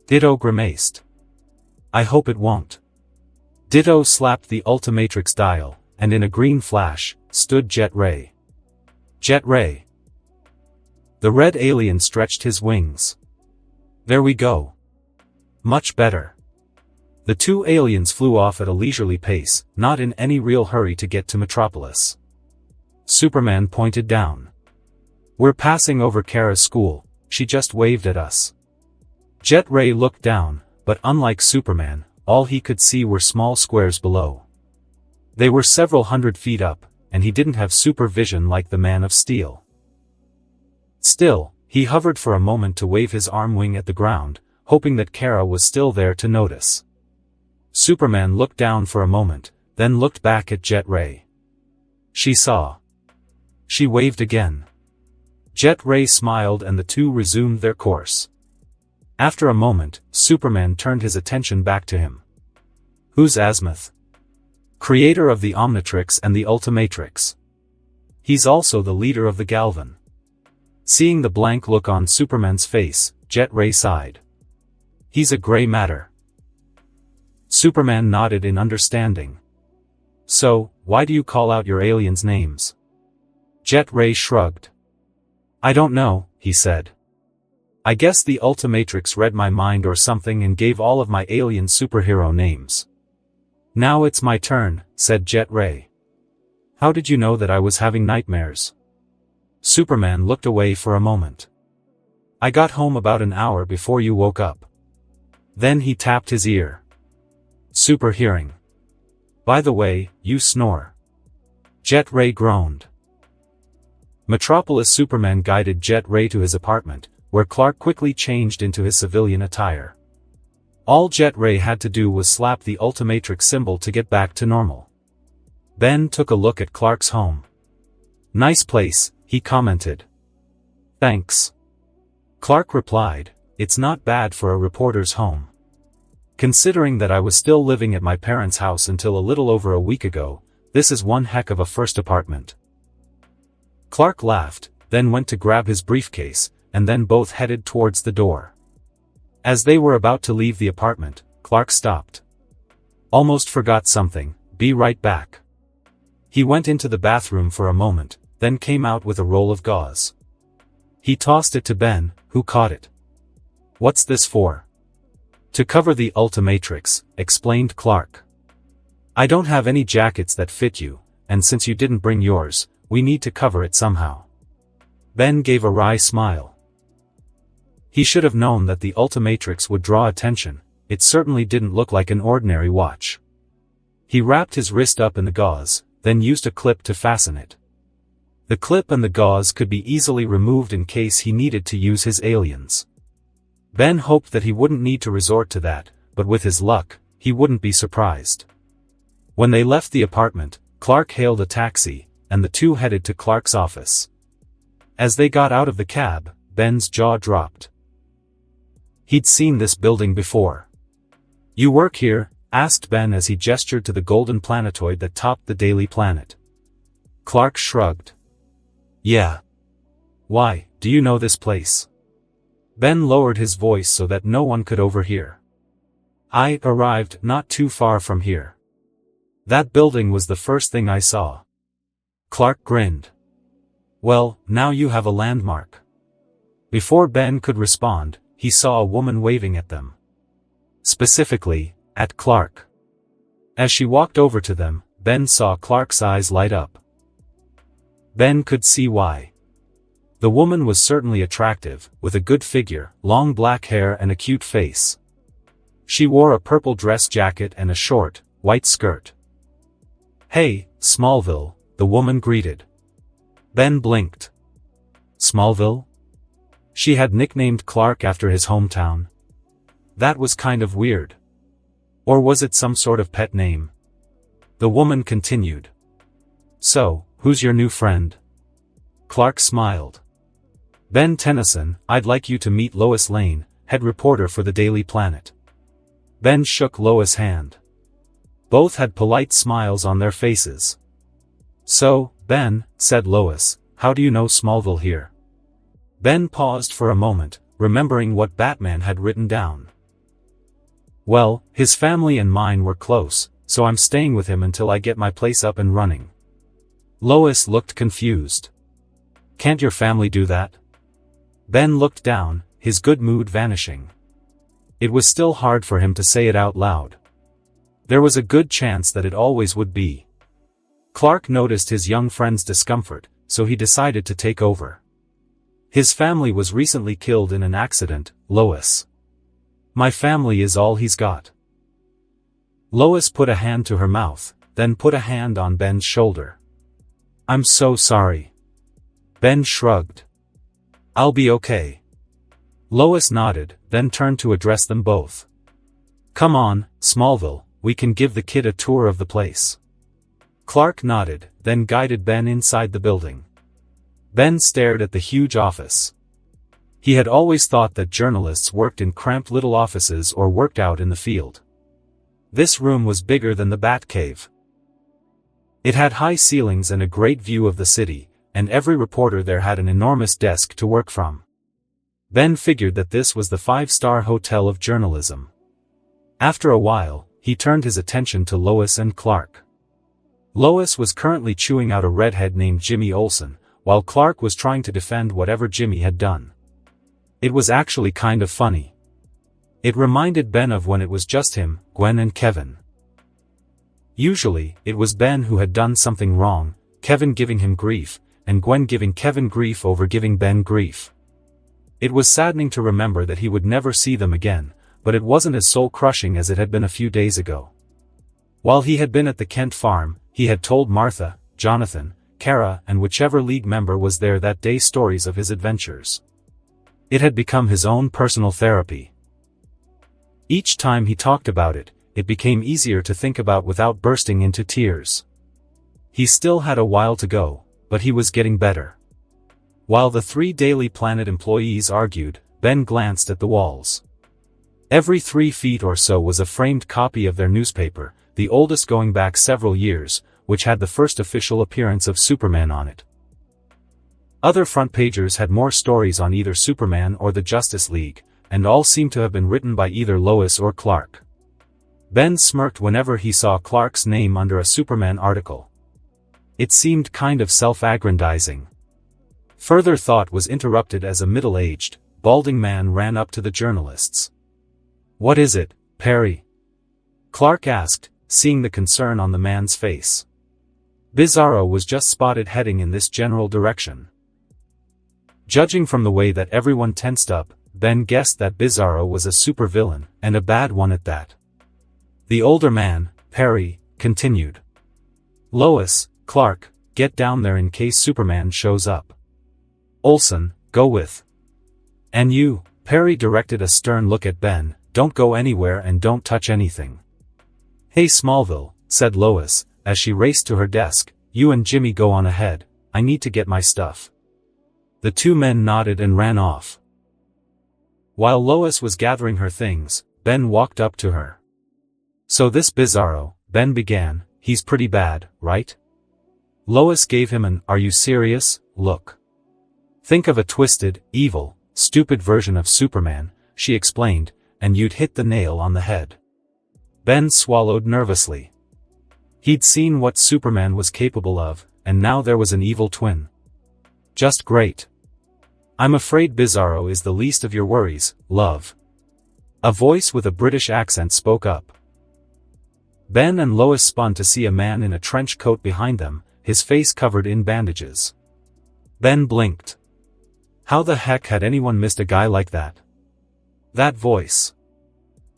Ditto grimaced. "I hope it won't." Ditto slapped the Ultimatrix dial, and in a green flash, stood Jet Ray. "Jet Ray." The red alien stretched his wings. "There we go. Much better." The 2 aliens flew off at a leisurely pace, not in any real hurry to get to Metropolis. Superman pointed down. "We're passing over Kara's school, she just waved at us." Jet Ray looked down, but unlike Superman, all he could see were small squares below. They were several hundred feet up, and he didn't have supervision like the Man of Steel. Still, he hovered for a moment to wave his arm wing at the ground, hoping that Kara was still there to notice. Superman looked down for a moment, then looked back at Jet Ray. She saw. She waved again. Jet Ray smiled and the 2 resumed their course. After a moment, Superman turned his attention back to him. "Who's Azimuth?" "Creator of the Omnitrix and the Ultimatrix. He's also the leader of the Galvan." Seeing the blank look on Superman's face, Jet Ray sighed. "He's a gray matter." Superman nodded in understanding. "So, why do you call out your aliens' names?" Jet Ray shrugged. "I don't know," he said. "I guess the Ultimatrix read my mind or something and gave all of my alien superhero names." "Now it's my turn," said Jet Ray. "How did you know that I was having nightmares?" Superman looked away for a moment. "I got home about an hour before you woke up." Then he tapped his ear. "Super hearing. By the way, you snore." Jet Ray groaned. Metropolis. Superman guided Jet Ray to his apartment, where Clark quickly changed into his civilian attire. All Jet Ray had to do was slap the Ultimatrix symbol to get back to normal. Ben took a look at Clark's home. "Nice place," he commented. "Thanks." Clark replied, "It's not bad for a reporter's home. Considering that I was still living at my parents' house until a little over a week ago, this is one heck of a first apartment." Clark laughed, then went to grab his briefcase, and then both headed towards the door. As they were about to leave the apartment, Clark stopped. "Almost forgot something, be right back." He went into the bathroom for a moment, then came out with a roll of gauze. He tossed it to Ben, who caught it. "What's this for?" "To cover the Ultimatrix," explained Clark. "I don't have any jackets that fit you, and since you didn't bring yours, we need to cover it somehow." Ben gave a wry smile. He should have known that the Ultimatrix would draw attention. It certainly didn't look like an ordinary watch. He wrapped his wrist up in the gauze, then used a clip to fasten it. The clip and the gauze could be easily removed in case he needed to use his aliens. Ben hoped that he wouldn't need to resort to that, but with his luck, he wouldn't be surprised. When they left the apartment, Clark hailed a taxi, and the two headed to Clark's office. As they got out of the cab, Ben's jaw dropped. He'd seen this building before. "You work here?" asked Ben as he gestured to the golden planetoid that topped the Daily Planet. Clark shrugged. "Yeah. Why, do you know this place?" Ben lowered his voice so that no one could overhear. "I arrived not too far from here. That building was the first thing I saw." Clark grinned. "Well, now you have a landmark." Before Ben could respond, he saw a woman waving at them. Specifically, at Clark. As she walked over to them, Ben saw Clark's eyes light up. Ben could see why. The woman was certainly attractive, with a good figure, long black hair and a cute face. She wore a purple dress jacket and a short, white skirt. "Hey, Smallville," the woman greeted. Ben blinked. Smallville? She had nicknamed Clark after his hometown. That was kind of weird. Or was it some sort of pet name? The woman continued. "So, who's your new friend?" Clark smiled. "Ben Tennyson, I'd like you to meet Lois Lane, head reporter for the Daily Planet." Ben shook Lois' hand. Both had polite smiles on their faces. "So, Ben," said Lois, "how do you know Smallville here?" Ben paused for a moment, remembering what Batman had written down. "Well, his family and mine were close, so I'm staying with him until I get my place up and running." Lois looked confused. "Can't your family do that?" Ben looked down, his good mood vanishing. It was still hard for him to say it out loud. There was a good chance that it always would be. Clark noticed his young friend's discomfort, so he decided to take over. "His family was recently killed in an accident, Lois. My family is all he's got." Lois put a hand to her mouth, then put a hand on Ben's shoulder. "I'm so sorry." Ben shrugged. "I'll be okay." Lois nodded, then turned to address them both. "Come on, Smallville, we can give the kid a tour of the place." Clark nodded, then guided Ben inside the building. Ben stared at the huge office. He had always thought that journalists worked in cramped little offices or worked out in the field. This room was bigger than the Batcave. It had high ceilings and a great view of the city, and every reporter there had an enormous desk to work from. Ben figured that this was the five-star hotel of journalism. After a while, he turned his attention to Lois and Clark. Lois was currently chewing out a redhead named Jimmy Olsen, while Clark was trying to defend whatever Jimmy had done. It was actually kind of funny. It reminded Ben of when it was just him, Gwen and Kevin. Usually, it was Ben who had done something wrong, Kevin giving him grief, and Gwen giving Kevin grief over giving Ben grief. It was saddening to remember that he would never see them again, but it wasn't as soul-crushing as it had been a few days ago. While he had been at the Kent farm, he had told Martha, Jonathan, Kara and whichever league member was there that day stories of his adventures. It had become his own personal therapy. Each time he talked about it, it became easier to think about without bursting into tears. He still had a while to go, but he was getting better. While the three Daily Planet employees argued, Ben glanced at the walls. Every 3 feet or so was a framed copy of their newspaper, the oldest going back several years, which had the first official appearance of Superman on it. Other front pagers had more stories on either Superman or the Justice League, and all seemed to have been written by either Lois or Clark. Ben smirked whenever he saw Clark's name under a Superman article. It seemed kind of self-aggrandizing. Further thought was interrupted as a middle-aged, balding man ran up to the journalists. "What is it, Perry?" Clark asked, seeing the concern on the man's face. Bizarro was just spotted heading in this general direction. Judging from the way that everyone tensed up, Ben guessed that Bizarro was a supervillain, and a bad one at that. The older man, Perry, continued. "Lois, Clark, get down there in case Superman shows up. Olsen, go with. And you, Perry directed a stern look at Ben. "Don't go anywhere and don't touch anything." "Hey Smallville," said Lois, as she raced to her desk, "you and Jimmy go on ahead, I need to get my stuff." The two men nodded and ran off. While Lois was gathering her things, Ben walked up to her. "So this Bizarro," Ben began, "he's pretty bad, right?" Lois gave him an "are you serious" look. "Think of a twisted, evil, stupid version of Superman," she explained, "and you'd hit the nail on the head." Ben swallowed nervously. He'd seen what Superman was capable of, and now there was an evil twin. Just great. "I'm afraid Bizarro is the least of your worries, love." A voice with a British accent spoke up. Ben and Lois spun to see a man in a trench coat behind them, his face covered in bandages. Ben blinked. How the heck had anyone missed a guy like that? That voice.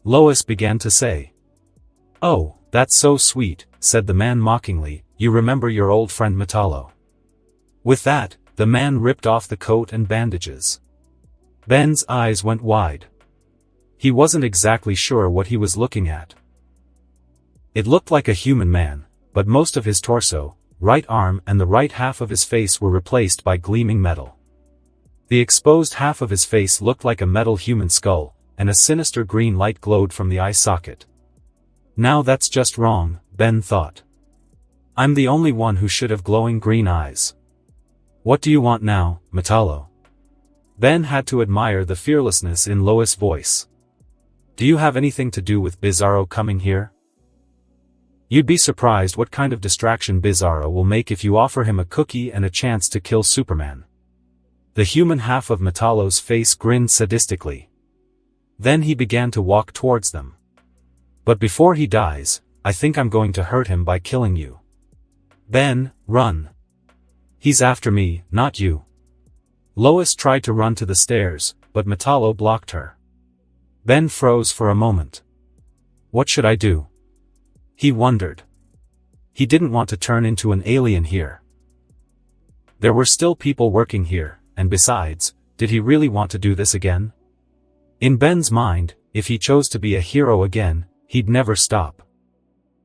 Lois began to say. "Oh, that's so sweet," said the man mockingly, "you remember your old friend Metallo." With that, the man ripped off the coat and bandages. Ben's eyes went wide. He wasn't exactly sure what he was looking at. It looked like a human man, but most of his torso, right arm and the right half of his face were replaced by gleaming metal. The exposed half of his face looked like a metal human skull, and a sinister green light glowed from the eye socket. Now that's just wrong, Ben thought. I'm the only one who should have glowing green eyes. What do you want now, Metallo? Ben had to admire the fearlessness in Lois' voice. Do you have anything to do with Bizarro coming here? You'd be surprised what kind of distraction Bizarro will make if you offer him a cookie and a chance to kill Superman. The human half of Metallo's face grinned sadistically. Then he began to walk towards them. But before he dies, I think I'm going to hurt him by killing you. Ben, run. He's after me, not you. Lois tried to run to the stairs, but Metallo blocked her. Ben froze for a moment. What should I do? He wondered. He didn't want to turn into an alien here. There were still people working here, and besides, did he really want to do this again? In Ben's mind, if he chose to be a hero again, he'd never stop.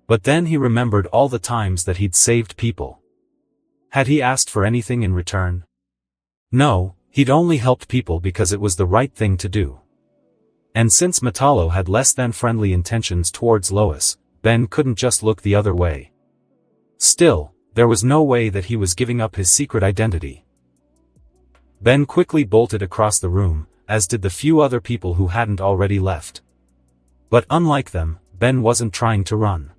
But then he remembered all the times that he'd saved people. Had he asked for anything in return? No, he'd only helped people because it was the right thing to do. And since Metallo had less than friendly intentions towards Lois, Ben couldn't just look the other way. Still, there was no way that he was giving up his secret identity. Ben quickly bolted across the room, as did the few other people who hadn't already left. But unlike them, Ben wasn't trying to run.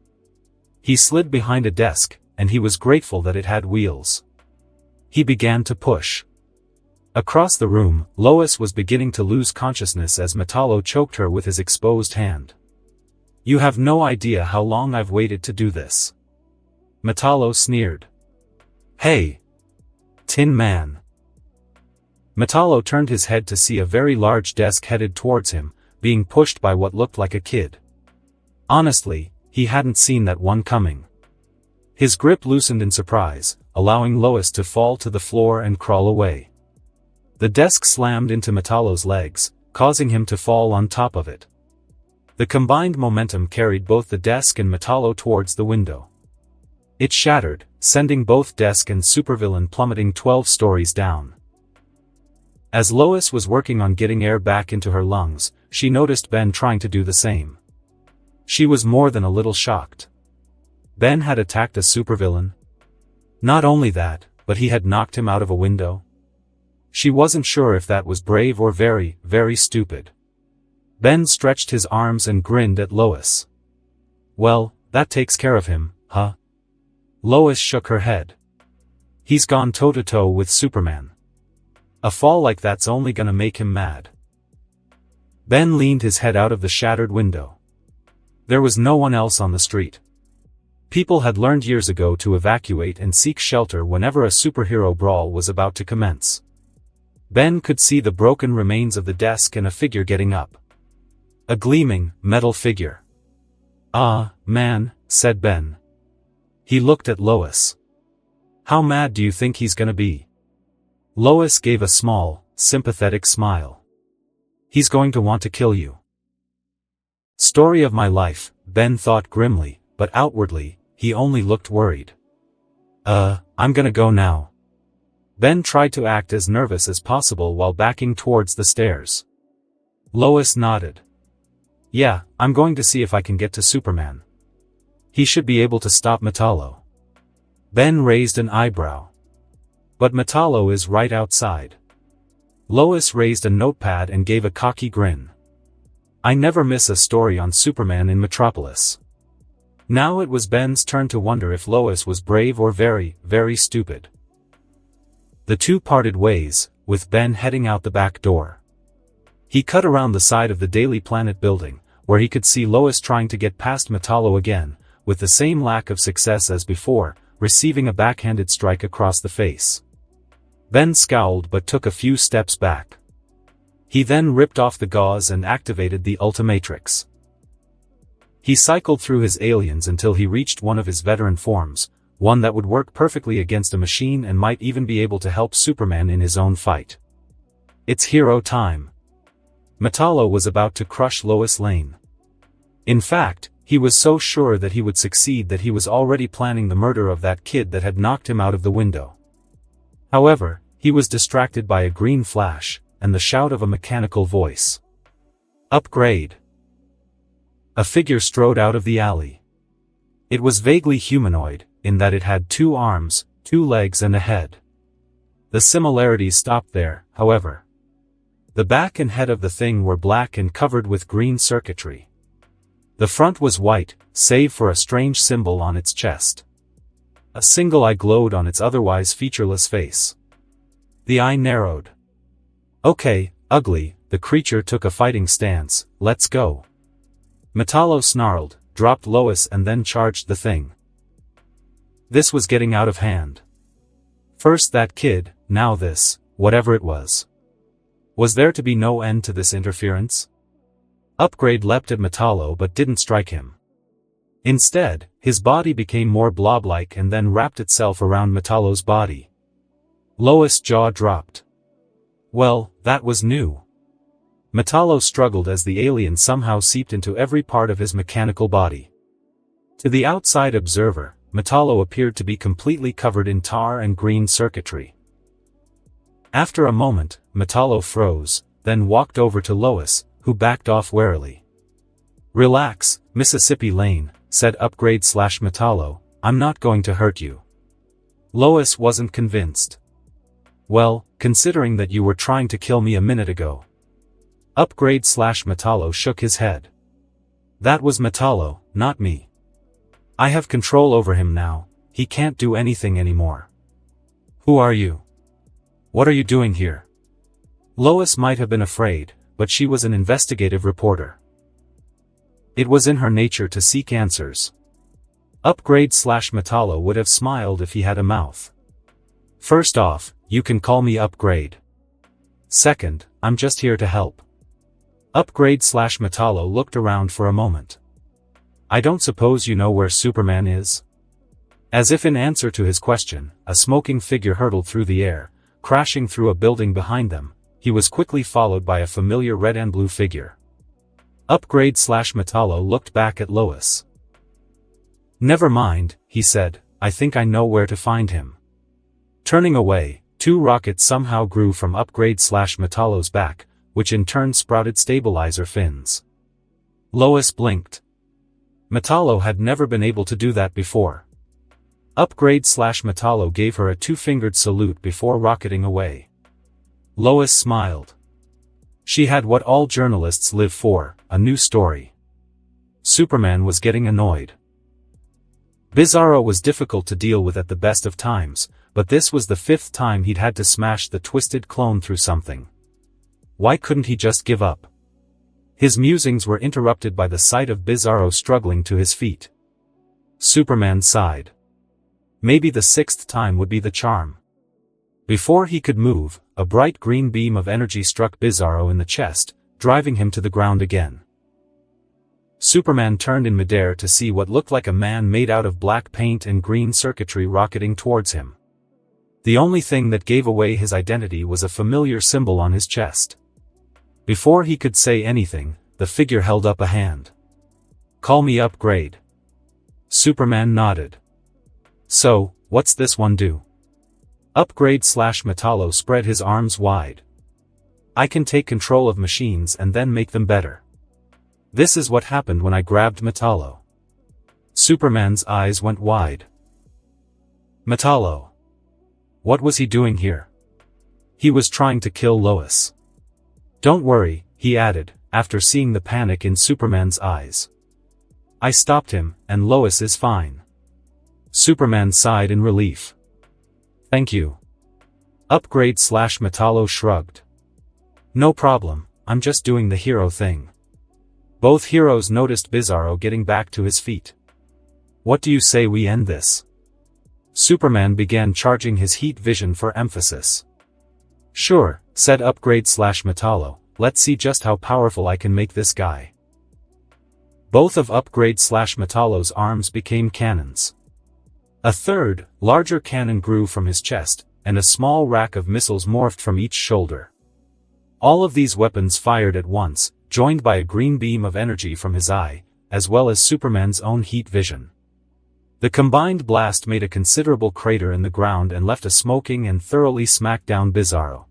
He slid behind a desk, and he was grateful that it had wheels. He began to push. Across the room, Lois was beginning to lose consciousness as Metallo choked her with his exposed hand. You have no idea how long I've waited to do this. Metallo sneered. Hey! Tin Man. Metallo turned his head to see a very large desk headed towards him, being pushed by what looked like a kid. Honestly, he hadn't seen that one coming. His grip loosened in surprise, allowing Lois to fall to the floor and crawl away. The desk slammed into Metallo's legs, causing him to fall on top of it. The combined momentum carried both the desk and Metallo towards the window. It shattered, sending both desk and supervillain plummeting 12 stories down. As Lois was working on getting air back into her lungs, she noticed Ben trying to do the same. She was more than a little shocked. Ben had attacked a supervillain. Not only that, but he had knocked him out of a window. She wasn't sure if that was brave or very, very stupid. Ben stretched his arms and grinned at Lois. Well, that takes care of him, huh? Lois shook her head. He's gone toe-to-toe with Superman. A fall like that's only gonna make him mad. Ben leaned his head out of the shattered window. There was no one else on the street. People had learned years ago to evacuate and seek shelter whenever a superhero brawl was about to commence. Ben could see the broken remains of the desk and a figure getting up. A gleaming, metal figure. Ah, man, said Ben. He looked at Lois. How mad do you think he's gonna be? Lois gave a small, sympathetic smile. He's going to want to kill you. Story of my life, Ben thought grimly, but outwardly, he only looked worried. I'm gonna go now. Ben tried to act as nervous as possible while backing towards the stairs. Lois nodded. Yeah, I'm going to see if I can get to Superman. He should be able to stop Metallo. Ben raised an eyebrow. But Metallo is right outside. Lois raised a notepad and gave a cocky grin. I never miss a story on Superman in Metropolis. Now it was Ben's turn to wonder if Lois was brave or very, very stupid. The two parted ways, with Ben heading out the back door. He cut around the side of the Daily Planet building, where he could see Lois trying to get past Metallo again, with the same lack of success as before, receiving a backhanded strike across the face. Ben scowled but took a few steps back. He then ripped off the gauze and activated the Ultimatrix. He cycled through his aliens until he reached one of his veteran forms, one that would work perfectly against a machine and might even be able to help Superman in his own fight. It's hero time. Metallo was about to crush Lois Lane. In fact, he was so sure that he would succeed that he was already planning the murder of that kid that had knocked him out of the window. However, he was distracted by a green flash, and the shout of a mechanical voice. Upgrade! A figure strode out of the alley. It was vaguely humanoid, in that it had 2 arms, 2 legs and a head. The similarities stopped there, however. The back and head of the thing were black and covered with green circuitry. The front was white, save for a strange symbol on its chest. A single eye glowed on its otherwise featureless face. The eye narrowed. Okay, ugly, the creature took a fighting stance, let's go. Metallo snarled, dropped Lois and then charged the thing. This was getting out of hand. First that kid, now this, whatever it was. Was there to be no end to this interference? Upgrade leapt at Metallo but didn't strike him. Instead, his body became more blob-like and then wrapped itself around Metallo's body. Lois' jaw dropped. Well, that was new. Metallo struggled as the alien somehow seeped into every part of his mechanical body. To the outside observer, Metallo appeared to be completely covered in tar and green circuitry. After a moment, Metallo froze, then walked over to Lois, who backed off warily. Relax, Mississippi Lane, said Upgrade/Metallo, I'm not going to hurt you. Lois wasn't convinced. Well, considering that you were trying to kill me a minute ago. Upgrade/Metallo shook his head. That was Metallo, not me. I have control over him now, he can't do anything anymore. Who are you? What are you doing here? Lois might have been afraid, but she was an investigative reporter. It was in her nature to seek answers. Upgrade/Metallo would have smiled if he had a mouth. First off, you can call me Upgrade. Second, I'm just here to help. Upgrade/Metallo looked around for a moment. I don't suppose you know where Superman is? As if in answer to his question, a smoking figure hurtled through the air, crashing through a building behind them. He was quickly followed by a familiar red and blue figure. Upgrade/Metallo looked back at Lois. Never mind, he said, I think I know where to find him. Turning away, 2 rockets somehow grew from Upgrade/Metallo's back, which in turn sprouted stabilizer fins. Lois blinked. Metallo had never been able to do that before. Upgrade/Metallo gave her a 2-fingered salute before rocketing away. Lois smiled. She had what all journalists live for, a new story. Superman was getting annoyed. Bizarro was difficult to deal with at the best of times, but this was the 5th time he'd had to smash the twisted clone through something. Why couldn't he just give up? His musings were interrupted by the sight of Bizarro struggling to his feet. Superman sighed. Maybe the 6th time would be the charm. Before he could move, a bright green beam of energy struck Bizarro in the chest, driving him to the ground again. Superman turned in midair to see what looked like a man made out of black paint and green circuitry rocketing towards him. The only thing that gave away his identity was a familiar symbol on his chest. Before he could say anything, the figure held up a hand. "Call me Upgrade." Superman nodded. "So, what's this one do?" Upgrade/Metallo spread his arms wide. "I can take control of machines and then make them better. This is what happened when I grabbed Metallo." Superman's eyes went wide. Metallo. What was he doing here? He was trying to kill Lois. "Don't worry," he added, after seeing the panic in Superman's eyes. "I stopped him, and Lois is fine." Superman sighed in relief. "Thank you." Upgrade/Metallo shrugged. "No problem, I'm just doing the hero thing." Both heroes noticed Bizarro getting back to his feet. "What do you say we end this?" Superman began charging his heat vision for emphasis. "Sure," said Upgrade/Metallo, "let's see just how powerful I can make this guy." Both of Upgrade/Metallo's arms became cannons. A third, larger cannon grew from his chest, and a small rack of missiles morphed from each shoulder. All of these weapons fired at once, joined by a green beam of energy from his eye, as well as Superman's own heat vision. The combined blast made a considerable crater in the ground and left a smoking and thoroughly smacked down Bizarro.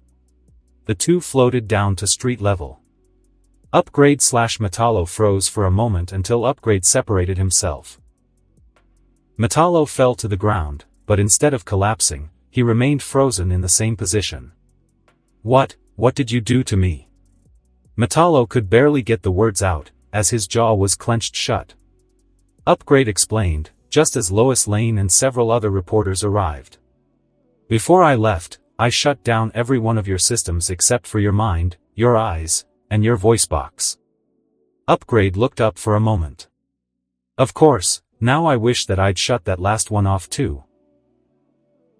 The two floated down to street level. Upgrade/Metallo froze for a moment until Upgrade separated himself. Metallo fell to the ground, but instead of collapsing, he remained frozen in the same position. What did you do to me?" Metallo could barely get the words out, as his jaw was clenched shut. Upgrade explained, just as Lois Lane and several other reporters arrived. "Before I left, I shut down every one of your systems except for your mind, your eyes, and your voice box." Upgrade looked up for a moment. "Of course, now I wish that I'd shut that last one off too."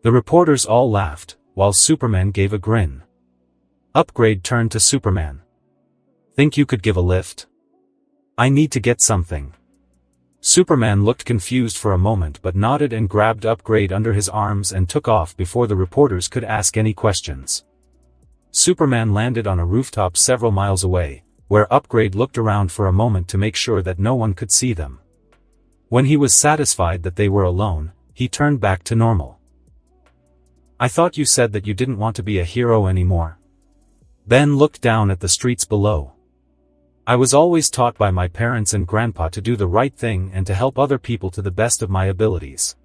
The reporters all laughed, while Superman gave a grin. Upgrade turned to Superman. "Think you could give a lift? I need to get something." Superman looked confused for a moment but nodded and grabbed Upgrade under his arms and took off before the reporters could ask any questions. Superman landed on a rooftop several miles away, where Upgrade looked around for a moment to make sure that no one could see them. When he was satisfied that they were alone, he turned back to normal. "I thought you said that you didn't want to be a hero anymore." Ben looked down at the streets below. "I was always taught by my parents and grandpa to do the right thing and to help other people to the best of my abilities."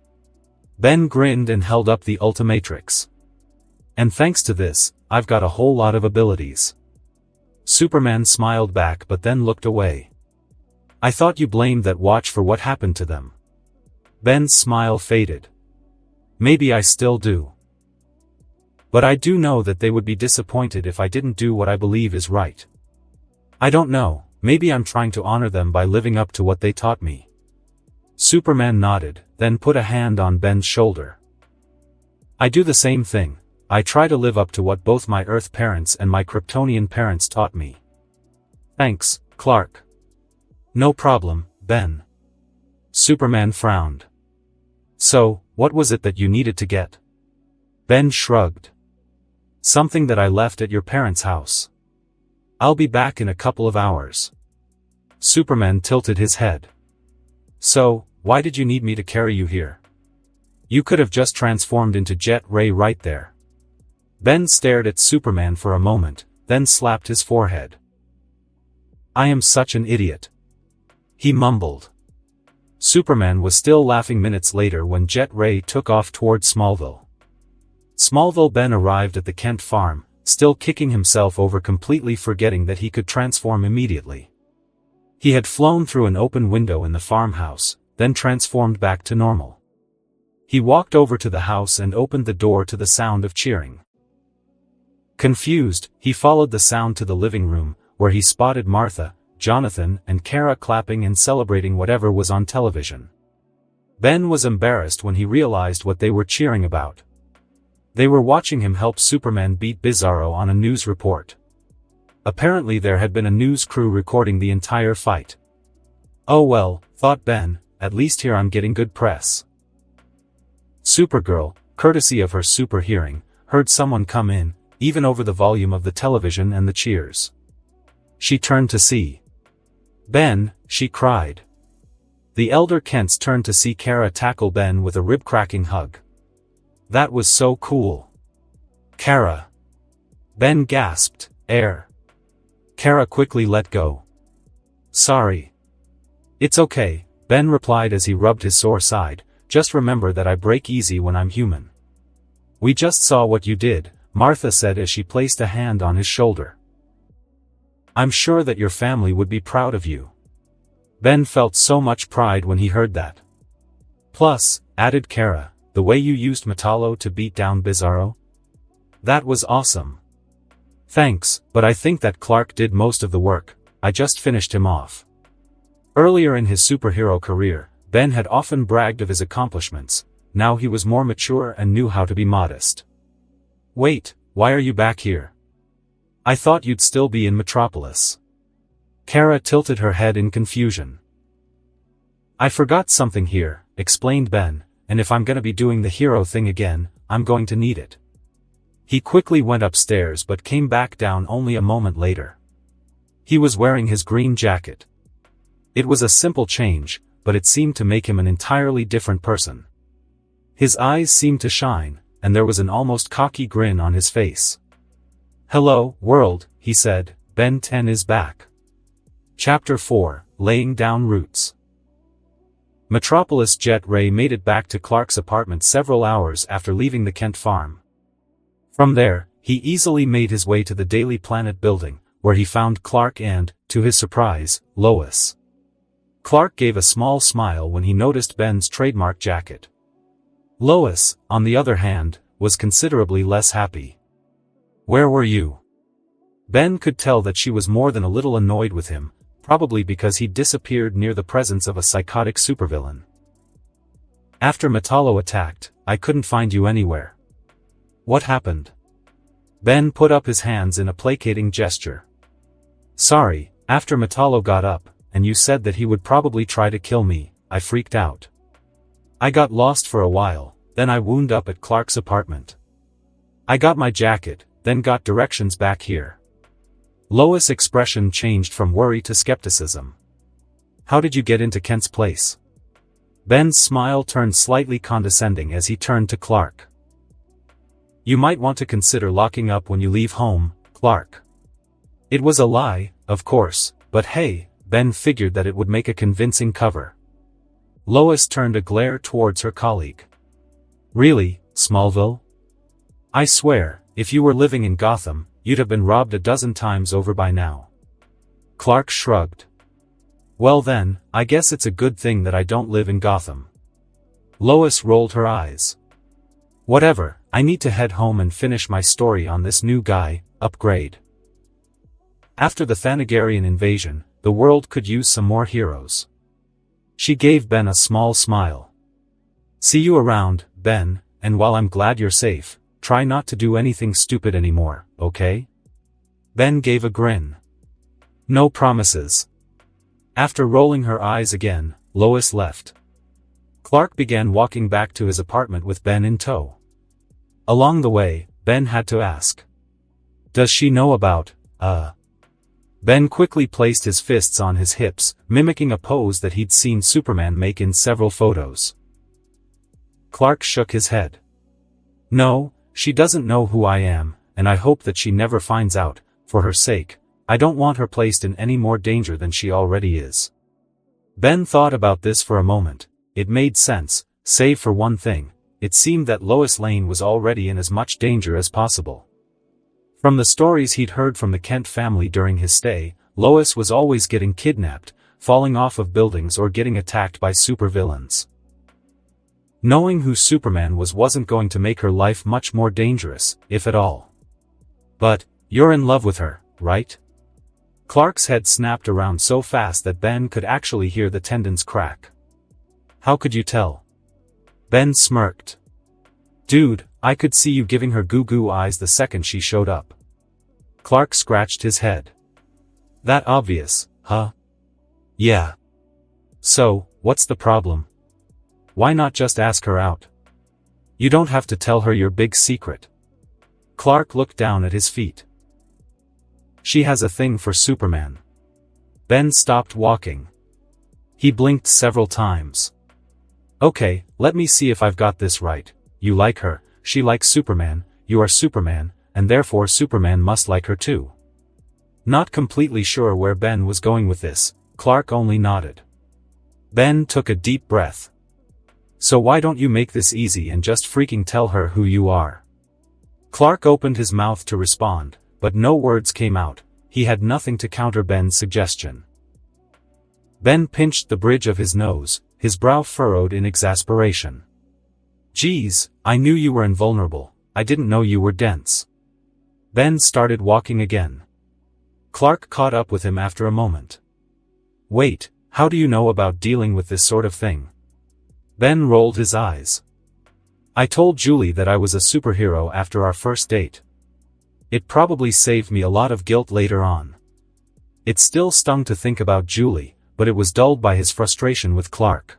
Ben grinned and held up the Ultimatrix. "And thanks to this, I've got a whole lot of abilities." Superman smiled back but then looked away. "I thought you blamed that watch for what happened to them." Ben's smile faded. "Maybe I still do. But I do know that they would be disappointed if I didn't do what I believe is right. I don't know, maybe I'm trying to honor them by living up to what they taught me." Superman nodded, then put a hand on Ben's shoulder. "I do the same thing. I try to live up to what both my Earth parents and my Kryptonian parents taught me." "Thanks, Clark." "No problem, Ben." Superman frowned. "So, what was it that you needed to get?" Ben shrugged. "Something that I left at your parents' house. I'll be back in a couple of hours." Superman tilted his head. "So, why did you need me to carry you here? You could have just transformed into Jet Ray right there." Ben stared at Superman for a moment, then slapped his forehead. "I am such an idiot," he mumbled. Superman was still laughing minutes later when Jet Ray took off toward Smallville. Ben arrived at the Kent farm, still kicking himself over completely forgetting that he could transform immediately. He had flown through an open window in the farmhouse, then transformed back to normal. He walked over to the house and opened the door to the sound of cheering. Confused, he followed the sound to the living room, where he spotted Martha, Jonathan, and Kara clapping and celebrating whatever was on television. Ben was embarrassed when he realized what they were cheering about. They were watching him help Superman beat Bizarro on a news report. Apparently there had been a news crew recording the entire fight. "Oh well," thought Ben, "at least here I'm getting good press." Supergirl, courtesy of her super hearing, heard someone come in, even over the volume of the television and the cheers. she turned to see Ben, she cried. The elder Kents turned to see Kara tackle Ben with a rib-cracking hug. That was so cool. Kara. Ben gasped, air. Kara quickly let go. Sorry. It's okay, Ben replied as he rubbed his sore side, just remember that I break easy when I'm human. We just saw what you did, Martha said as she placed a hand on his shoulder. I'm sure that your family would be proud of you. Ben felt so much pride when he heard that. Plus, added Kara, the way you used Metallo to beat down Bizarro? That was awesome. Thanks, but I think that Clark did most of the work, I just finished him off. Earlier in his superhero career, Ben had often bragged of his accomplishments, now he was more mature and knew how to be modest. Wait, why are you back here? I thought you'd still be in Metropolis. Kara tilted her head in confusion. I forgot something here, explained Ben, and if I'm gonna be doing the hero thing again, I'm going to need it. He quickly went upstairs but came back down only a moment later. He was wearing his green jacket. It was a simple change, but it seemed to make him an entirely different person. His eyes seemed to shine, and there was an almost cocky grin on his face. Hello, world, he said, Ben 10 is back. Chapter 4, Laying Down Roots. Metropolis Jet Ray made it back to Clark's apartment several hours after leaving the Kent farm. From there, he easily made his way to the Daily Planet building, where he found Clark and, to his surprise, Lois. Clark gave a small smile when he noticed Ben's trademark jacket. Lois, on the other hand, was considerably less happy. Where were you? Ben could tell that she was more than a little annoyed with him, probably because he disappeared near the presence of a psychotic supervillain. After Metallo attacked, I couldn't find you anywhere. What happened? Ben put up his hands in a placating gesture. Sorry, after Metallo got up, and you said that he would probably try to kill me, I freaked out. I got lost for a while, then I wound up at Clark's apartment. I got my jacket, then got directions back here. Lois' expression changed from worry to skepticism. How did you get into Kent's place? Ben's smile turned slightly condescending as he turned to Clark. You might want to consider locking up when you leave home, Clark. It was a lie, of course, but hey, Ben figured that it would make a convincing cover. Lois turned a glare towards her colleague. Really, Smallville? I swear, if you were living in Gotham, you'd have been robbed a dozen times over by now. Clark shrugged. Well then, I guess it's a good thing that I don't live in Gotham. Lois rolled her eyes. Whatever, I need to head home and finish my story on this new guy, Upgrade. After the Thanagarian invasion, the world could use some more heroes. She gave Ben a small smile. See you around, Ben, and while I'm glad you're safe, try not to do anything stupid anymore, okay? Ben gave a grin. No promises. After rolling her eyes again, Lois left. Clark began walking back to his apartment with Ben in tow. Along the way, Ben had to ask. Does she know about, Ben quickly placed his fists on his hips, mimicking a pose that he'd seen Superman make in several photos. Clark shook his head. No, she doesn't know who I am, and I hope that she never finds out, for her sake. I don't want her placed in any more danger than she already is. Ben thought about this for a moment. It made sense, save for one thing. It seemed that Lois Lane was already in as much danger as possible. From the stories he'd heard from the Kent family during his stay, Lois was always getting kidnapped, falling off of buildings or getting attacked by supervillains. Knowing who Superman was wasn't going to make her life much more dangerous, if at all. But, you're in love with her, right? Clark's head snapped around so fast that Ben could actually hear the tendons crack. How could you tell? Ben smirked. Dude, I could see you giving her goo-goo eyes the second she showed up. Clark scratched his head. That obvious, huh? Yeah. So, what's the problem? Why not just ask her out? You don't have to tell her your big secret. Clark looked down at his feet. She has a thing for Superman. Ben stopped walking. He blinked several times. Okay, let me see if I've got this right. You like her, she likes Superman, you are Superman, and therefore Superman must like her too. Not completely sure where Ben was going with this, Clark only nodded. Ben took a deep breath. So why don't you make this easy and just freaking tell her who you are? Clark opened his mouth to respond, but no words came out. He had nothing to counter Ben's suggestion. Ben pinched the bridge of his nose, his brow furrowed in exasperation. Geez, I knew you were invulnerable, I didn't know you were dense. Ben started walking again. Clark caught up with him after a moment. Wait, how do you know about dealing with this sort of thing? Ben rolled his eyes. I told Julie that I was a superhero after our first date. It probably saved me a lot of guilt later on. It still stung to think about Julie, but it was dulled by his frustration with Clark.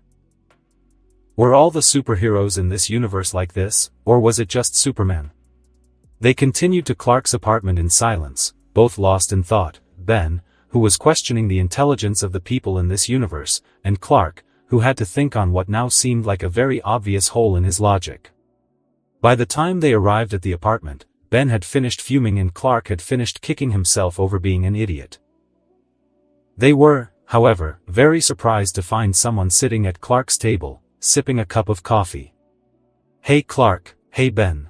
Were all the superheroes in this universe like this, or was it just Superman? They continued to Clark's apartment in silence, both lost in thought, Ben, who was questioning the intelligence of the people in this universe, and Clark, who had to think on what now seemed like a very obvious hole in his logic. By the time they arrived at the apartment, Ben had finished fuming and Clark had finished kicking himself over being an idiot. They were, however, very surprised to find someone sitting at Clark's table, sipping a cup of coffee. Hey Clark, hey Ben.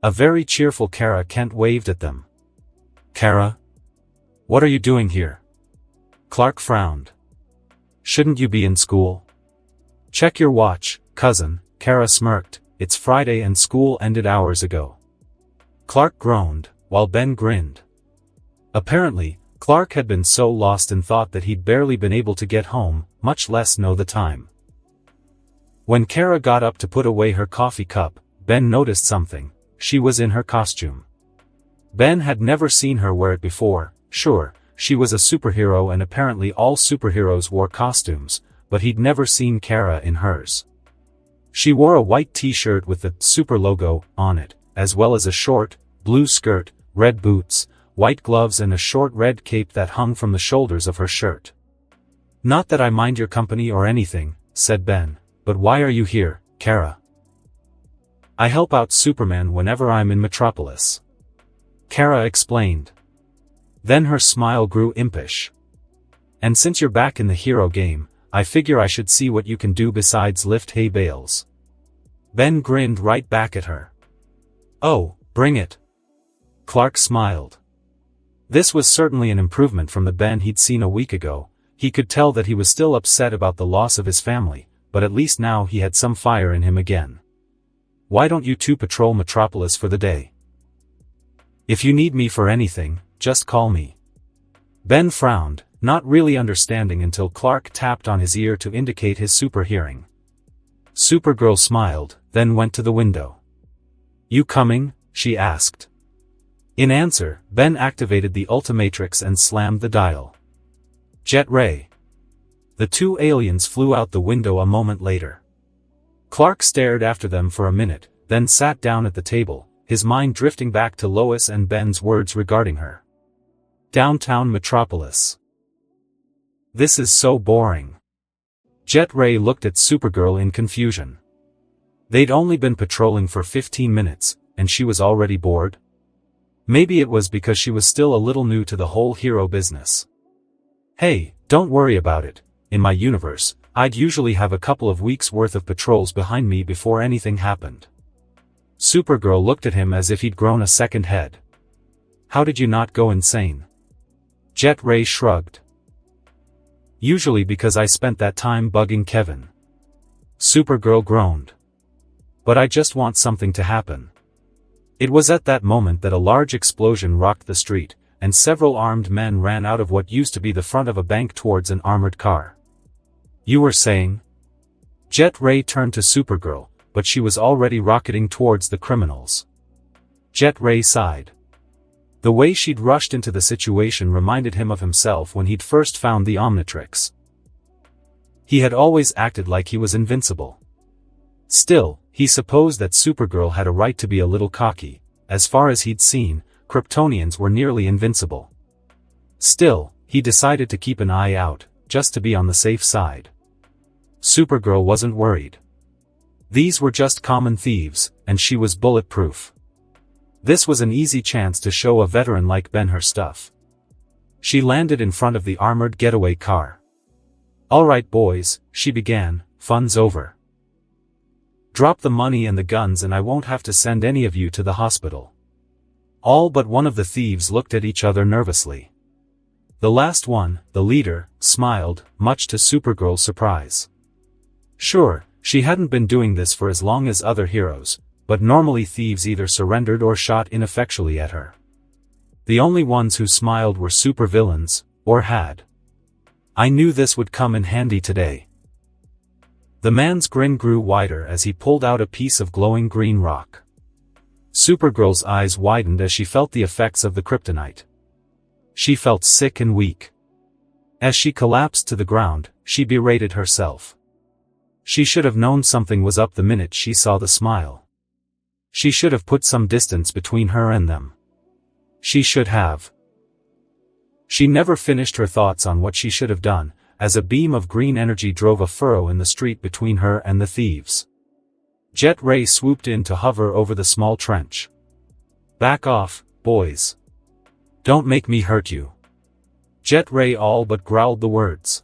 A very cheerful Kara Kent waved at them. Kara? What are you doing here? Clark frowned. Shouldn't you be in school? Check your watch, cousin, Kara smirked, it's Friday and school ended hours ago. Clark groaned, while Ben grinned. Apparently, Clark had been so lost in thought that he'd barely been able to get home, much less know the time. When Kara got up to put away her coffee cup, Ben noticed something. She was in her costume. Ben had never seen her wear it before. Sure, she was a superhero and apparently all superheroes wore costumes, but he'd never seen Kara in hers. She wore a white t-shirt with the Super logo on it, as well as a short, blue skirt, red boots, white gloves and a short red cape that hung from the shoulders of her shirt. Not that I mind your company or anything, said Ben, but why are you here, Kara? I help out Superman whenever I'm in Metropolis. Kara explained. Then her smile grew impish. And since you're back in the hero game, I figure I should see what you can do besides lift hay bales. Ben grinned right back at her. Oh, bring it. Clark smiled. This was certainly an improvement from the Ben he'd seen a week ago. He could tell that he was still upset about the loss of his family, but at least now he had some fire in him again. Why don't you two patrol Metropolis for the day? If you need me for anything, just call me. Ben frowned, not really understanding until Clark tapped on his ear to indicate his super hearing. Supergirl smiled, then went to the window. You coming? She asked. In answer, Ben activated the Ultimatrix and slammed the dial. Jet ray. The two aliens flew out the window a moment later. Clark stared after them for a minute, then sat down at the table, his mind drifting back to Lois and Ben's words regarding her. Downtown Metropolis. This is so boring. Jet Ray looked at Supergirl in confusion. They'd only been patrolling for 15 minutes, and she was already bored? Maybe it was because she was still a little new to the whole hero business. Hey, don't worry about it. In my universe, I'd usually have a couple of weeks' worth of patrols behind me before anything happened. Supergirl looked at him as if he'd grown a second head. How did you not go insane? Jet Ray shrugged. Usually because I spent that time bugging Kevin. Supergirl groaned. But I just want something to happen. It was at that moment that a large explosion rocked the street, and several armed men ran out of what used to be the front of a bank towards an armored car. You were saying? Jet Ray turned to Supergirl, but she was already rocketing towards the criminals. Jet Ray sighed. The way she'd rushed into the situation reminded him of himself when he'd first found the Omnitrix. He had always acted like he was invincible. Still, he supposed that Supergirl had a right to be a little cocky. As far as he'd seen, Kryptonians were nearly invincible. Still, he decided to keep an eye out, just to be on the safe side. Supergirl wasn't worried. These were just common thieves, and she was bulletproof. This was an easy chance to show a veteran like Ben her stuff. She landed in front of the armored getaway car. "Alright boys," she began, "fun's over. Drop the money and the guns and I won't have to send any of you to the hospital." All but one of the thieves looked at each other nervously. The last one, the leader, smiled, much to Supergirl's surprise. Sure, she hadn't been doing this for as long as other heroes, but normally thieves either surrendered or shot ineffectually at her. The only ones who smiled were supervillains, or had. "I knew this would come in handy today." The man's grin grew wider as he pulled out a piece of glowing green rock. Supergirl's eyes widened as she felt the effects of the kryptonite. She felt sick and weak. As she collapsed to the ground, she berated herself. She should have known something was up the minute she saw the smile. She should have put some distance between her and them. She should have. She never finished her thoughts on what she should have done, as a beam of green energy drove a furrow in the street between her and the thieves. Jet Ray swooped in to hover over the small trench. "Back off, boys. Don't make me hurt you." Jet Ray all but growled the words.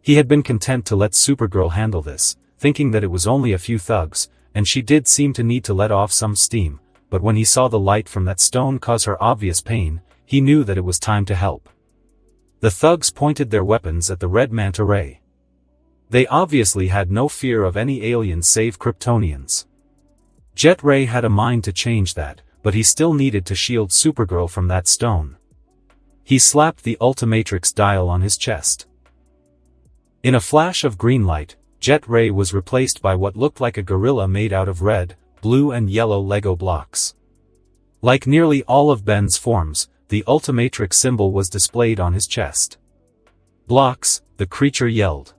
He had been content to let Supergirl handle this, thinking that it was only a few thugs, and she did seem to need to let off some steam, but when he saw the light from that stone cause her obvious pain, he knew that it was time to help. The thugs pointed their weapons at the red manta ray. They obviously had no fear of any aliens save Kryptonians. Jet Ray had a mind to change that, but he still needed to shield Supergirl from that stone. He slapped the Ultimatrix dial on his chest. In a flash of green light, Jet Ray was replaced by what looked like a gorilla made out of red, blue and yellow Lego blocks. Like nearly all of Ben's forms, the Ultimatrix symbol was displayed on his chest. "Blocks," the creature yelled.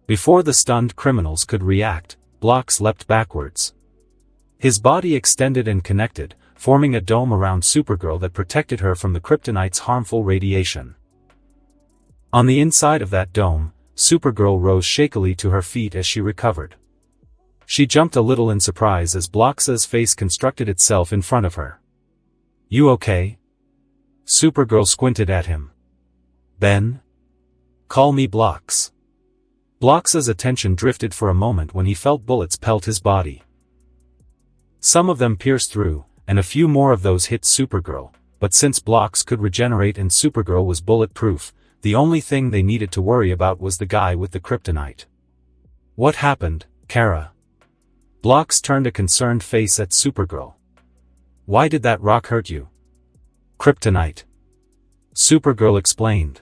Before the stunned criminals could react, Blocks leapt backwards. His body extended and connected, forming a dome around Supergirl that protected her from the kryptonite's harmful radiation. On the inside of that dome, Supergirl rose shakily to her feet as she recovered. She jumped a little in surprise as Blocks' face constructed itself in front of her. "You okay?" Supergirl squinted at him. "Ben? Call me Blocks." Blocks' attention drifted for a moment when he felt bullets pelt his body. Some of them pierced through, and a few more of those hit Supergirl, but since Blocks could regenerate and Supergirl was bulletproof, the only thing they needed to worry about was the guy with the kryptonite. "What happened, Kara?" Blocks turned a concerned face at Supergirl. "Why did that rock hurt you?" "Kryptonite," Supergirl explained.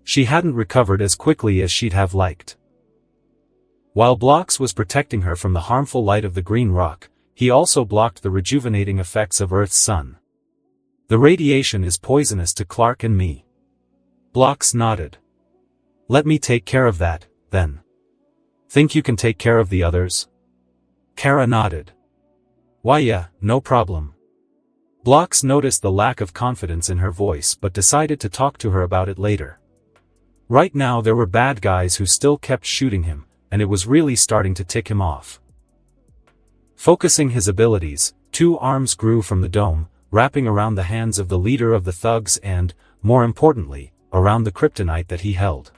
She hadn't recovered as quickly as she'd have liked. While Blocks was protecting her from the harmful light of the green rock, he also blocked the rejuvenating effects of Earth's sun. "The radiation is poisonous to Clark and me." Blocks nodded. "Let me take care of that, then." "Think you can take care of the others?" Kara nodded. "Why yeah, no problem." Blocks noticed the lack of confidence in her voice but decided to talk to her about it later. Right now there were bad guys who still kept shooting him, and it was really starting to tick him off. Focusing his abilities, 2 arms grew from the dome, wrapping around the hands of the leader of the thugs and, more importantly, around the kryptonite that he held.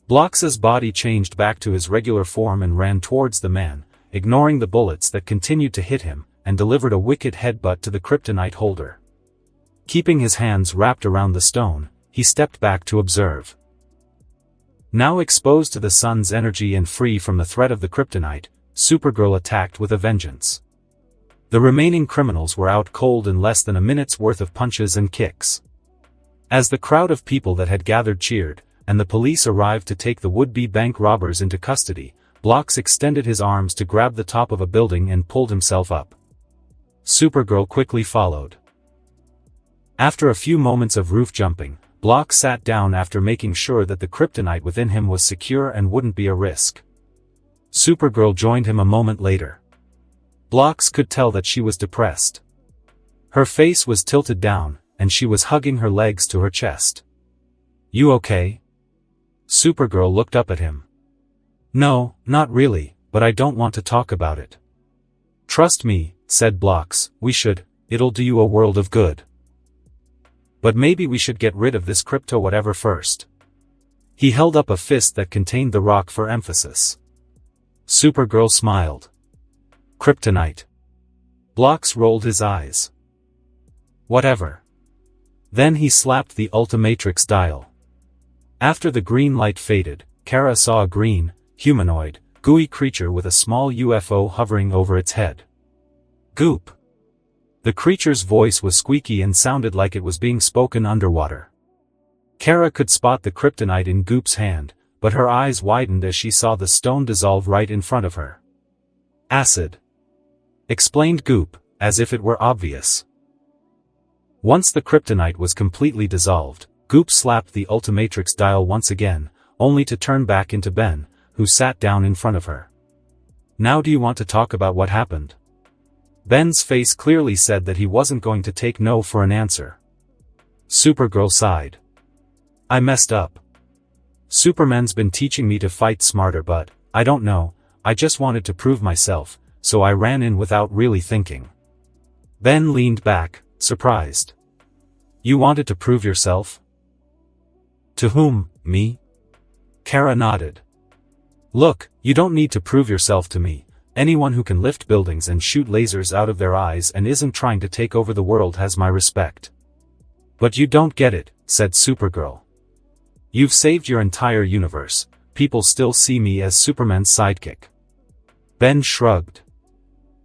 Blocks' body changed back to his regular form and ran towards the man, ignoring the bullets that continued to hit him, and delivered a wicked headbutt to the kryptonite holder. Keeping his hands wrapped around the stone, he stepped back to observe. Now exposed to the sun's energy and free from the threat of the kryptonite, Supergirl attacked with a vengeance. The remaining criminals were out cold in less than a minute's worth of punches and kicks. As the crowd of people that had gathered cheered, and the police arrived to take the would-be bank robbers into custody, Blocks extended his arms to grab the top of a building and pulled himself up. Supergirl quickly followed. After a few moments of roof jumping, Blocks sat down after making sure that the kryptonite within him was secure and wouldn't be a risk. Supergirl joined him a moment later. Blocks could tell that she was depressed. Her face was tilted down, and she was hugging her legs to her chest. "You okay?" Supergirl looked up at him. "No, not really, but I don't want to talk about it." "Trust me," said Blocks, it'll do you a world of good. But maybe we should get rid of this crypto whatever first." He held up a fist that contained the rock for emphasis. Supergirl smiled. "Kryptonite." Blocks rolled his eyes. "Whatever." Then he slapped the Ultimatrix dial. After the green light faded, Kara saw a green, humanoid, gooey creature with a small UFO hovering over its head. "Goop." The creature's voice was squeaky and sounded like it was being spoken underwater. Kara could spot the kryptonite in Goop's hand, but her eyes widened as she saw the stone dissolve right in front of her. "Acid," explained Goop, as if it were obvious. Once the kryptonite was completely dissolved, Goop slapped the Ultimatrix dial once again, only to turn back into Ben, who sat down in front of her. "Now do you want to talk about what happened?" Ben's face clearly said that he wasn't going to take no for an answer. Supergirl sighed. "I messed up. Superman's been teaching me to fight smarter, but, I don't know, I just wanted to prove myself, so I ran in without really thinking." Ben leaned back, surprised. "You wanted to prove yourself?" "To whom, me?" Kara nodded. "Look, you don't need to prove yourself to me. Anyone who can lift buildings and shoot lasers out of their eyes and isn't trying to take over the world has my respect." "But you don't get it," said Supergirl. "You've saved your entire universe, people still see me as Superman's sidekick." Ben shrugged.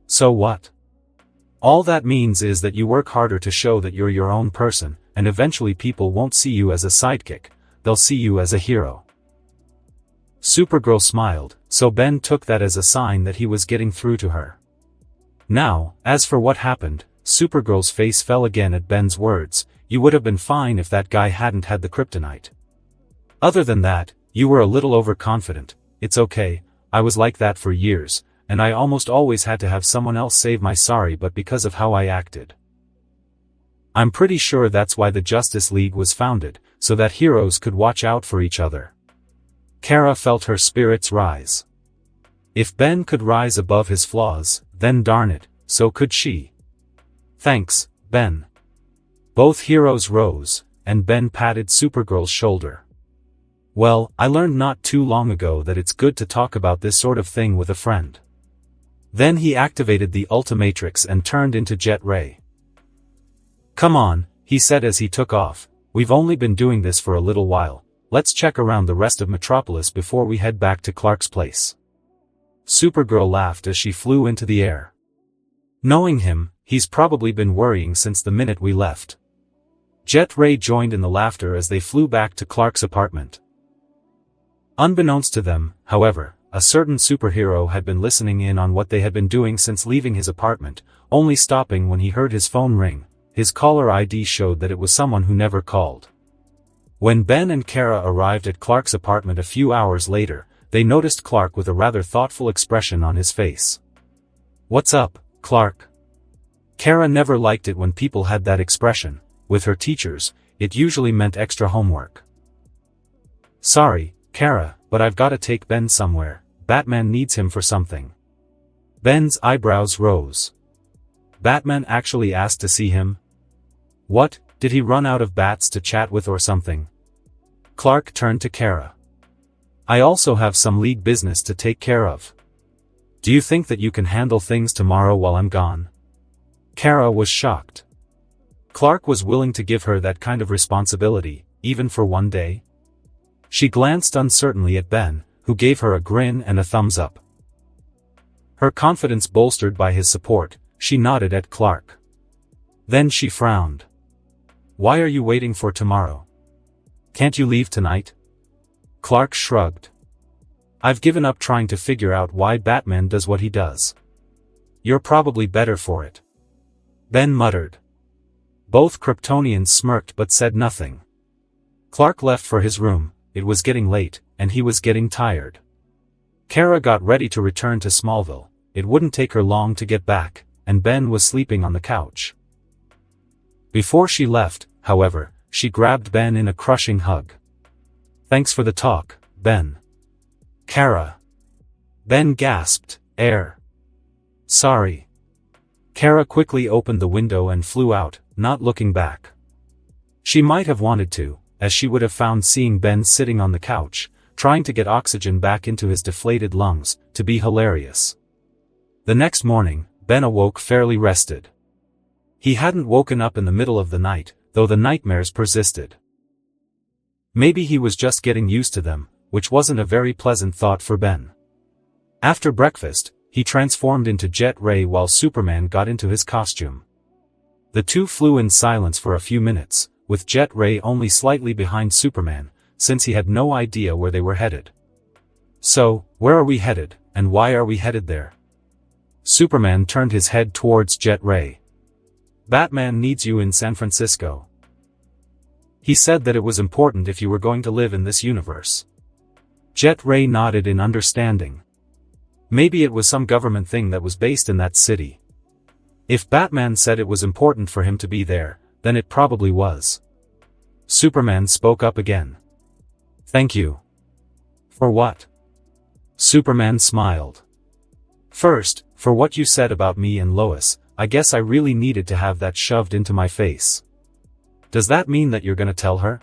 "So what? All that means is that you work harder to show that you're your own person, and eventually people won't see you as a sidekick, they'll see you as a hero." Supergirl smiled, so Ben took that as a sign that he was getting through to her. Now, as for what happened, Supergirl's face fell again at Ben's words. "You would have been fine if that guy hadn't had the kryptonite. Other than that, you were a little overconfident. It's okay, I was like that for years, and I almost always had to have someone else save my sorry but because of how I acted. I'm pretty sure that's why the Justice League was founded, so that heroes could watch out for each other." Kara felt her spirits rise. If Ben could rise above his flaws, then darn it, so could she. "Thanks, Ben." Both heroes rose, and Ben patted Supergirl's shoulder. "Well, I learned not too long ago that it's good to talk about this sort of thing with a friend." Then he activated the Ultimatrix and turned into Jet Ray. "Come on," he said as he took off, "we've only been doing this for a little while. Let's check around the rest of Metropolis before we head back to Clark's place." Supergirl laughed as she flew into the air. "Knowing him, he's probably been worrying since the minute we left." Jet Ray joined in the laughter as they flew back to Clark's apartment. Unbeknownst to them, however, a certain superhero had been listening in on what they had been doing since leaving his apartment, only stopping when he heard his phone ring. His caller ID showed that it was someone who never called. When Ben and Kara arrived at Clark's apartment a few hours later, they noticed Clark with a rather thoughtful expression on his face. "What's up, Clark?" Kara never liked it when people had that expression. With her teachers, it usually meant extra homework. "Sorry, Kara, but I've gotta take Ben somewhere. Batman needs him for something." Ben's eyebrows rose. Batman actually asked to see him? What, did he run out of bats to chat with or something? Clark turned to Kara. "I also have some league business to take care of. Do you think that you can handle things tomorrow while I'm gone?" Kara was shocked. Clark was willing to give her that kind of responsibility, even for one day? She glanced uncertainly at Ben, who gave her a grin and a thumbs up. Her confidence bolstered by his support, she nodded at Clark. Then she frowned. "Why are you waiting for tomorrow? Can't you leave tonight?" Clark shrugged. "I've given up trying to figure out why Batman does what he does. You're probably better for it." Ben muttered. Both Kryptonians smirked but said nothing. Clark left for his room. It was getting late, and he was getting tired. Kara got ready to return to Smallville. It wouldn't take her long to get back, and Ben was sleeping on the couch. Before she left, however, she grabbed Ben in a crushing hug. "Thanks for the talk, Ben." "Kara." Ben gasped, "Air." "Sorry." Kara quickly opened the window and flew out, not looking back. She might have wanted to, as she would have found seeing Ben sitting on the couch, trying to get oxygen back into his deflated lungs, to be hilarious. The next morning, Ben awoke fairly rested. He hadn't woken up in the middle of the night, though the nightmares persisted. Maybe he was just getting used to them, which wasn't a very pleasant thought for Ben. After breakfast, he transformed into Jet Ray while Superman got into his costume. The two flew in silence for a few minutes, with Jet Ray only slightly behind Superman, since he had no idea where they were headed. "So, where are we headed, and why are we headed there?" Superman turned his head towards Jet Ray. "Batman needs you in San Francisco. He said that it was important if you were going to live in this universe." Jet Ray nodded in understanding. Maybe it was some government thing that was based in that city. If Batman said it was important for him to be there, then it probably was. Superman spoke up again. "Thank you." "For what?" Superman smiled. "First, for what you said about me and Lois. I guess I really needed to have that shoved into my face." "Does that mean that you're gonna tell her?"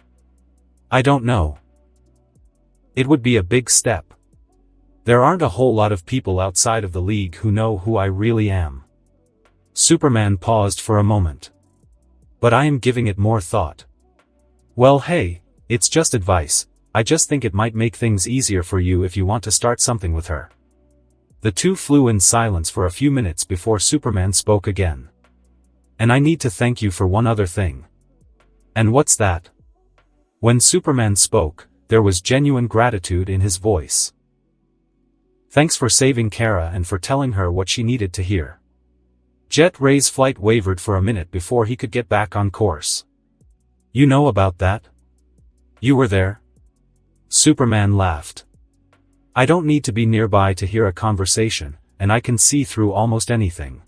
"I don't know. It would be a big step. There aren't a whole lot of people outside of the League who know who I really am." Superman paused for a moment. "But I am giving it more thought." "Well, hey, it's just advice. I just think it might make things easier for you if you want to start something with her." The two flew in silence for a few minutes before Superman spoke again. "And I need to thank you for one other thing." "And what's that?" When Superman spoke, there was genuine gratitude in his voice. "Thanks for saving Kara and for telling her what she needed to hear." Jet Ray's flight wavered for a minute before he could get back on course. "You know about that? You were there?" Superman laughed. "I don't need to be nearby to hear a conversation, and I can see through almost anything."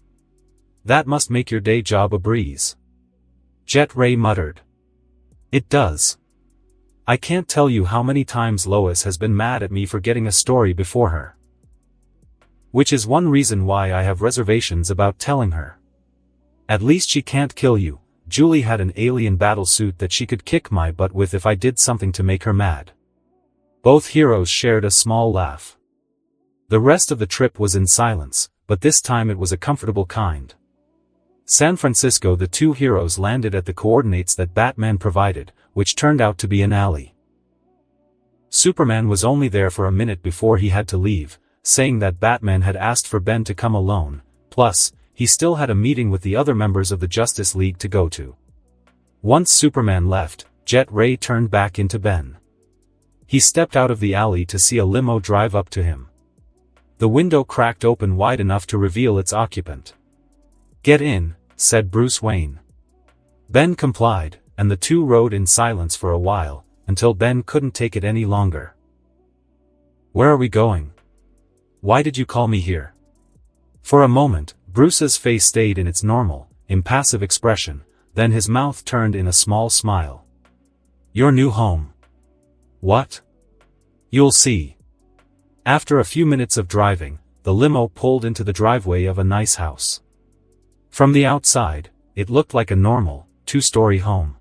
"That must make your day job a breeze." Jet Ray muttered. "It does. I can't tell you how many times Lois has been mad at me for getting a story before her. Which is one reason why I have reservations about telling her. At least she can't kill you. Julie had an alien battlesuit that she could kick my butt with if I did something to make her mad." Both heroes shared a small laugh. The rest of the trip was in silence, but this time it was a comfortable kind. San Francisco. The two heroes landed at the coordinates that Batman provided, which turned out to be an alley. Superman was only there for a minute before he had to leave, saying that Batman had asked for Ben to come alone, plus, he still had a meeting with the other members of the Justice League to go to. Once Superman left, Jet Ray turned back into Ben. He stepped out of the alley to see a limo drive up to him. The window cracked open wide enough to reveal its occupant. "Get in," said Bruce Wayne. Ben complied, and the two rode in silence for a while, until Ben couldn't take it any longer. "Where are we going? Why did you call me here?" For a moment, Bruce's face stayed in its normal, impassive expression, then his mouth turned in a small smile. "Your new home." "What?" "You'll see." After a few minutes of driving, the limo pulled into the driveway of a nice house. From the outside, it looked like a normal, two-story home.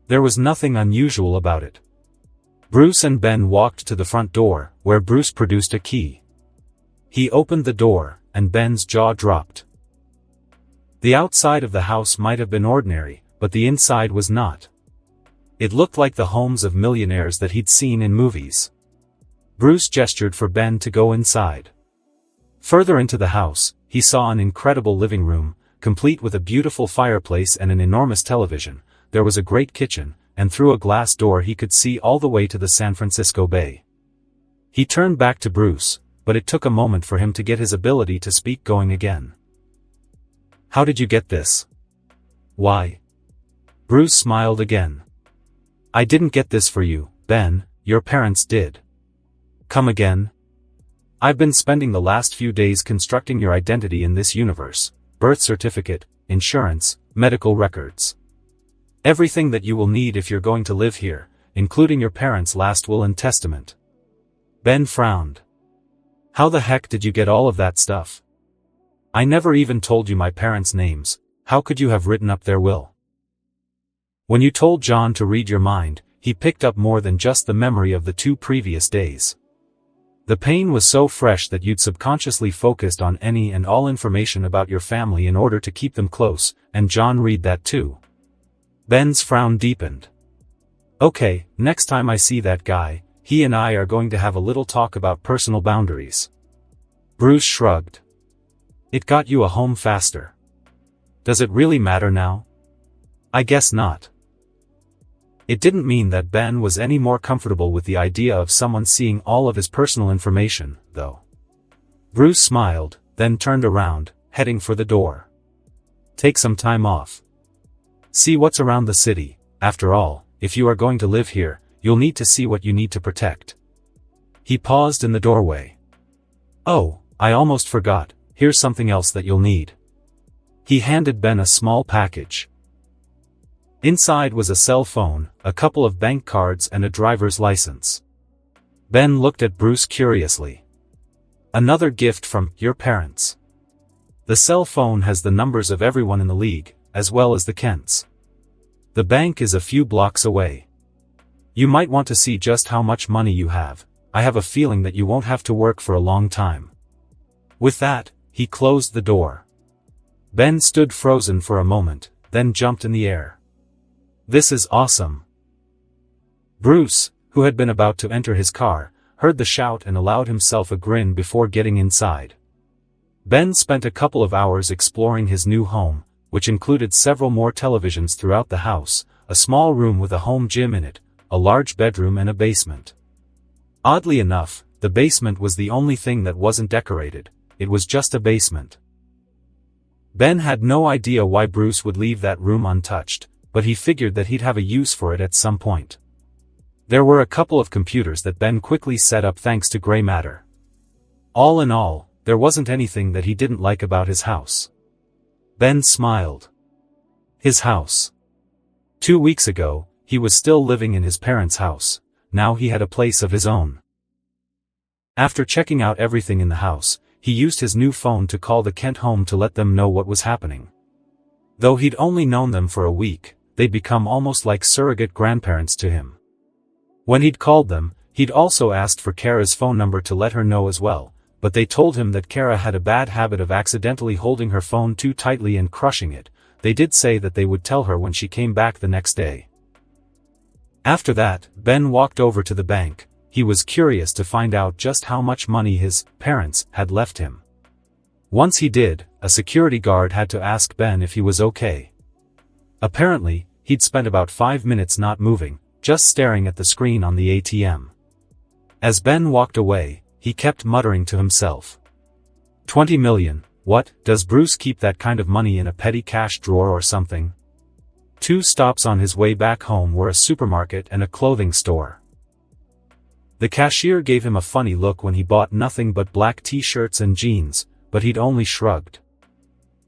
There was nothing unusual about it. Bruce and Ben walked to the front door, where Bruce produced a key. He opened the door, and Ben's jaw dropped. The outside of the house might have been ordinary, but the inside was not. It looked like the homes of millionaires that he'd seen in movies. Bruce gestured for Ben to go inside. Further into the house, he saw an incredible living room, complete with a beautiful fireplace and an enormous television. There was a great kitchen, and through a glass door he could see all the way to the San Francisco Bay. He turned back to Bruce, but it took a moment for him to get his ability to speak going again. "How did you get this?" "Why?" Bruce smiled again. "I didn't get this for you, Ben, your parents did." "Come again?" "I've been spending the last few days constructing your identity in this universe, birth certificate, insurance, medical records. Everything that you will need if you're going to live here, including your parents' last will and testament. Ben frowned. How the heck did you get all of that stuff? I never even told you my parents' names. How could you have written up their will? When you told John to read your mind, he picked up more than just the memory of the 2 previous days. The pain was so fresh that you'd subconsciously focused on any and all information about your family in order to keep them close, and John read that too. Ben's frown deepened. Okay, next time I see that guy, he and I are going to have a little talk about personal boundaries. Bruce shrugged. It got you a home faster. Does it really matter now? I guess not. It didn't mean that Ben was any more comfortable with the idea of someone seeing all of his personal information, though. Bruce smiled, then turned around, heading for the door. Take some time off. See what's around the city. After all, if you are going to live here, you'll need to see what you need to protect. He paused in the doorway. Oh, I almost forgot, here's something else that you'll need. He handed Ben a small package. Inside was a cell phone, a couple of bank cards and a driver's license. Ben looked at Bruce curiously. Another gift from your parents. The cell phone has the numbers of everyone in the league, as well as the Kents. The bank is a few blocks away. You might want to see just how much money you have. I have a feeling that you won't have to work for a long time. With that, he closed the door. Ben stood frozen for a moment, then jumped in the air. This is awesome. Bruce, who had been about to enter his car, heard the shout and allowed himself a grin before getting inside. Ben spent a couple of hours exploring his new home, which included several more televisions throughout the house, a small room with a home gym in it, a large bedroom and a basement. Oddly enough, the basement was the only thing that wasn't decorated. It was just a basement. Ben had no idea why Bruce would leave that room untouched, but he figured that he'd have a use for it at some point. There were a couple of computers that Ben quickly set up thanks to gray matter. All in all, there wasn't anything that he didn't like about his house. Ben smiled. His house. 2 weeks ago, he was still living in his parents' house. Now he had a place of his own. After checking out everything in the house, he used his new phone to call the Kent home to let them know what was happening. Though he'd only known them for a week, they'd become almost like surrogate grandparents to him. When he'd called them, he'd also asked for Kara's phone number to let her know as well, but they told him that Kara had a bad habit of accidentally holding her phone too tightly and crushing it. They did say that they would tell her when she came back the next day. After that, Ben walked over to the bank. He was curious to find out just how much money his parents had left him. Once he did, a security guard had to ask Ben if he was okay. Apparently, he'd spent about 5 minutes not moving, just staring at the screen on the ATM. As Ben walked away, he kept muttering to himself. 20 million, what, does Bruce keep that kind of money in a petty cash drawer or something? 2 stops on his way back home were a supermarket and a clothing store. The cashier gave him a funny look when he bought nothing but black t-shirts and jeans, but he'd only shrugged.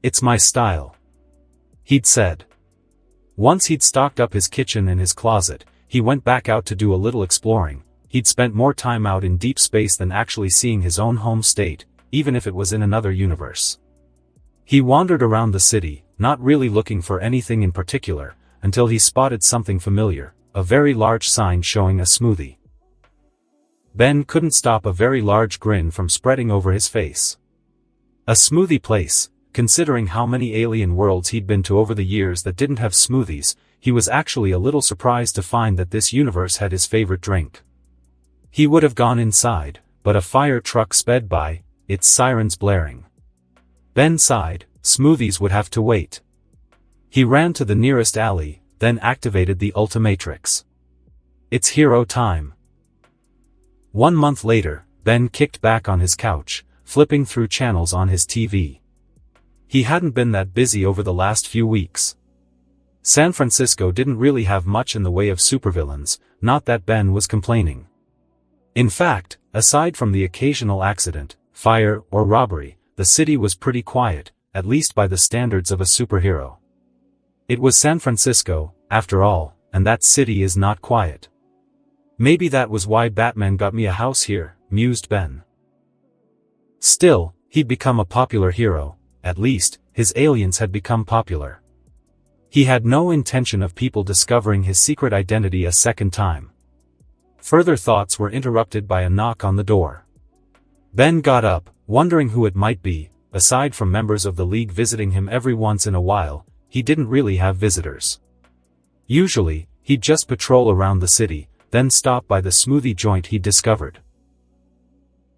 It's my style, he'd said. Once he'd stocked up his kitchen and his closet, he went back out to do a little exploring. He'd spent more time out in deep space than actually seeing his own home state, even if it was in another universe. He wandered around the city, not really looking for anything in particular, until he spotted something familiar, a very large sign showing a smoothie. Ben couldn't stop a very large grin from spreading over his face. A smoothie place. Considering how many alien worlds he'd been to over the years that didn't have smoothies, he was actually a little surprised to find that this universe had his favorite drink. He would have gone inside, but a fire truck sped by, its sirens blaring. Ben sighed, smoothies would have to wait. He ran to the nearest alley, then activated the Ultimatrix. It's hero time. 1 month later, Ben kicked back on his couch, flipping through channels on his TV. He hadn't been that busy over the last few weeks. San Francisco didn't really have much in the way of supervillains, not that Ben was complaining. In fact, aside from the occasional accident, fire, or robbery, the city was pretty quiet, at least by the standards of a superhero. It was San Francisco, after all, and that city is not quiet. Maybe that was why Batman got me a house here, mused Ben. Still, he'd become a popular hero, at least, his aliens had become popular. He had no intention of people discovering his secret identity a second time. Further thoughts were interrupted by a knock on the door. Ben got up, wondering who it might be. Aside from members of the League visiting him every once in a while, he didn't really have visitors. Usually, he'd just patrol around the city, then stop by the smoothie joint he'd discovered.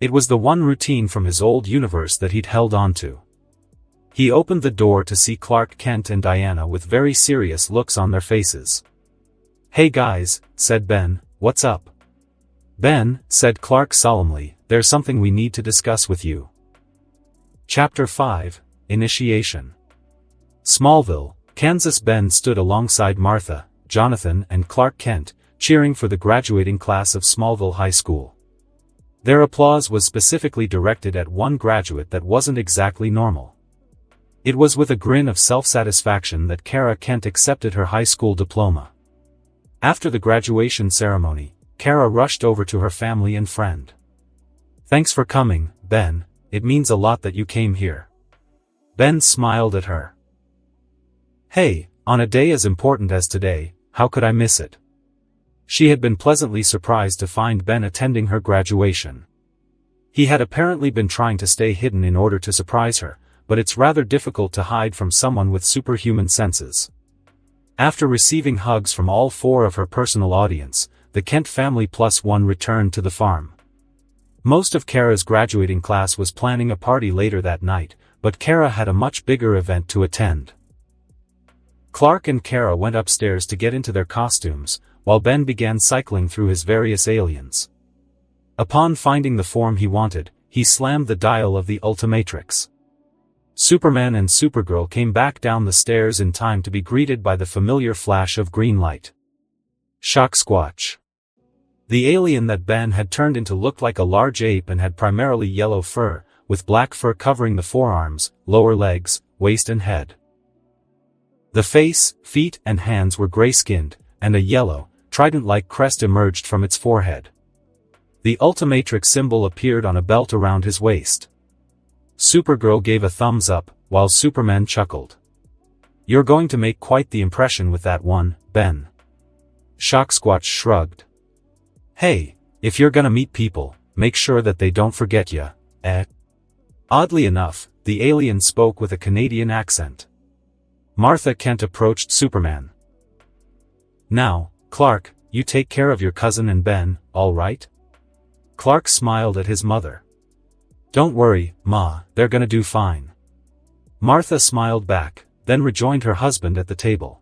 It was the one routine from his old universe that he'd held on to. He opened the door to see Clark Kent and Diana with very serious looks on their faces. "Hey guys," said Ben, "what's up?" "Ben," said Clark solemnly, "there's something we need to discuss with you." Chapter 5, Initiation. Smallville, Kansas. Ben stood alongside Martha, Jonathan and Clark Kent, cheering for the graduating class of Smallville High School. Their applause was specifically directed at one graduate that wasn't exactly normal. It was with a grin of self-satisfaction that Kara Kent accepted her high school diploma. After the graduation ceremony, Kara rushed over to her family and friend. "Thanks for coming, Ben. It means a lot that you came here." Ben smiled at her. "Hey, on a day as important as today, how could I miss it?" She had been pleasantly surprised to find Ben attending her graduation. He had apparently been trying to stay hidden in order to surprise her, but it's rather difficult to hide from someone with superhuman senses. After receiving hugs from all four of her personal audience, the Kent family plus one returned to the farm. Most of Kara's graduating class was planning a party later that night, but Kara had a much bigger event to attend. Clark and Kara went upstairs to get into their costumes, while Ben began cycling through his various aliens. Upon finding the form he wanted, he slammed the dial of the Ultimatrix. Superman and Supergirl came back down the stairs in time to be greeted by the familiar flash of green light. Shock squatch. The alien that Ben had turned into looked like a large ape and had primarily yellow fur, with black fur covering the forearms, lower legs, waist and head. The face, feet and hands were gray-skinned, and a yellow, trident-like crest emerged from its forehead. The Ultimatrix symbol appeared on a belt around his waist. Supergirl gave a thumbs up, while Superman chuckled. "You're going to make quite the impression with that one, Ben." Shock Squatch shrugged. "Hey, if you're gonna meet people, make sure that they don't forget ya, eh?" Oddly enough, the alien spoke with a Canadian accent. Martha Kent approached Superman. "Now, Clark, you take care of your cousin and Ben, all right?" Clark smiled at his mother. "Don't worry, Ma, they're gonna do fine." Martha smiled back, then rejoined her husband at the table.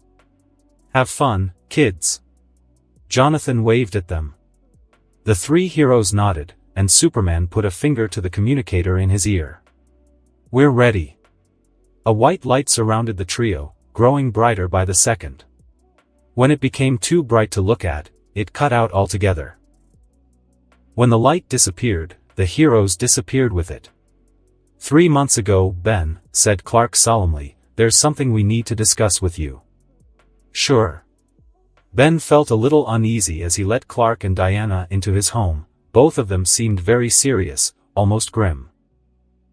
"Have fun, kids." Jonathan waved at them. The three heroes nodded, and Superman put a finger to the communicator in his ear. "We're ready." A white light surrounded the trio, growing brighter by the second. When it became too bright to look at, it cut out altogether. When the light disappeared, the heroes disappeared with it. 3 months ago, Ben, said Clark solemnly, there's something we need to discuss with you. Sure. Ben felt a little uneasy as he let Clark and Diana into his home. Both of them seemed very serious, almost grim.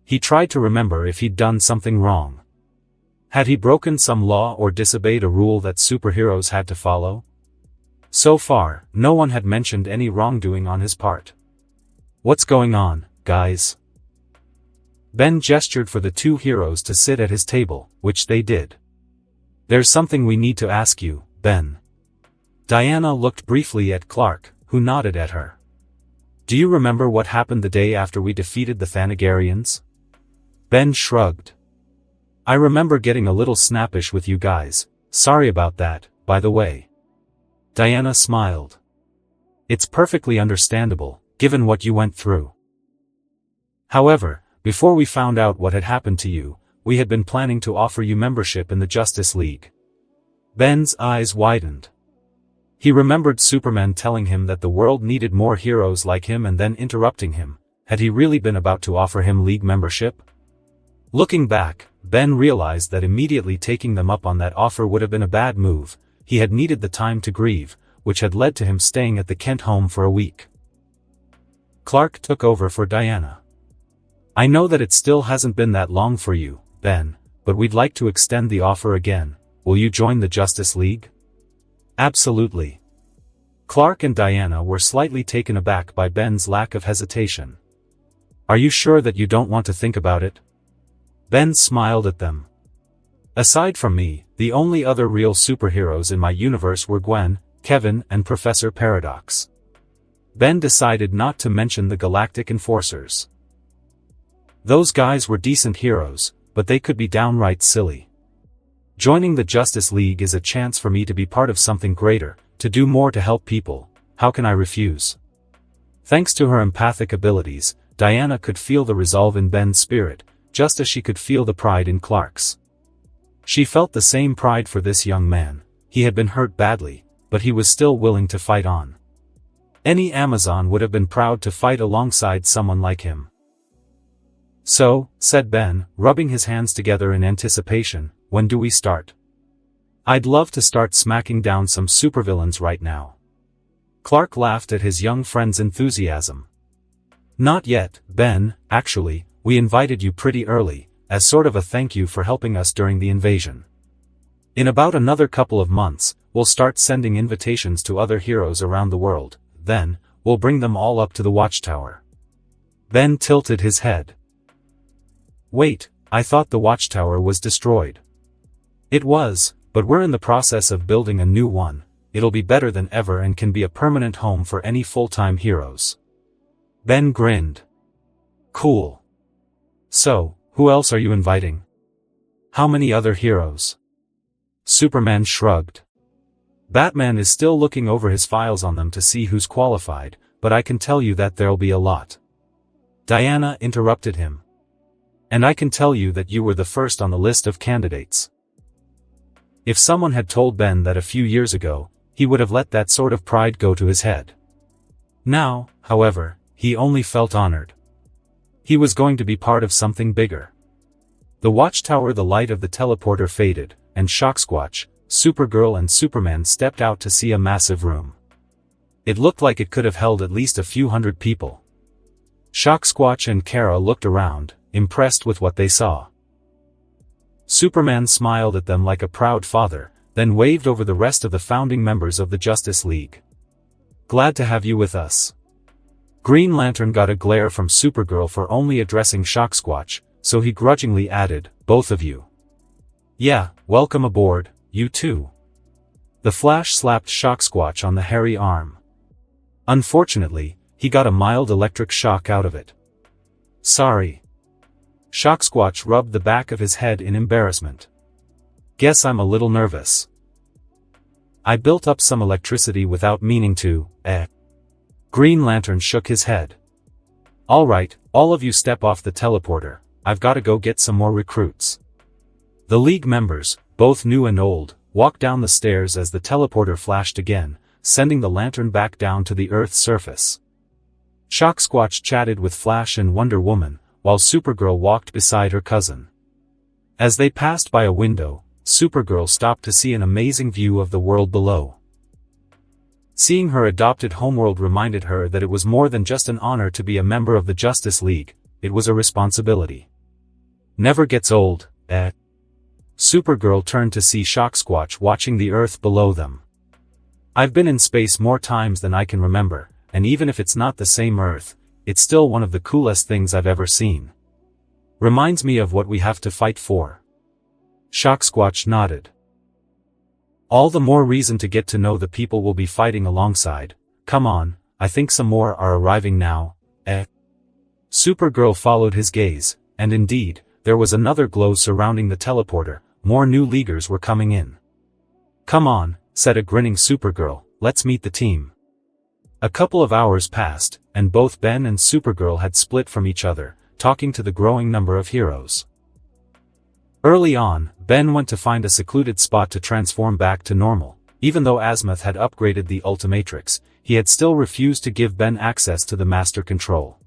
He tried to remember if he'd done something wrong. Had he broken some law or disobeyed a rule that superheroes had to follow? So far, no one had mentioned any wrongdoing on his part. What's going on, guys? Ben gestured for the two heroes to sit at his table, which they did. There's something we need to ask you, Ben. Diana looked briefly at Clark, who nodded at her. Do you remember what happened the day after we defeated the Thanagarians? Ben shrugged. I remember getting a little snappish with you guys. Sorry about that, by the way. Diana smiled. It's perfectly understandable, given what you went through. However, before we found out what had happened to you, we had been planning to offer you membership in the Justice League. Ben's eyes widened. He remembered Superman telling him that the world needed more heroes like him and then interrupting him. Had he really been about to offer him League membership? Looking back, Ben realized that immediately taking them up on that offer would have been a bad move. he had needed the time to grieve, which had led to him staying at the Kent home for a week. Clark took over for Diana. I know that it still hasn't been that long for you, Ben, but we'd like to extend the offer again. Will you join the Justice League? Absolutely. Clark and Diana were slightly taken aback by Ben's lack of hesitation. Are you sure that you don't want to think about it? Ben smiled at them. Aside from me, the only other real superheroes in my universe were Gwen, Kevin, and Professor Paradox. Ben decided not to mention the Galactic Enforcers. Those guys were decent heroes, but they could be downright silly. Joining the Justice League is a chance for me to be part of something greater, to do more to help people. How can I refuse? Thanks to her empathic abilities, Diana could feel the resolve in Ben's spirit, just as she could feel the pride in Clark's. She felt the same pride for this young man. He had been hurt badly, but he was still willing to fight on. Any Amazon would have been proud to fight alongside someone like him. So, said Ben, rubbing his hands together in anticipation, when do we start? I'd love to start smacking down some supervillains right now. Clark laughed at his young friend's enthusiasm. Not yet, Ben, actually, we invited you pretty early, as sort of a thank you for helping us during the invasion. In about another couple of months, we'll start sending invitations to other heroes around the world, then, we'll bring them all up to the Watchtower. Ben tilted his head. Wait, I thought the Watchtower was destroyed. It was, but we're in the process of building a new one. It'll be better than ever and can be a permanent home for any full-time heroes. Ben grinned. Cool. So, who else are you inviting? How many other heroes? Superman shrugged. Batman is still looking over his files on them to see who's qualified, but I can tell you that there'll be a lot. Diana interrupted him. And I can tell you that you were the first on the list of candidates. If someone had told Ben that a few years ago, he would have let that sort of pride go to his head. Now, however, he only felt honored. He was going to be part of something bigger. The Watchtower, the light of the teleporter faded, and Shocksquatch, Supergirl and Superman stepped out to see a massive room. It looked like it could have held at least a few hundred people. Shocksquatch and Kara looked around, impressed with what they saw. Superman smiled at them like a proud father, then waved over the rest of the founding members of the Justice League. Glad to have you with us. Green Lantern got a glare from Supergirl for only addressing Shocksquatch, so he grudgingly added, both of you. Yeah, welcome aboard, you too. The Flash slapped Shocksquatch on the hairy arm. Unfortunately, he got a mild electric shock out of it. Sorry. Shocksquatch rubbed the back of his head in embarrassment. Guess I'm a little nervous. I built up some electricity without meaning to, Green Lantern shook his head. Alright, all of you step off the teleporter, I've gotta go get some more recruits. The League members, both new and old, walked down the stairs as the teleporter flashed again, sending the lantern back down to the Earth's surface. Shocksquatch chatted with Flash and Wonder Woman, while Supergirl walked beside her cousin. As they passed by a window, Supergirl stopped to see an amazing view of the world below. Seeing her adopted homeworld reminded her that it was more than just an honor to be a member of the Justice League, it was a responsibility. Never gets old, Supergirl turned to see Shocksquatch watching the Earth below them. I've been in space more times than I can remember, and even if it's not the same Earth, it's still one of the coolest things I've ever seen. Reminds me of what we have to fight for. Shocksquatch nodded. All the more reason to get to know the people we'll be fighting alongside. Come on, I think some more are arriving now, Supergirl followed his gaze, and indeed, there was another glow surrounding the teleporter, more new Leaguers were coming in. Come on, said a grinning Supergirl, let's meet the team. A couple of hours passed, and both Ben and Supergirl had split from each other, talking to the growing number of heroes. Early on, Ben went to find a secluded spot to transform back to normal. Even though Azimuth had upgraded the Ultimatrix, he had still refused to give Ben access to the Master Control.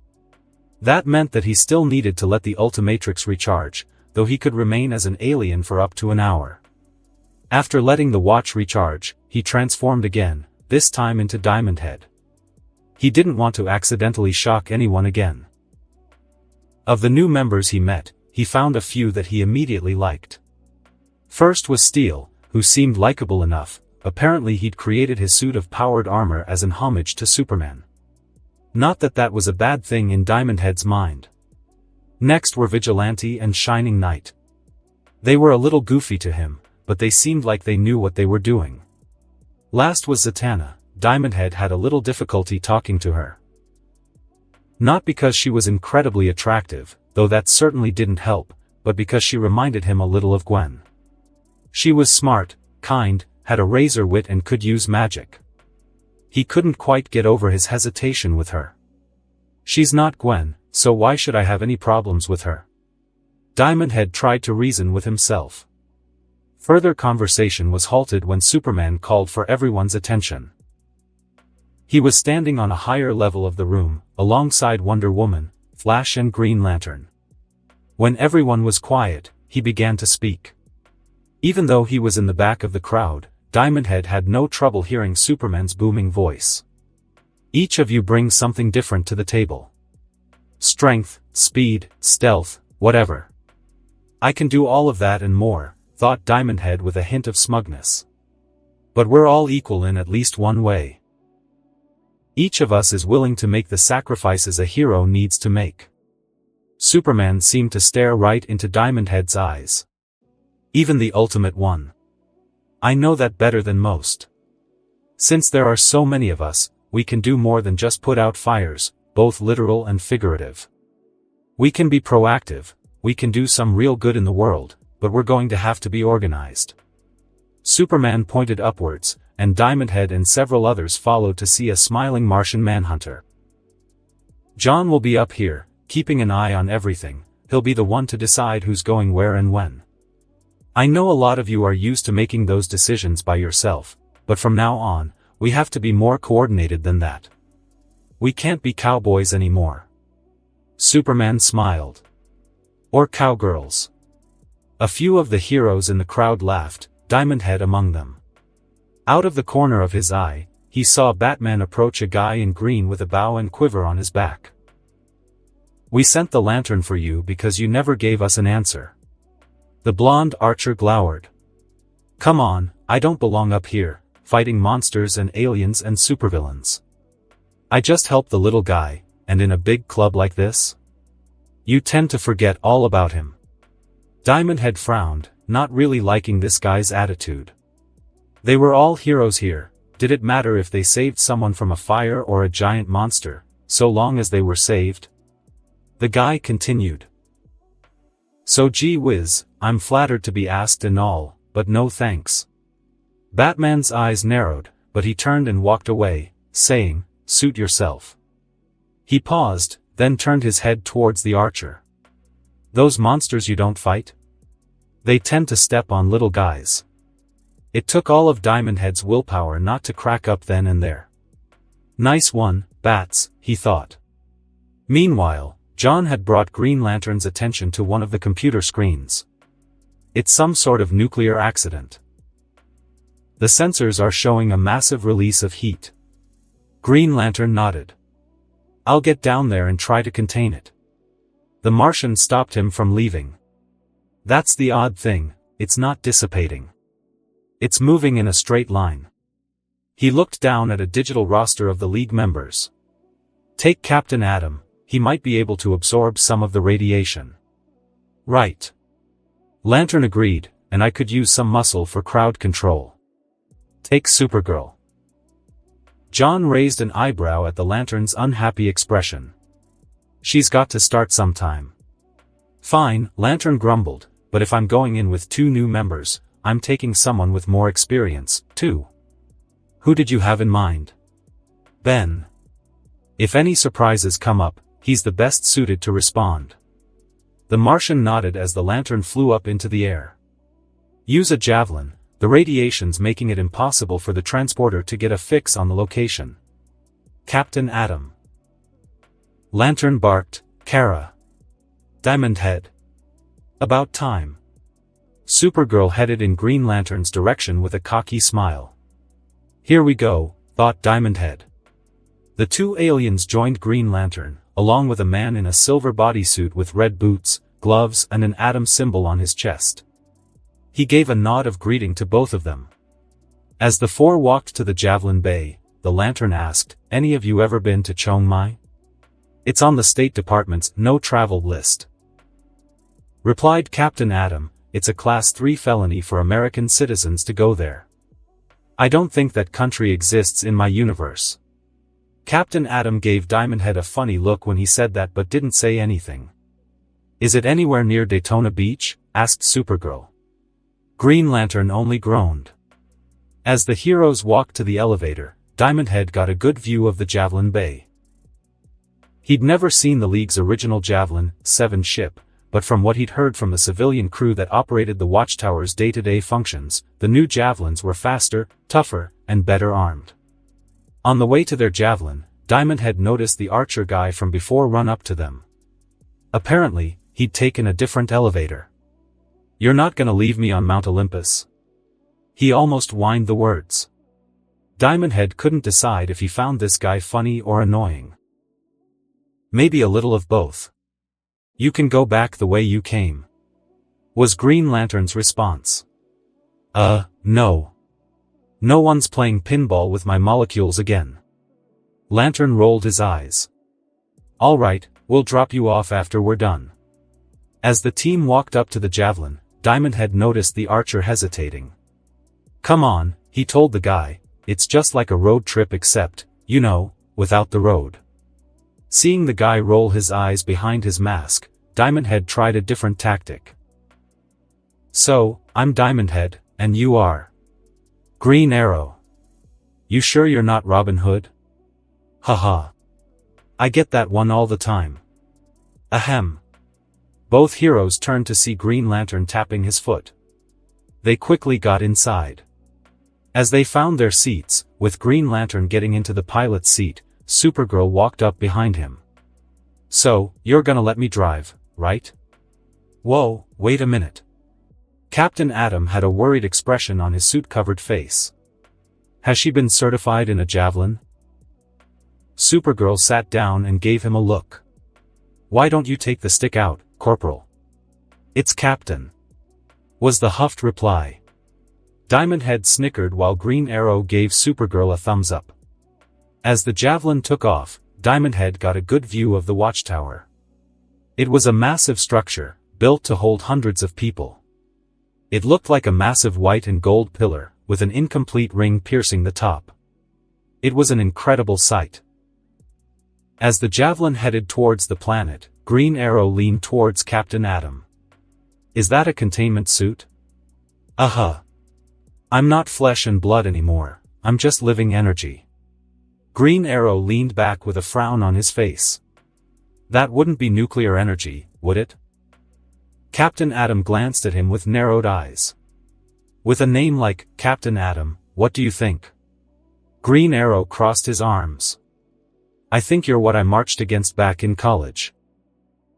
That meant that he still needed to let the Ultimatrix recharge, though he could remain as an alien for up to an hour. After letting the watch recharge, he transformed again, this time into Diamond Head. He didn't want to accidentally shock anyone again. Of the new members he met, he found a few that he immediately liked. First was Steel, who seemed likable enough. Apparently he'd created his suit of powered armor as an homage to Superman. Not that that was a bad thing in Diamond Head's mind. Next were Vigilante and Shining Knight. They were a little goofy to him, but they seemed like they knew what they were doing. Last was Zatanna. Diamond Head had a little difficulty talking to her. Not because she was incredibly attractive, though that certainly didn't help, but because she reminded him a little of Gwen. She was smart, kind, had a razor wit and could use magic. He couldn't quite get over his hesitation with her. She's not Gwen, so why should I have any problems with her? Diamond Head tried to reason with himself. Further conversation was halted when Superman called for everyone's attention. He was standing on a higher level of the room, alongside Wonder Woman, Flash and Green Lantern. When everyone was quiet, he began to speak. Even though he was in the back of the crowd, Diamond Head had no trouble hearing Superman's booming voice. Each of you brings something different to the table. Strength, speed, stealth, whatever. I can do all of that and more, thought Diamond Head with a hint of smugness. But we're all equal in at least one way. Each of us is willing to make the sacrifices a hero needs to make. Superman seemed to stare right into Diamond Head's eyes. Even the ultimate one. I know that better than most. Since there are so many of us, we can do more than just put out fires, both literal and figurative. We can be proactive, we can do some real good in the world, but we're going to have to be organized. Superman pointed upwards, and Diamond Head and several others followed to see a smiling Martian manhunter. John will be up here, keeping an eye on everything. He'll be the one to decide who's going where and when. I know a lot of you are used to making those decisions by yourself, but from now on, we have to be more coordinated than that. We can't be cowboys anymore. Superman smiled. Or cowgirls. A few of the heroes in the crowd laughed, Diamond Head among them. Out of the corner of his eye, he saw Batman approach a guy in green with a bow and quiver on his back. We sent the lantern for you because you never gave us an answer. The blonde archer glowered. Come on, I don't belong up here, fighting monsters and aliens and supervillains. I just help the little guy, and in a big club like this? You tend to forget all about him. Diamond Head frowned, not really liking this guy's attitude. They were all heroes here. Did it matter if they saved someone from a fire or a giant monster, so long as they were saved? The guy continued. So gee whiz, I'm flattered to be asked and all, but no thanks. Batman's eyes narrowed, but he turned and walked away, saying, suit yourself. He paused, then turned his head towards the archer. Those monsters you don't fight? They tend to step on little guys. It took all of Diamond Head's willpower not to crack up then and there. Nice one, Bats, he thought. Meanwhile, John had brought Green Lantern's attention to one of the computer screens. It's some sort of nuclear accident. The sensors are showing a massive release of heat. Green Lantern nodded. I'll get down there and try to contain it. The Martian stopped him from leaving. That's the odd thing, it's not dissipating. It's moving in a straight line. He looked down at a digital roster of the League members. Take Captain Atom, he might be able to absorb some of the radiation. Right. Lantern agreed, and I could use some muscle for crowd control. Take Supergirl. John raised an eyebrow at the Lantern's unhappy expression. She's got to start sometime. Fine, Lantern grumbled, but if I'm going in with 2 new members, I'm taking someone with more experience, too. Who did you have in mind? Ben. If any surprises come up, he's the best suited to respond. The Martian nodded as the Lantern flew up into the air. Use a javelin, the radiation's making it impossible for the transporter to get a fix on the location. Captain Atom. Lantern barked, Kara. Diamond Head. About time. Supergirl headed in Green Lantern's direction with a cocky smile. Here we go, thought Diamond Head. The two aliens joined Green Lantern, along with a man in a silver bodysuit with red boots, gloves and an atom symbol on his chest. He gave a nod of greeting to both of them. As the four walked to the Javelin Bay, the Lantern asked, "Any of you ever been to Chiang Mai? It's on the State Department's no-travel list." Replied Captain Atom, "It's a Class 3 felony for American citizens to go there. I don't think that country exists in my universe." Captain Atom gave Diamond Head a funny look when he said that but didn't say anything. "Is it anywhere near Daytona Beach?" asked Supergirl. Green Lantern only groaned. As the heroes walked to the elevator, Diamond Head got a good view of the Javelin Bay. He'd never seen the League's original Javelin 7 ship, but from what he'd heard from the civilian crew that operated the Watchtower's day-to-day functions, the new Javelins were faster, tougher, and better armed. On the way to their Javelin, Diamond Head noticed the Archer guy from before run up to them. Apparently, he'd taken a different elevator. "You're not gonna leave me on Mount Olympus?" He almost whined the words. Diamond Head couldn't decide if he found this guy funny or annoying. "Maybe a little of both. You can go back the way you came," was Green Lantern's response. No. No one's playing pinball with my molecules again." Lantern rolled his eyes. "All right, we'll drop you off after we're done." As the team walked up to the Javelin, Diamond Head noticed the Archer hesitating. "Come on," he told the guy, "it's just like a road trip except, you know, without the road." Seeing the guy roll his eyes behind his mask, Diamond Head tried a different tactic. "So, I'm Diamond Head, and you are Green Arrow. You sure you're not Robin Hood?" "Haha. I get that one all the time." "Ahem." Both heroes turned to see Green Lantern tapping his foot. They quickly got inside. As they found their seats, with Green Lantern getting into the pilot's seat, Supergirl walked up behind him. "So, you're gonna let me drive, right?" "Whoa, wait a minute." Captain Atom had a worried expression on his suit-covered face. "Has she been certified in a Javelin?" Supergirl sat down and gave him a look. "Why don't you take the stick out, Corporal?" "It's Captain," was the huffed reply. Diamond Head snickered while Green Arrow gave Supergirl a thumbs up. As the Javelin took off, Diamond Head got a good view of the Watchtower. It was a massive structure, built to hold hundreds of people. It looked like a massive white and gold pillar, with an incomplete ring piercing the top. It was an incredible sight. As the Javelin headed towards the planet, Green Arrow leaned towards Captain Atom. "Is that a containment suit?" "I'm not flesh and blood anymore, I'm just living energy." Green Arrow leaned back with a frown on his face. "That wouldn't be nuclear energy, would it?" Captain Atom glanced at him with narrowed eyes. "With a name like Captain Atom, what do you think?" Green Arrow crossed his arms. "I think you're what I marched against back in college."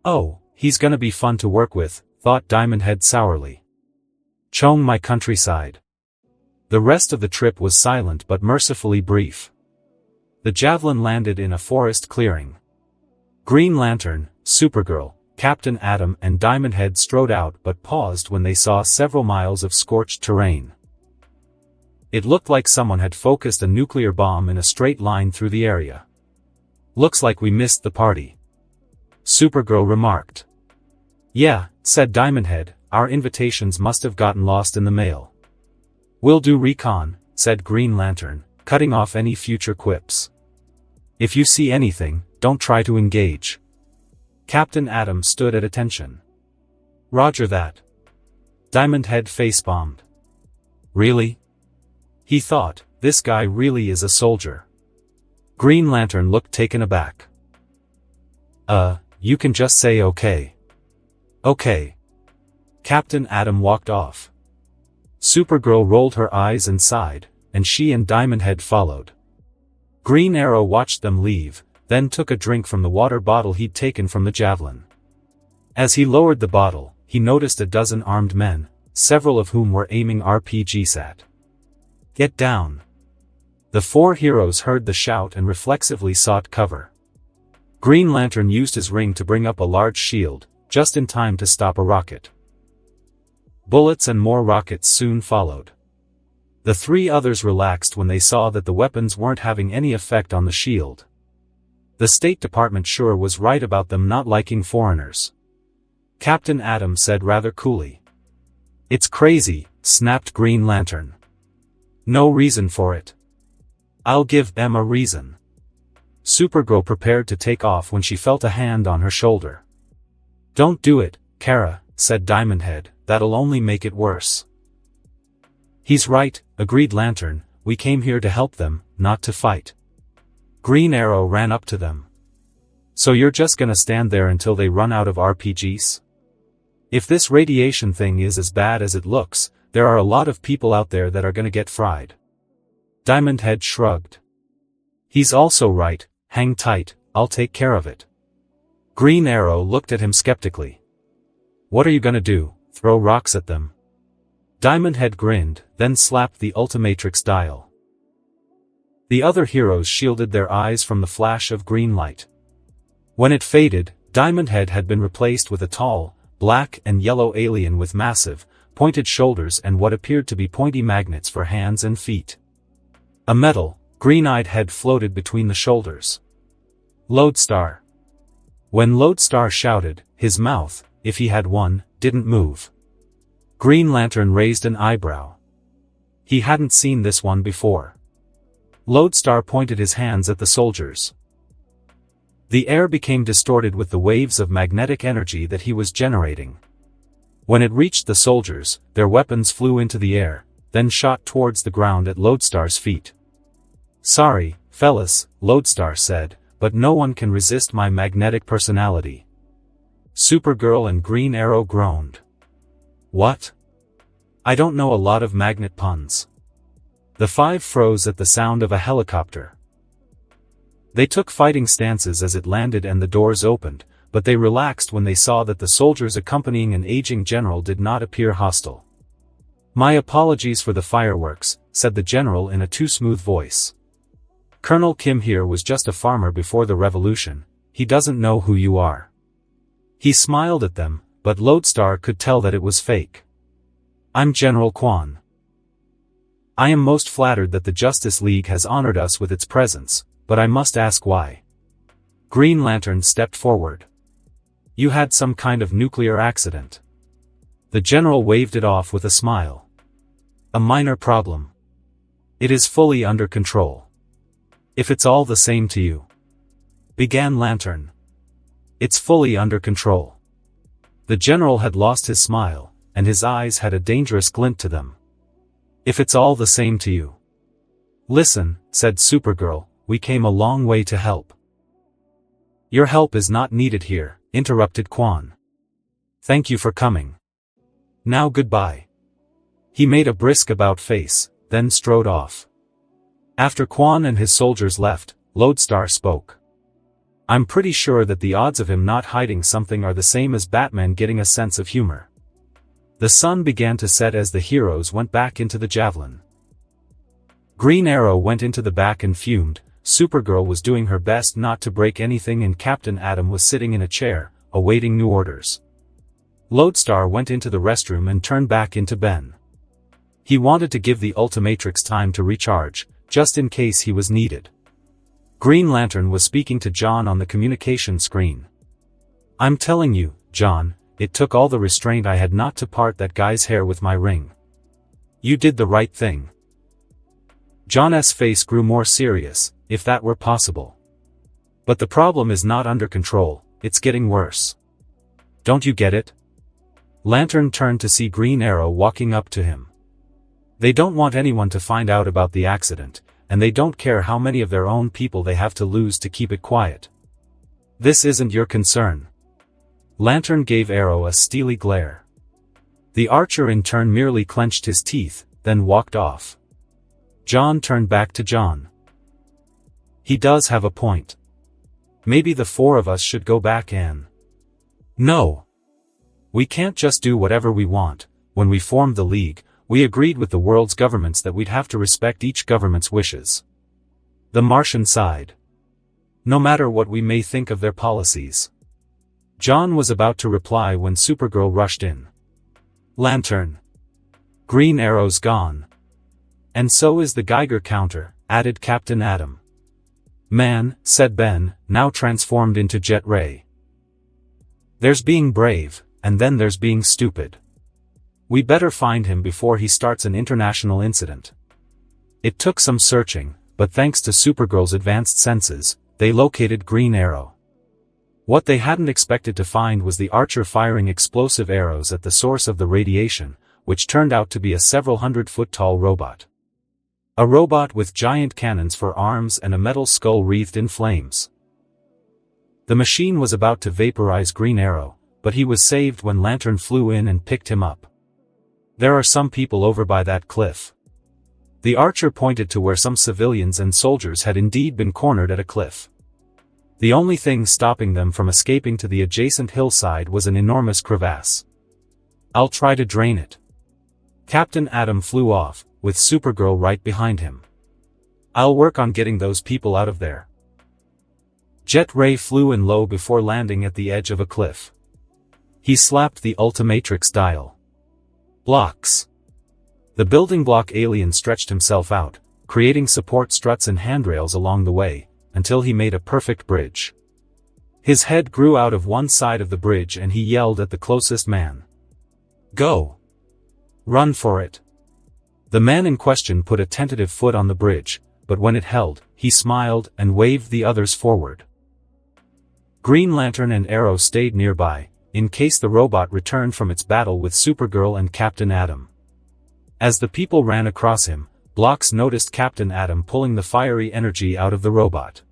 "Oh, he's gonna be fun to work with," thought Diamond Head sourly. "Chong my countryside." The rest of the trip was silent but mercifully brief. The Javelin landed in a forest clearing. Green Lantern, Supergirl, Captain Atom and Diamond Head strode out but paused when they saw several miles of scorched terrain. It looked like someone had focused a nuclear bomb in a straight line through the area. "Looks like we missed the party," Supergirl remarked. "Yeah," said Diamond Head, "our invitations must have gotten lost in the mail." "We'll do recon," said Green Lantern, cutting off any future quips. "If you see anything, don't try to engage." Captain Atom stood at attention. "Roger that." Diamond Head face-bombed. "Really?" He thought, this guy really is a soldier. Green Lantern looked taken aback. You can just say okay." "Okay." Captain Atom walked off. Supergirl rolled her eyes and sighed, and she and Diamond Head followed. Green Arrow watched them leave, then took a drink from the water bottle he'd taken from the Javelin. As he lowered the bottle, he noticed a dozen armed men, several of whom were aiming RPGs at. "Get down!" The four heroes heard the shout and reflexively sought cover. Green Lantern used his ring to bring up a large shield, just in time to stop a rocket. Bullets and more rockets soon followed. The three others relaxed when they saw that the weapons weren't having any effect on the shield. The State Department sure was right about them not liking foreigners. Captain Atom said rather coolly. "It's crazy," snapped Green Lantern. "No reason for it." "I'll give them a reason." Supergirl prepared to take off when she felt a hand on her shoulder. "Don't do it, Kara," said Diamond Head, "that'll only make it worse." "He's right," agreed Lantern, "we came here to help them, not to fight." Green Arrow ran up to them. "So you're just gonna stand there until they run out of RPGs? If this radiation thing is as bad as it looks, there are a lot of people out there that are gonna get fried." Diamond Head shrugged. "He's also right, hang tight, I'll take care of it." Green Arrow looked at him skeptically. "What are you gonna do, throw rocks at them?" Diamond Head grinned, then slapped the Ultimatrix dial. The other heroes shielded their eyes from the flash of green light. When it faded, Diamond Head had been replaced with a tall, black and yellow alien with massive, pointed shoulders and what appeared to be pointy magnets for hands and feet. A metal, green-eyed head floated between the shoulders. Lodestar. When Lodestar shouted, his mouth, if he had one, didn't move. Green Lantern raised an eyebrow. He hadn't seen this one before. Lodestar pointed his hands at the soldiers. The air became distorted with the waves of magnetic energy that he was generating. When it reached the soldiers, their weapons flew into the air, then shot towards the ground at Lodestar's feet. "Sorry, fellas," Lodestar said, "but no one can resist my magnetic personality." Supergirl and Green Arrow groaned. "What? I don't know a lot of magnet puns." The five froze at the sound of a helicopter. They took fighting stances as it landed and the doors opened, but they relaxed when they saw that the soldiers accompanying an aging general did not appear hostile. "My apologies for the fireworks," said the general in a too smooth voice. "Colonel Kim here was just a farmer before the revolution, he doesn't know who you are." He smiled at them, but Lodestar could tell that it was fake. "I'm General Kwan. I am most flattered that the Justice League has honored us with its presence, but I must ask why." Green Lantern stepped forward. "You had some kind of nuclear accident." The general waved it off with a smile. "A minor problem. It is fully under control. If it's all the same to you," began Lantern. "It's fully under control." The general had lost his smile, and his eyes had a dangerous glint to them. "If it's all the same to you." "Listen," said Supergirl, "we came a long way to help." "Your help is not needed here," interrupted Kwan. "Thank you for coming. Now goodbye." He made a brisk about face, then strode off. After Kwan and his soldiers left, Lodestar spoke. "I'm pretty sure that the odds of him not hiding something are the same as Batman getting a sense of humor." The sun began to set as the heroes went back into the Javelin. Green Arrow went into the back and fumed. Supergirl was doing her best not to break anything and Captain Atom was sitting in a chair, awaiting new orders. Lodestar went into the restroom and turned back into Ben. He wanted to give the Ultimatrix time to recharge, just in case he was needed. Green Lantern was speaking to John on the communication screen. "I'm telling you, John, it took all the restraint I had not to part that guy's hair with my ring. You did the right thing." John's face grew more serious, if that were possible. "But the problem is not under control, it's getting worse. Don't you get it?" Lantern turned to see Green Arrow walking up to him. "They don't want anyone to find out about the accident, and they don't care how many of their own people they have to lose to keep it quiet. This isn't your concern." Lantern gave Arrow a steely glare. The archer in turn merely clenched his teeth, then walked off. John turned back to John. "He does have a point. Maybe the four of us should go back and..." "No. We can't just do whatever we want, when we formed the League, we agreed with the world's governments that we'd have to respect each government's wishes. The Martian sighed. No matter what we may think of their policies. John was about to reply when Supergirl rushed in. Lantern. Green Arrow's gone. And so is the Geiger counter, added Captain Atom. Man, said Ben, now transformed into Jet Ray. There's being brave, and then there's being stupid. We better find him before he starts an international incident. It took some searching, but thanks to Supergirl's advanced senses, they located Green Arrow. What they hadn't expected to find was the Archer firing explosive arrows at the source of the radiation, which turned out to be a several hundred-foot-tall robot. A robot with giant cannons for arms and a metal skull wreathed in flames. The machine was about to vaporize Green Arrow, but he was saved when Lantern flew in and picked him up. There are some people over by that cliff. The Archer pointed to where some civilians and soldiers had indeed been cornered at a cliff. The only thing stopping them from escaping to the adjacent hillside was an enormous crevasse. I'll try to drain it. Captain Atom flew off, with Supergirl right behind him. I'll work on getting those people out of there. Jet Ray flew in low before landing at the edge of a cliff. He slapped the Ultimatrix dial. Blocks. The building block alien stretched himself out, creating support struts and handrails along the way, until he made a perfect bridge. His head grew out of one side of the bridge and he yelled at the closest man. Go! Run for it! The man in question put a tentative foot on the bridge, but when it held, he smiled and waved the others forward. Green Lantern and Arrow stayed nearby, in case the robot returned from its battle with Supergirl and Captain Atom. As the people ran across him, Blocks noticed Captain Atom pulling the fiery energy out of the robot.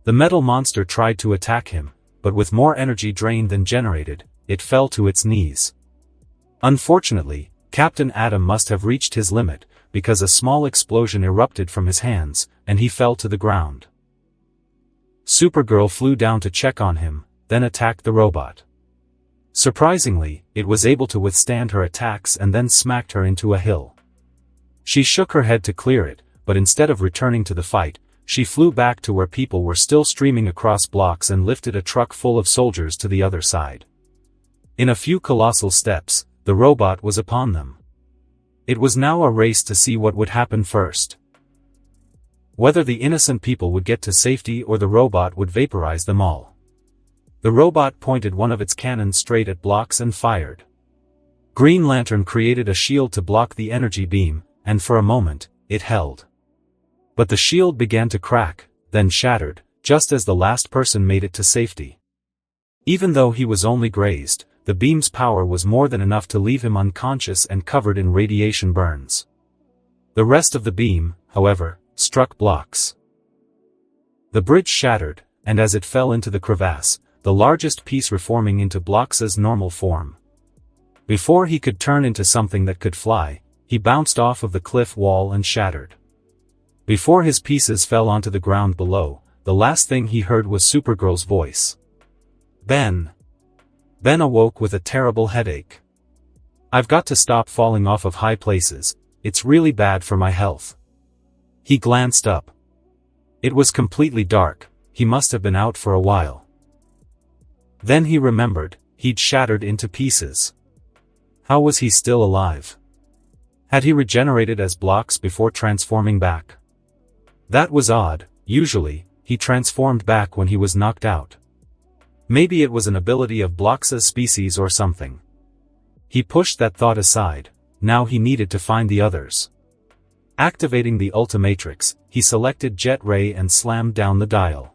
The metal monster tried to attack him, but with more energy drained than generated, it fell to its knees. Unfortunately, Captain Atom must have reached his limit, because a small explosion erupted from his hands, and he fell to the ground. Supergirl flew down to check on him, then attacked the robot. Surprisingly, it was able to withstand her attacks and then smacked her into a hill. She shook her head to clear it, but instead of returning to the fight, she flew back to where people were still streaming across blocks and lifted a truck full of soldiers to the other side. In a few colossal steps, the robot was upon them. It was now a race to see what would happen first. Whether the innocent people would get to safety or the robot would vaporize them all. The robot pointed one of its cannons straight at Blocks and fired. Green Lantern created a shield to block the energy beam, and for a moment, it held. But the shield began to crack, then shattered, just as the last person made it to safety. Even though he was only grazed, the beam's power was more than enough to leave him unconscious and covered in radiation burns. The rest of the beam, however, struck Blocks. The bridge shattered, and as it fell into the crevasse, the largest piece reforming into Blocks's normal form. Before he could turn into something that could fly, he bounced off of the cliff wall and shattered. Before his pieces fell onto the ground below, the last thing he heard was Supergirl's voice. Ben. Ben awoke with a terrible headache. I've got to stop falling off of high places, it's really bad for my health. He glanced up. It was completely dark, he must have been out for a while. Then he remembered, he'd shattered into pieces. How was he still alive? Had he regenerated as Blocks before transforming back? That was odd, usually, he transformed back when he was knocked out. Maybe it was an ability of Blocks's species or something. He pushed that thought aside, now he needed to find the others. Activating the Ultimatrix, he selected Jet Ray and slammed down the dial.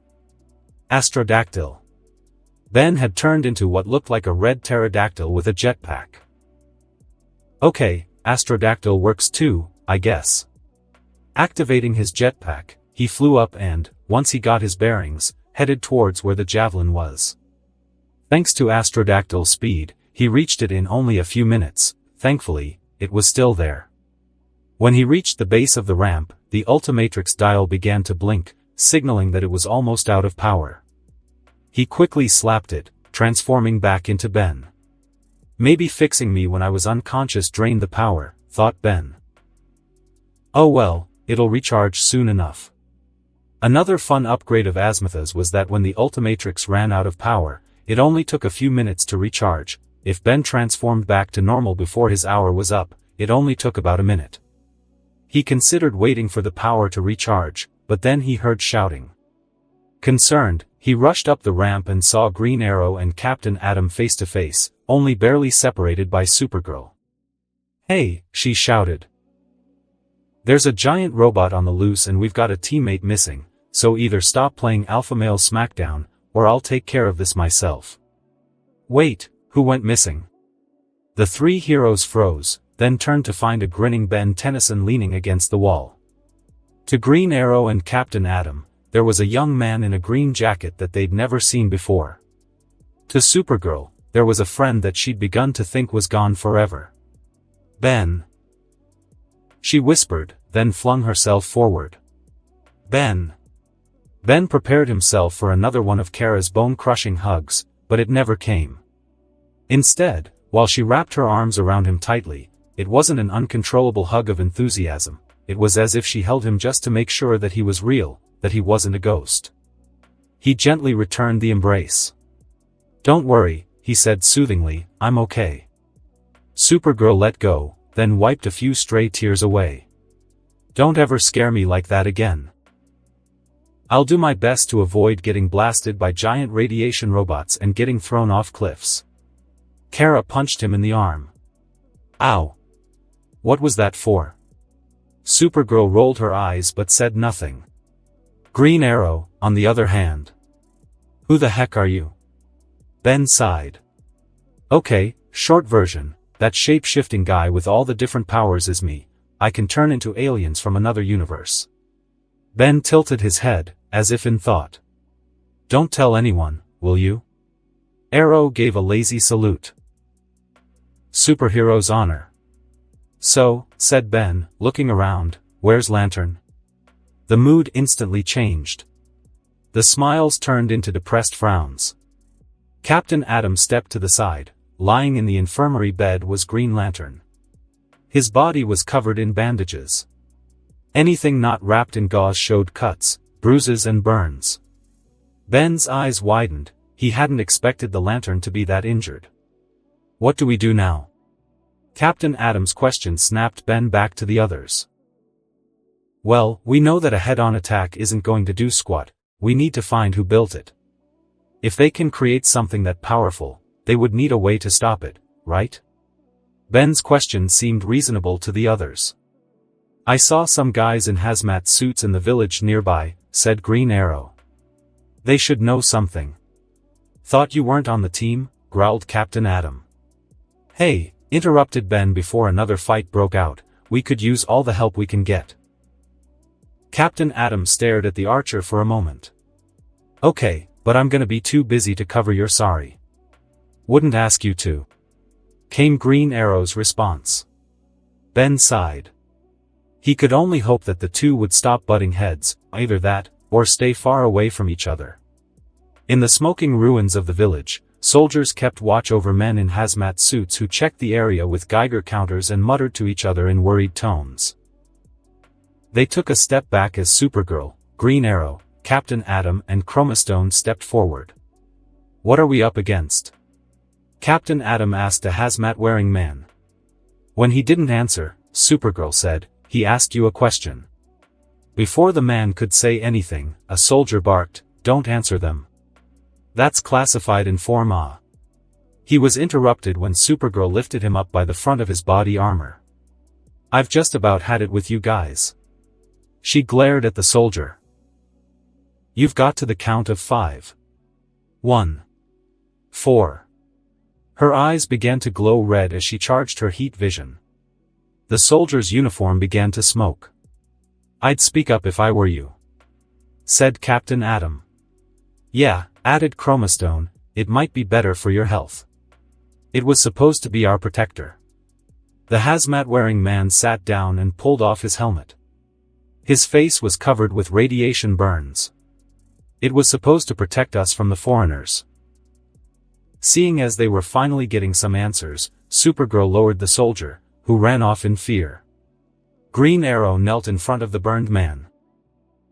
Astrodactyl. Ben had turned into what looked like a red pterodactyl with a jetpack. Okay, Astrodactyl works too, I guess. Activating his jetpack, he flew up and, once he got his bearings, headed towards where the javelin was. Thanks to Astrodactyl's speed, he reached it in only a few minutes. Thankfully, it was still there. When he reached the base of the ramp, the Ultimatrix dial began to blink, signaling that it was almost out of power. He quickly slapped it, transforming back into Ben. Maybe fixing me when I was unconscious drained the power, thought Ben. Oh well, it'll recharge soon enough. Another fun upgrade of Azimuth's was that when the Ultimatrix ran out of power, it only took a few minutes to recharge. If Ben transformed back to normal before his hour was up, it only took about a minute. He considered waiting for the power to recharge, but then he heard shouting. Concerned, he rushed up the ramp and saw Green Arrow and Captain Atom face to face, only barely separated by Supergirl. "Hey," she shouted. "There's a giant robot on the loose and we've got a teammate missing, so either stop playing Alpha Male Smackdown, or I'll take care of this myself." "Wait, who went missing?" The three heroes froze, then turned to find a grinning Ben Tennyson leaning against the wall. To Green Arrow and Captain Atom, there was a young man in a green jacket that they'd never seen before. To Supergirl, there was a friend that she'd begun to think was gone forever. "Ben," she whispered, then flung herself forward. "Ben." Ben prepared himself for another one of Kara's bone-crushing hugs, but it never came. Instead, while she wrapped her arms around him tightly, it wasn't an uncontrollable hug of enthusiasm, it was as if she held him just to make sure that he was real, that he wasn't a ghost. He gently returned the embrace. "Don't worry," he said soothingly, "I'm okay." Supergirl let go, then wiped a few stray tears away. "Don't ever scare me like that again. I'll do my best to avoid getting blasted by giant radiation robots and getting thrown off cliffs." Kara punched him in the arm. "Ow. What was that for?" Supergirl rolled her eyes but said nothing. Green Arrow, on the other hand. "Who the heck are you?" Ben sighed. "Okay, short version, that shape-shifting guy with all the different powers is me. I can turn into aliens from another universe." Ben tilted his head, as if in thought. "Don't tell anyone, will you?" Arrow gave a lazy salute. "Superhero's honor." "So," said Ben, looking around, "where's Lantern?" The mood instantly changed. The smiles turned into depressed frowns. Captain Atom stepped to the side. Lying in the infirmary bed was Green Lantern. His body was covered in bandages. Anything not wrapped in gauze showed cuts, bruises and burns. Ben's eyes widened. He hadn't expected the Lantern to be that injured. "What do we do now?" Captain Atom's question snapped Ben back to the others. "Well, we know that a head-on attack isn't going to do squat. We need to find who built it. If they can create something that powerful, they would need a way to stop it, right?" Ben's question seemed reasonable to the others. "I saw some guys in hazmat suits in the village nearby," said Green Arrow. "They should know something." "Thought you weren't on the team?" growled Captain Atom. "Hey," interrupted Ben before another fight broke out, "we could use all the help we can get." Captain Atom stared at the archer for a moment. "Okay, but I'm gonna be too busy to cover your sorry." "Wouldn't ask you to," came Green Arrow's response. Ben sighed. He could only hope that the two would stop butting heads, either that, or stay far away from each other. In the smoking ruins of the village, soldiers kept watch over men in hazmat suits who checked the area with Geiger counters and muttered to each other in worried tones. They took a step back as Supergirl, Green Arrow, Captain Atom and Chromastone stepped forward. "What are we up against?" Captain Atom asked a hazmat-wearing man. When he didn't answer, Supergirl said, "He asked you a question." Before the man could say anything, a soldier barked, "Don't answer them. That's classified informa." He was interrupted when Supergirl lifted him up by the front of his body armor. "I've just about had it with you guys." She glared at the soldier. "You've got to the count of 5. 1. 4. Her eyes began to glow red as she charged her heat vision. The soldier's uniform began to smoke. "I'd speak up if I were you," said Captain Atom. "Yeah," added Chromastone, "it might be better for your health. It was supposed to be our protector." The hazmat-wearing man sat down and pulled off his helmet. His face was covered with radiation burns. "It was supposed to protect us from the foreigners." Seeing as they were finally getting some answers, Supergirl lowered the soldier, who ran off in fear. Green Arrow knelt in front of the burned man.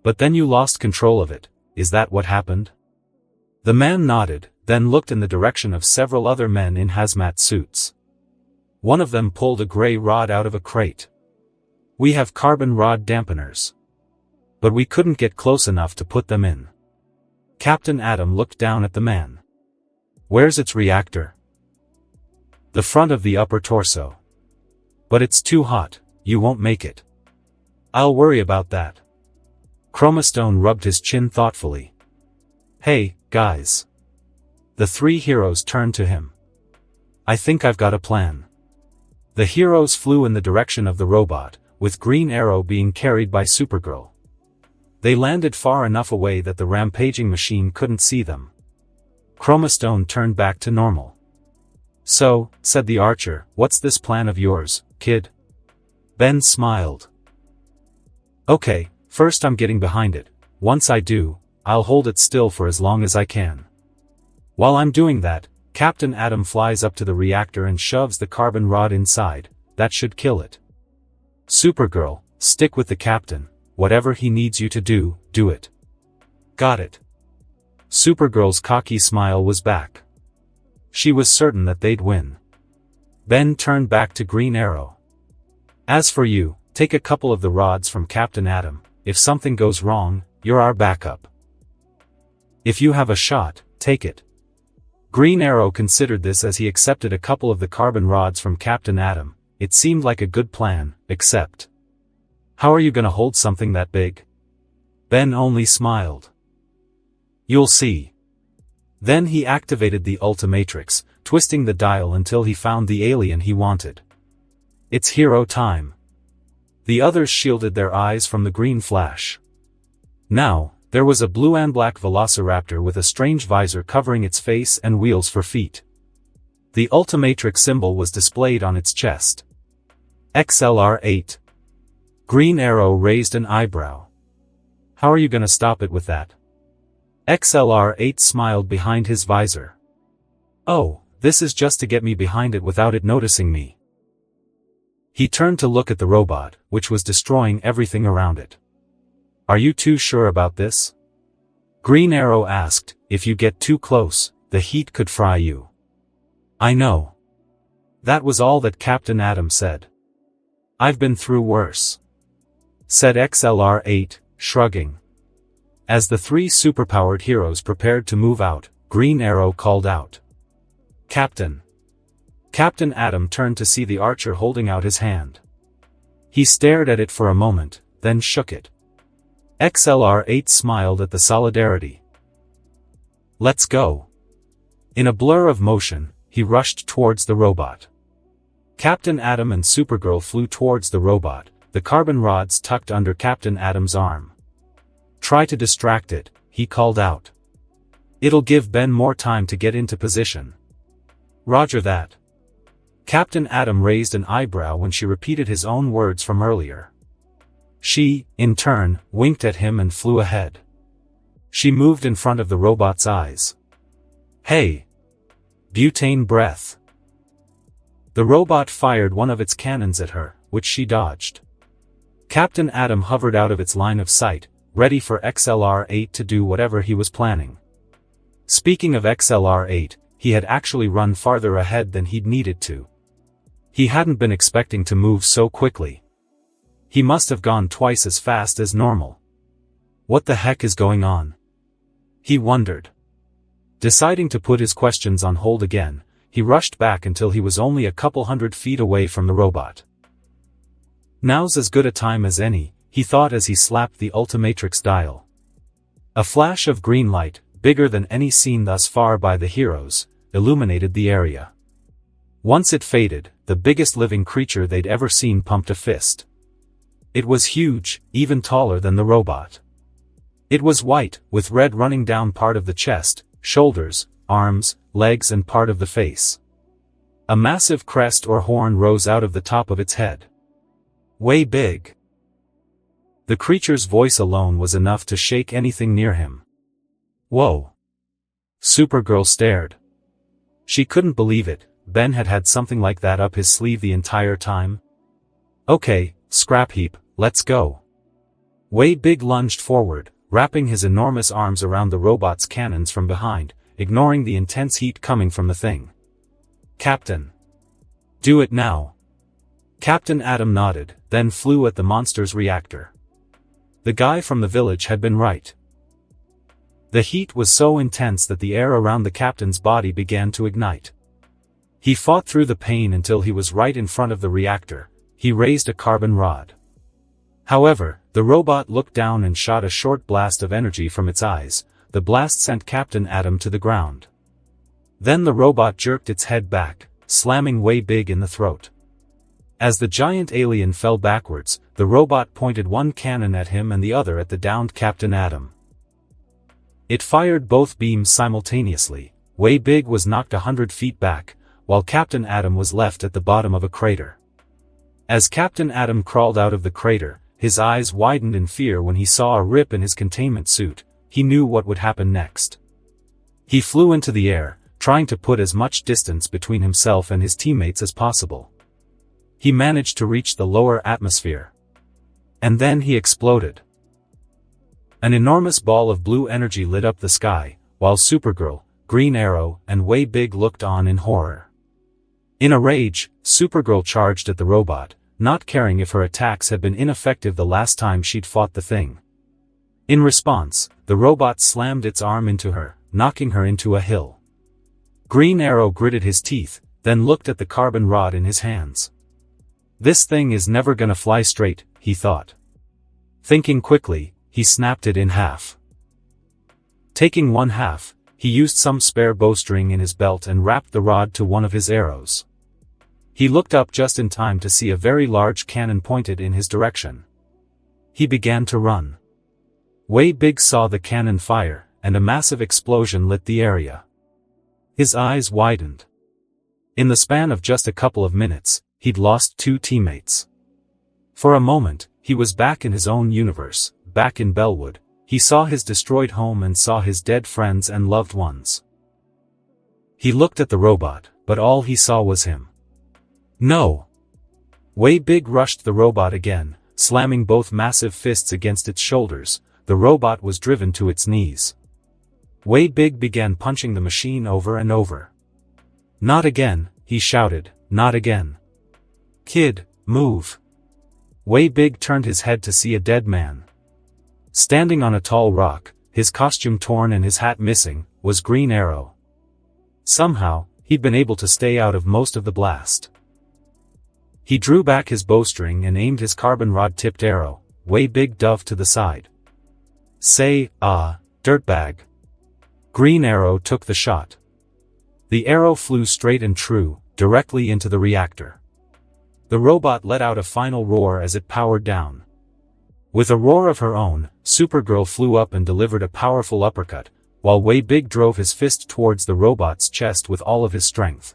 But then you lost control of it, is that what happened? The man nodded, then looked in the direction of several other men in hazmat suits. One of them pulled a gray rod out of a crate. We have carbon rod dampeners. But we couldn't get close enough to put them in. Captain Atom looked down at the man. Where's its reactor? The front of the upper torso. But it's too hot, you won't make it. I'll worry about that. Chromastone rubbed his chin thoughtfully. Hey, guys. The three heroes turned to him. I think I've got a plan. The heroes flew in the direction of the robot, with Green Arrow being carried by Supergirl. They landed far enough away that the rampaging machine couldn't see them. Chromastone turned back to normal. So, said the Archer, what's this plan of yours, kid? Ben smiled. Okay, first I'm getting behind it. Once I do, I'll hold it still for as long as I can. While I'm doing that, Captain Atom flies up to the reactor and shoves the carbon rod inside. That should kill it. Supergirl, stick with the captain. Whatever he needs you to do, do it. Got it. Supergirl's cocky smile was back. She was certain that they'd win. Ben turned back to Green Arrow. As for you, take a couple of the rods from Captain Atom. If something goes wrong, you're our backup. If you have a shot, take it. Green Arrow considered this as he accepted a couple of the carbon rods from Captain Atom. It seemed like a good plan, except... How are you gonna hold something that big? Ben only smiled. You'll see. Then he activated the Ultimatrix, twisting the dial until he found the alien he wanted. It's hero time. The others shielded their eyes from the green flash. Now, there was a blue and black velociraptor with a strange visor covering its face and wheels for feet. The Ultimatrix symbol was displayed on its chest. XLR-8. Green Arrow raised an eyebrow. How are you gonna stop it with that? XLR-8 smiled behind his visor. Oh, this is just to get me behind it without it noticing me. He turned to look at the robot, which was destroying everything around it. Are you too sure about this? Green Arrow asked, if you get too close, the heat could fry you. I know. That was all that Captain Atom said. I've been through worse. Said XLR-8, shrugging. As the three superpowered heroes prepared to move out, Green Arrow called out. Captain. Captain Atom turned to see the Archer holding out his hand. He stared at it for a moment, then shook it. XLR-8 smiled at the solidarity. Let's go. In a blur of motion, he rushed towards the robot. Captain Atom and Supergirl flew towards the robot, the carbon rods tucked under Captain Atom's arm. Try to distract it, he called out. It'll give Ben more time to get into position. Roger that. Captain Atom raised an eyebrow when she repeated his own words from earlier. She, in turn, winked at him and flew ahead. She moved in front of the robot's eyes. Hey! Butane breath. The robot fired one of its cannons at her, which she dodged. Captain Atom hovered out of its line of sight, ready for XLR-8 to do whatever he was planning. Speaking of XLR-8, he had actually run farther ahead than he'd needed to. He hadn't been expecting to move so quickly. He must have gone twice as fast as normal. What the heck is going on? He wondered. Deciding to put his questions on hold again, he rushed back until he was only a couple 100 feet away from the robot. Now's as good a time as any, he thought as he slapped the Ultimatrix dial. A flash of green light, bigger than any seen thus far by the heroes, illuminated the area. Once it faded, the biggest living creature they'd ever seen pumped a fist. It was huge, even taller than the robot. It was white, with red running down part of the chest, shoulders, arms, legs and part of the face. A massive crest or horn rose out of the top of its head. Way big. The creature's voice alone was enough to shake anything near him. Whoa. Supergirl stared. She couldn't believe it. Ben had had something like that up his sleeve the entire time. Okay, scrap heap, let's go. Big lunged forward, wrapping his enormous arms around the robot's cannons from behind, ignoring the intense heat coming from the thing. Captain. Do it now. Captain Atom nodded, then flew at the monster's reactor. The guy from the village had been right. The heat was so intense that the air around the captain's body began to ignite. He fought through the pain until he was right in front of the reactor. He raised a carbon rod. However, the robot looked down and shot a short blast of energy from its eyes. The blast sent Captain Atom to the ground. Then the robot jerked its head back, slamming Big in the throat. As the giant alien fell backwards, the robot pointed one cannon at him and the other at the downed Captain Atom. It fired both beams simultaneously. Big was knocked 100 feet back, while Captain Atom was left at the bottom of a crater. As Captain Atom crawled out of the crater, his eyes widened in fear when he saw a rip in his containment suit. He knew what would happen next. He flew into the air, trying to put as much distance between himself and his teammates as possible. He managed to reach the lower atmosphere. And then he exploded. An enormous ball of blue energy lit up the sky, while Supergirl, Green Arrow, and Big looked on in horror. In a rage, Supergirl charged at the robot, not caring if her attacks had been ineffective the last time she'd fought the thing. In response, the robot slammed its arm into her, knocking her into a hill. Green Arrow gritted his teeth, then looked at the carbon rod in his hands. This thing is never gonna fly straight, he thought. Thinking quickly, he snapped it in half. Taking one half, he used some spare bowstring in his belt and wrapped the rod to one of his arrows. He looked up just in time to see a very large cannon pointed in his direction. He began to run. Big saw the cannon fire, and a massive explosion lit the area. His eyes widened. In the span of just a couple of minutes, he'd lost 2 teammates. For a moment, he was back in his own universe, back in Bellwood. He saw his destroyed home and saw his dead friends and loved ones. He looked at the robot, but all he saw was him. No! Big rushed the robot again, slamming both massive fists against its shoulders. The robot was driven to its knees. Big began punching the machine over and over. Not again, he shouted, not again. Kid, move. Big turned his head to see a dead man. Standing on a tall rock, his costume torn and his hat missing, was Green Arrow. Somehow, he'd been able to stay out of most of the blast. He drew back his bowstring and aimed his carbon rod-tipped arrow. Big dove to the side. Say, dirtbag. Green Arrow took the shot. The arrow flew straight and true, directly into the reactor. The robot let out a final roar as it powered down. With a roar of her own, Supergirl flew up and delivered a powerful uppercut, while Big drove his fist towards the robot's chest with all of his strength.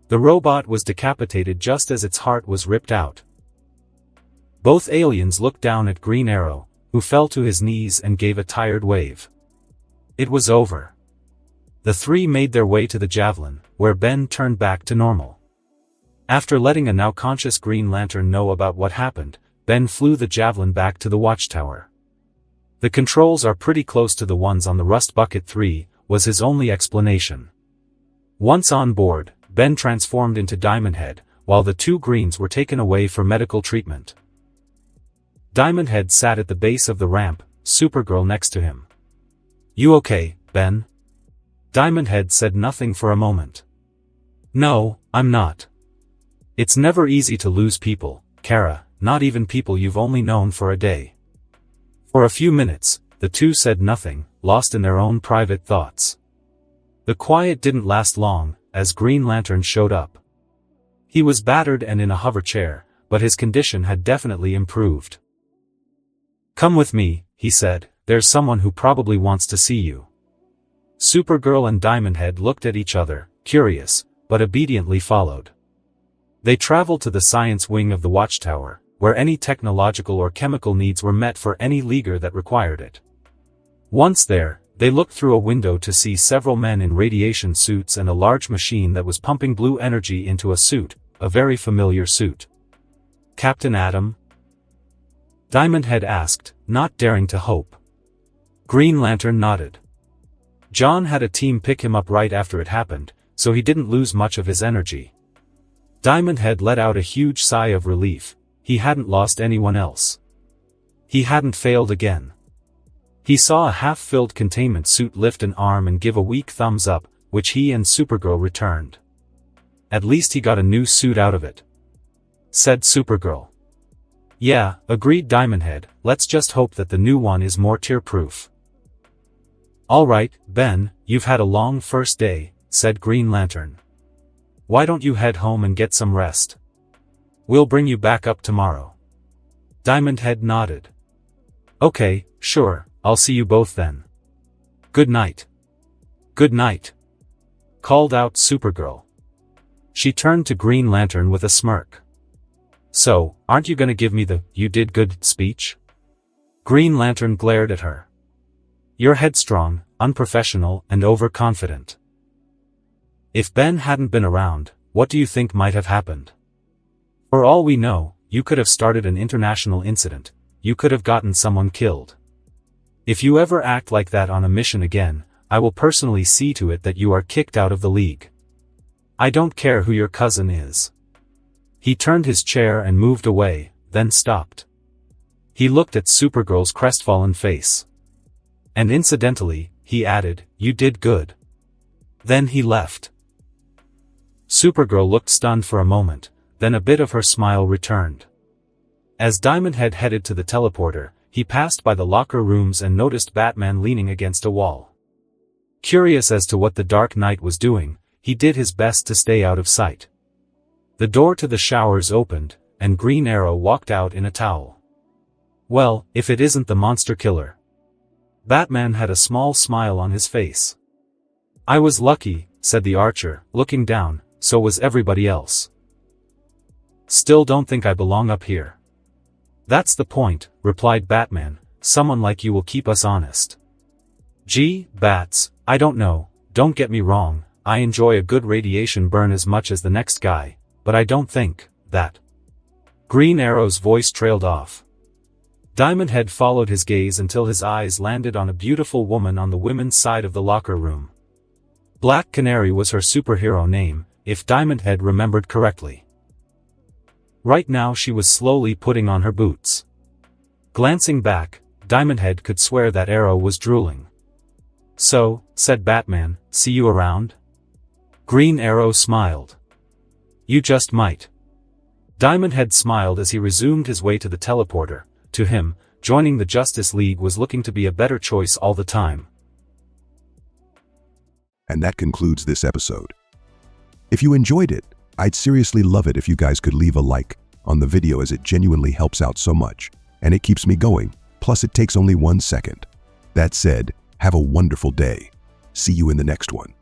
The robot was decapitated just as its heart was ripped out. Both aliens looked down at Green Arrow, who fell to his knees and gave a tired wave. It was over. The 3 made their way to the Javelin, where Ben turned back to normal. After letting a now-conscious Green Lantern know about what happened, Ben flew the Javelin back to the watchtower. The controls are pretty close to the ones on the Rust Bucket 3, was his only explanation. Once on board, Ben transformed into Diamond Head, while the 2 Greens were taken away for medical treatment. Diamond Head sat at the base of the ramp, Supergirl next to him. You okay, Ben? Diamond Head said nothing for a moment. No, I'm not. It's never easy to lose people, Kara, not even people you've only known for a day. For a few minutes, the 2 said nothing, lost in their own private thoughts. The quiet didn't last long, as Green Lantern showed up. He was battered and in a hover chair, but his condition had definitely improved. Come with me, he said, there's someone who probably wants to see you. Supergirl and Diamond Head looked at each other, curious, but obediently followed. They traveled to the science wing of the watchtower, where any technological or chemical needs were met for any leaguer that required it. Once there, They looked through a window to see several men in radiation suits and a large machine that was pumping blue energy into a suit, a very familiar suit. "Captain Atom?" Diamond Head asked, not daring to hope. Green Lantern nodded. John had a team pick him up right after it happened, so he didn't lose much of his energy. Diamond Head let out a huge sigh of relief. He hadn't lost anyone else. He hadn't failed again. He saw a half-filled containment suit lift an arm and give a weak thumbs up, which he and Supergirl returned. "At least he got a new suit out of it," said Supergirl. "Yeah," agreed Diamond Head, "let's just hope that the new one is more tear-proof." "All right, Ben, you've had a long first day," said Green Lantern. "Why don't you head home and get some rest? We'll bring you back up tomorrow." Diamond Head nodded. "Okay, sure, I'll see you both then. Good night." "Good night," called out Supergirl. She turned to Green Lantern with a smirk. "So, aren't you gonna give me the 'you did good' speech?" Green Lantern glared at her. "You're headstrong, unprofessional, and overconfident. If Ben hadn't been around, what do you think might have happened? For all we know, you could have started an international incident. You could have gotten someone killed. If you ever act like that on a mission again, I will personally see to it that you are kicked out of the league. I don't care who your cousin is." He turned his chair and moved away, then stopped. He looked at Supergirl's crestfallen face. "And incidentally," he added, "you did good." Then he left. Supergirl looked stunned for a moment, then a bit of her smile returned. As Diamond Head headed to the teleporter, he passed by the locker rooms and noticed Batman leaning against a wall. Curious as to what the Dark Knight was doing, he did his best to stay out of sight. The door to the showers opened, and Green Arrow walked out in a towel. "Well, if it isn't the monster killer." Batman had a small smile on his face. "I was lucky," said the Archer, looking down, "so was everybody else. Still don't think I belong up here." "That's the point," replied Batman, "someone like you will keep us honest." "Gee, Bats, I don't know, don't get me wrong, I enjoy a good radiation burn as much as the next guy, but I don't think that." Green Arrow's voice trailed off. Diamond Head followed his gaze until his eyes landed on a beautiful woman on the women's side of the locker room. Black Canary was her superhero name, if Diamond Head remembered correctly. Right now she was slowly putting on her boots. Glancing back, Diamond Head could swear that Arrow was drooling. "So," said Batman, "see you around?" Green Arrow smiled. "You just might." Diamond Head smiled as he resumed his way to the teleporter. To him, joining the Justice League was looking to be a better choice all the time. And that concludes this episode. If you enjoyed it, I'd seriously love it if you guys could leave a like on the video, as it genuinely helps out so much, and it keeps me going, plus it takes only 1 second. That said, have a wonderful day. See you in the next one.